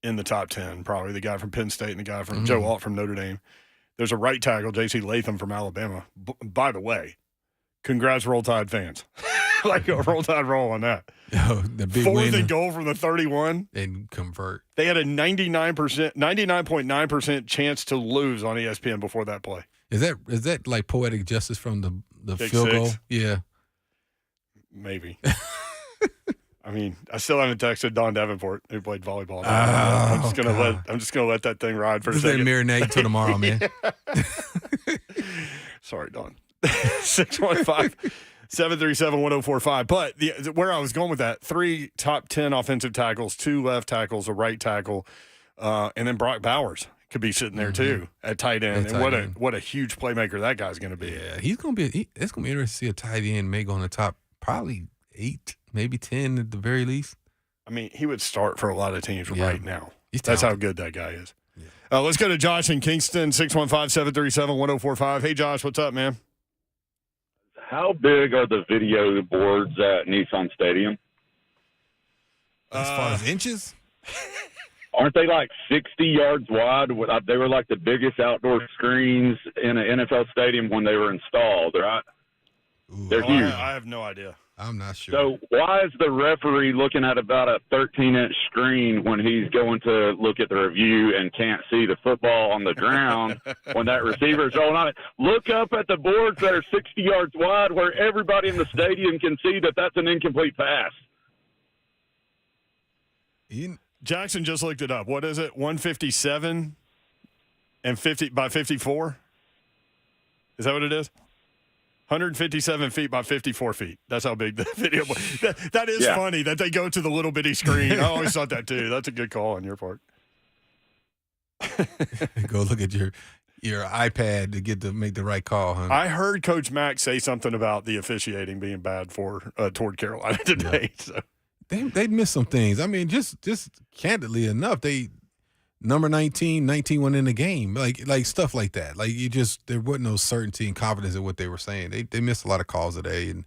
in the top 10, probably the guy from Penn State and the guy from Joe Alt from Notre Dame. There's a right tackle, J.C. Latham from Alabama. By the way, congrats, Roll Tide fans. A Roll Tide roll on that. The big 4th and goal from the 31. And convert. They had a 99.9% chance to lose on ESPN before that play. Is that like poetic justice from the Big field 6. goal? Yeah. Maybe. I mean, I still haven't texted Don Davenport, who played volleyball. I'm just gonna let that thing ride for a second. Just let marinate until tomorrow, man. Sorry, Don. 615-737-1045. But where I was going with that, 3 top 10 offensive tackles, 2 left tackles, a right tackle, and then Brock Bowers could be sitting there too at tight end. And what a huge playmaker that guy's going to be. Yeah, it's going to be interesting to see a tight end may go on the top probably 8, maybe 10 at the very least. I mean, he would start for a lot of teams right now. That's how good that guy is. Yeah. Let's go to Josh in Kingston, 615-737-1045. Hey, Josh, what's up, man? How big are the video boards at Nissan Stadium? As far as inches? Aren't they like 60 yards wide? They were like the biggest outdoor screens in an NFL stadium when they were installed, right? They're huge. I have no idea. I'm not sure. So why is the referee looking at about a 13-inch screen when he's going to look at the review and can't see the football on the ground when that receiver is rolling on it? Look up at the boards that are 60 yards wide where everybody in the stadium can see that that's an incomplete pass. Jackson just looked it up. What is it? 157 and 50 by 54? Is that what it is? 157 feet by 54 feet. That's how big the video was. That is funny that they go to the little bitty screen. I always thought that too. That's a good call on your part. Go look at your iPad to make the right call, huh? I heard Coach Mack say something about the officiating being bad toward Carolina today. Yeah. So they missed some things. I mean, just candidly enough, number 19 went in the game, like stuff like that. Like there wasn't no certainty and confidence in what they were saying. They missed a lot of calls today and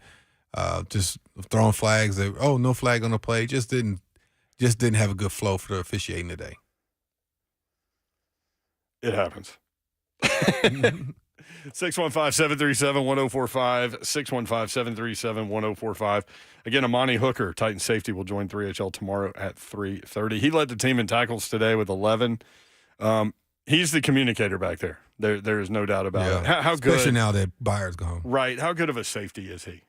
just throwing flags. No flag on the play. Just didn't have a good flow for the officiating today. It happens. 615-737-1045, 615-737-1045. Again, Amani Hooker, Titan safety, will join 3HL tomorrow at 3:30. He led the team in tackles today with 11. He's the communicator back there. There is no doubt about it. How good, especially now that Byard's gone. Right. How good of a safety is he?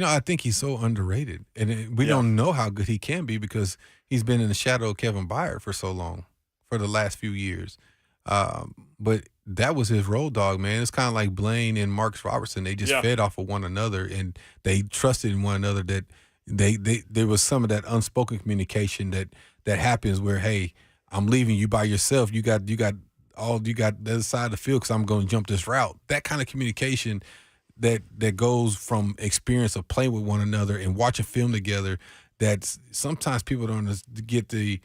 I think he's so underrated, and we don't know how good he can be because he's been in the shadow of Kevin Byard for so long, for the last few years. But that was his road dog, man. It's kind of like Blaine and Marcus Robertson. They just fed off of one another, and they trusted in one another. That there was some of that unspoken communication that happens where, hey, I'm leaving you by yourself. You got the other side of the field because I'm going to jump this route. That kind of communication that goes from experience of playing with one another and watching film together. That sometimes people don't get the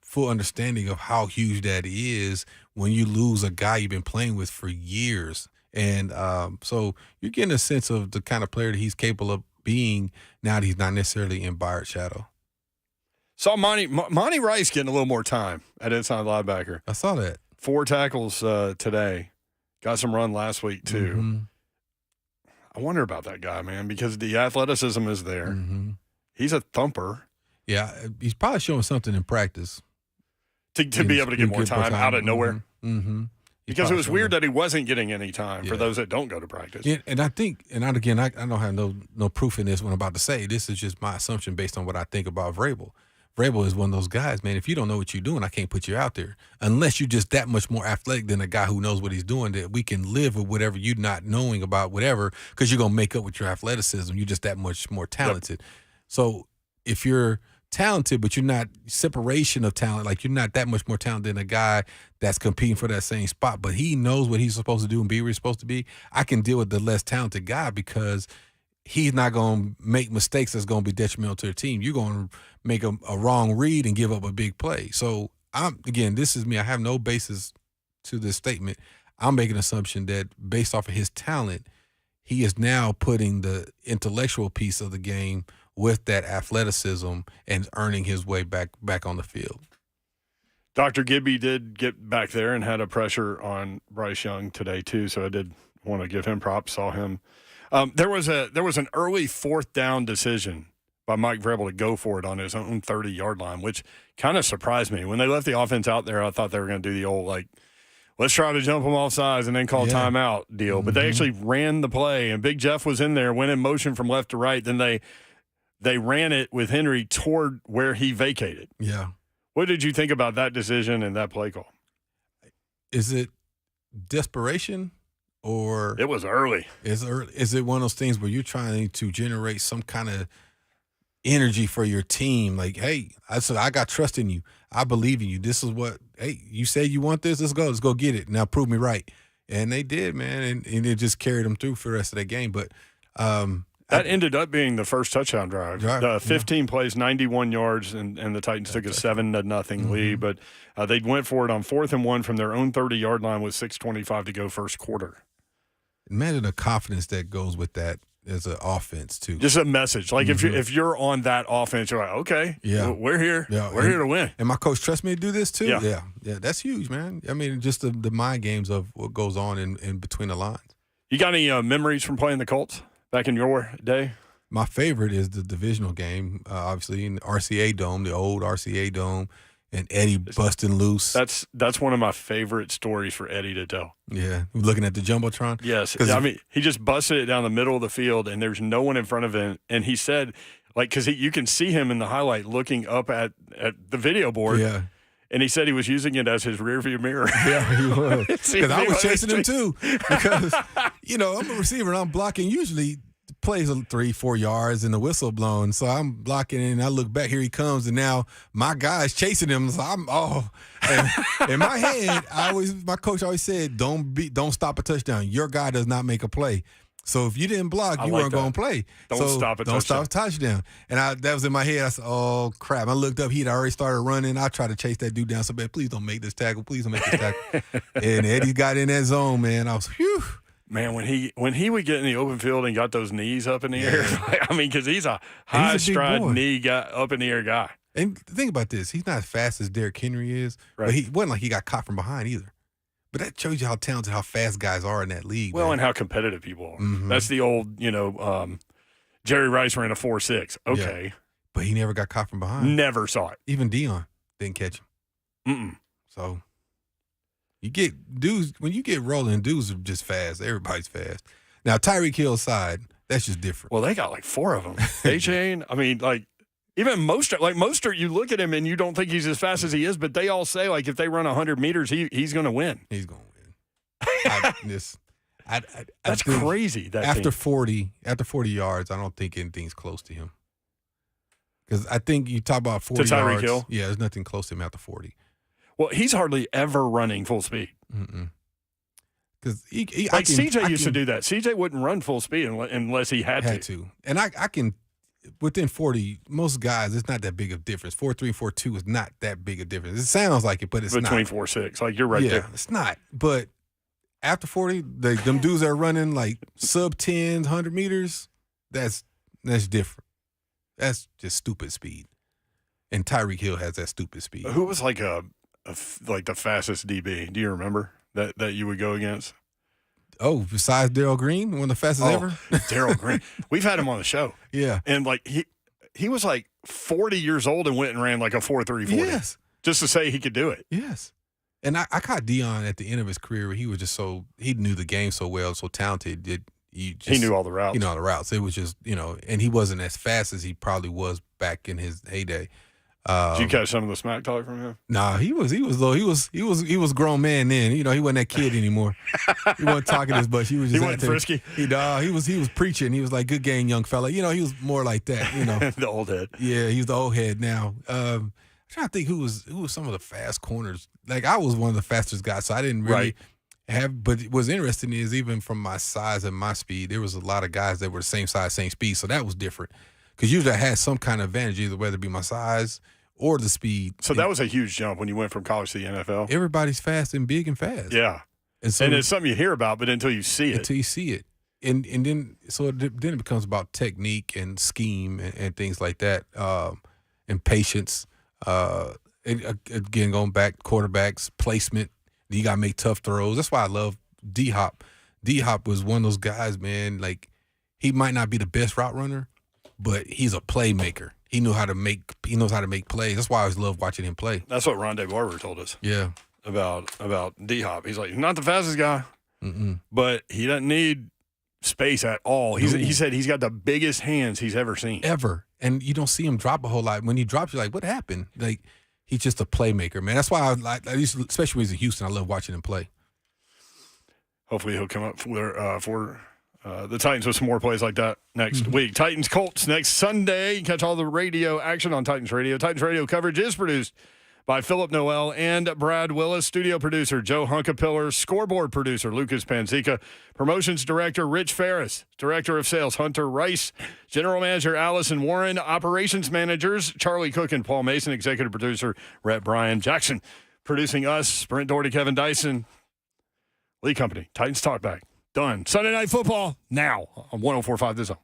full understanding of how huge that is when you lose a guy you've been playing with for years. And so you're getting a sense of the kind of player that he's capable of being now that he's not necessarily in Byard's shadow. Saw Monty Rice getting a little more time at inside linebacker. I saw that. 4 tackles today. Got some run last week, too. Mm-hmm. I wonder about that guy, man, because the athleticism is there. Mm-hmm. He's a thumper. Yeah, he's probably showing something in practice. To be able to get more time out of nowhere. Mm-hmm. Because it was weird that he wasn't getting any time for those that don't go to practice. Yeah, and I think, I don't have no proof in this what I'm about to say. This is just my assumption based on what I think about Vrabel. Vrabel is one of those guys, man, if you don't know what you're doing, I can't put you out there. Unless you're just that much more athletic than a guy who knows what he's doing, that we can live with whatever you're not knowing about whatever, because you're going to make up with your athleticism. You're just that much more talented. Yep. So if you're talented, but you're not separation of talent, like you're not that much more talented than a guy that's competing for that same spot, but he knows what he's supposed to do and be where he's supposed to be, I can deal with the less talented guy because he's not going to make mistakes that's going to be detrimental to the team. You're going to make a wrong read and give up a big play. So, this is me. I have no basis to this statement. I'm making an assumption that based off of his talent, he is now putting the intellectual piece of the game with that athleticism and earning his way back on the field. Dr. Gibby did get back there and had a pressure on Bryce Young today too, so I did want to give him props. Saw him. There was an early 4th down decision by Mike Vrabel to go for it on his own 30-yard line, which kind of surprised me. When they left the offense out there, I thought they were going to do the old, let's try to jump them off sides and then call timeout deal. But they actually ran the play, and Big Jeff was in there, went in motion from left to right. Then they ran it with Henry toward where he vacated. Yeah. What did you think about that decision and that play call? Is it desperation? Or it was early. Is it one of those things where you're trying to generate some kind of energy for your team? Like, hey, I got trust in you. I believe in you. This is what, hey, you say you want this. Let's go get it. Now prove me right. And they did, man. And it just carried them through for the rest of the game. But that ended up being the first touchdown drive. 15 plays, 91 yards, and the Titans took a 7-0 lead. But they went for it on 4th and 1 from their own 30-yard line with 6:25 to go first quarter. Imagine the confidence that goes with that as an offense too. Just a message, like if you're on that offense, you're like, okay, we're here, we're here to win. And my coach trusts me to do this too. Yeah, that's huge, man. I mean, just the mind games of what goes on in between the lines. You got any memories from playing the Colts back in your day? My favorite is the divisional game, obviously in the RCA Dome, the old RCA Dome. And Eddie busting loose. That's one of my favorite stories for Eddie to tell. Yeah, looking at the Jumbotron. Yes, I mean he just busted it down the middle of the field, and there's no one in front of him. And he said, because you can see him in the highlight looking up at the video board. Yeah. And he said he was using it as his rearview mirror. Yeah, he was. Because I was chasing him too. Because I'm a receiver and I'm blocking usually. Plays 3-4 yards and the whistle blown, so I'm blocking and I look back, here he comes, and now my guy's chasing him. So and in my head, my coach always said, don't stop a touchdown. Your guy does not make a play. So if you didn't block, you weren't going to play. Don't stop a touchdown. And that was in my head. I said, oh crap! I looked up, he'd already started running. I tried to chase that dude down so bad. Please don't make this tackle. Please don't make this tackle. And Eddie got in that zone, man. I was whew. Man, when he would get in the open field and got those knees up in the air, I mean, because he's a high stride knee guy, up in the air guy. And think about this: he's not as fast as Derrick Henry is, but he wasn't like he got caught from behind either. But that shows you how talented, how fast guys are in that league. Well, man. And how competitive people are. Mm-hmm. That's the old, Jerry Rice ran a 4.6. Okay, yeah. But he never got caught from behind. Never saw it. Even Dion didn't catch him. Mm-mm. So. You get dudes when you get rolling, dudes are just fast. Everybody's fast. Now Tyreek Hill's side, that's just different. Well, they got like 4 of them. A-Chain, I mean, like even Mostert, you look at him and you don't think he's as fast as he is, but they all say like if they run 100 meters, he's going to win. He's going to win. That's crazy. That after 40 yards, I don't think anything's close to him. Because I think you talk about 40 yards. Hill? Yeah, there's nothing close to him after 40. Well, he's hardly ever running full speed. Because CJ used to do that. CJ wouldn't run full speed unless he had to. And I can, within 40, most guys, it's not that big of a difference. 4.3 and 4.2 is not that big a difference. It sounds like it, but it's Between not. 4.6, like you're right there. It's not. But after 40, them dudes that are running like sub 10, 100 meters, that's different. That's just stupid speed. And Tyreek Hill has that stupid speed. Who was like like the fastest DB? Do you remember that you would go against? Oh, besides Darryl Green, one of the fastest ever? Darryl Green. We've had him on the show. Yeah. And like he was like 40 years old and went and ran like a 4.340. Yes. Just to say he could do it. Yes. And I caught Dion at the end of his career where he was just he knew the game so well, so talented. He knew all the routes. He knew all the routes. It was just, and he wasn't as fast as he probably was back in his heyday. Did you catch some of the smack talk from him? Nah, he was a grown man then. He wasn't that kid anymore. He wasn't talking as much. He was just he wasn't frisky. He was preaching. He was like, good game, young fella. He was more like that. The old head. Yeah, he's the old head now. I'm trying to think who was some of the fast corners. Like I was one of the fastest guys, so I didn't really have. But what's interesting is even from my size and my speed, there was a lot of guys that were the same size, same speed. So that was different because usually I had some kind of advantage, either whether it be my size or the speed. So that was a huge jump when you went from college to the NFL. Everybody's fast and big and fast. Yeah, and it's something you hear about, but until you see it, and then then it becomes about technique and scheme and things like that, and patience. And again, going back, quarterbacks, placement. You got to make tough throws. That's why I love D-Hop. D-Hop was one of those guys, man, like he might not be the best route runner, but he's a playmaker. He knows how to make plays. That's why I always love watching him play. That's what Rondé Barber told us. Yeah. About D-Hop. He's like, he's not the fastest guy, but he doesn't need space at all. He said he's got the biggest hands he's ever seen. Ever. And you don't see him drop a whole lot. When he drops, you're like, what happened? Like, he's just a playmaker, man. That's why I like, especially when he's in Houston, I love watching him play. Hopefully he'll come up for the Titans with some more plays like that next week. Titans Colts next Sunday. You can catch all the radio action on Titans Radio. Titans Radio coverage is produced by Philip Noel and Brad Willis. Studio producer Joe Hunkapiller. Scoreboard producer Lucas Panzica. Promotions director Rich Ferris. Director of sales Hunter Rice. General manager Allison Warren. Operations managers Charlie Cook and Paul Mason. Executive producer Rhett Bryan Jackson. Producing us, Brent, Dougherty, Kevin Dyson. Lee Company. Titans Talkback. Done. Sunday Night Football now on 104.5 The Zone.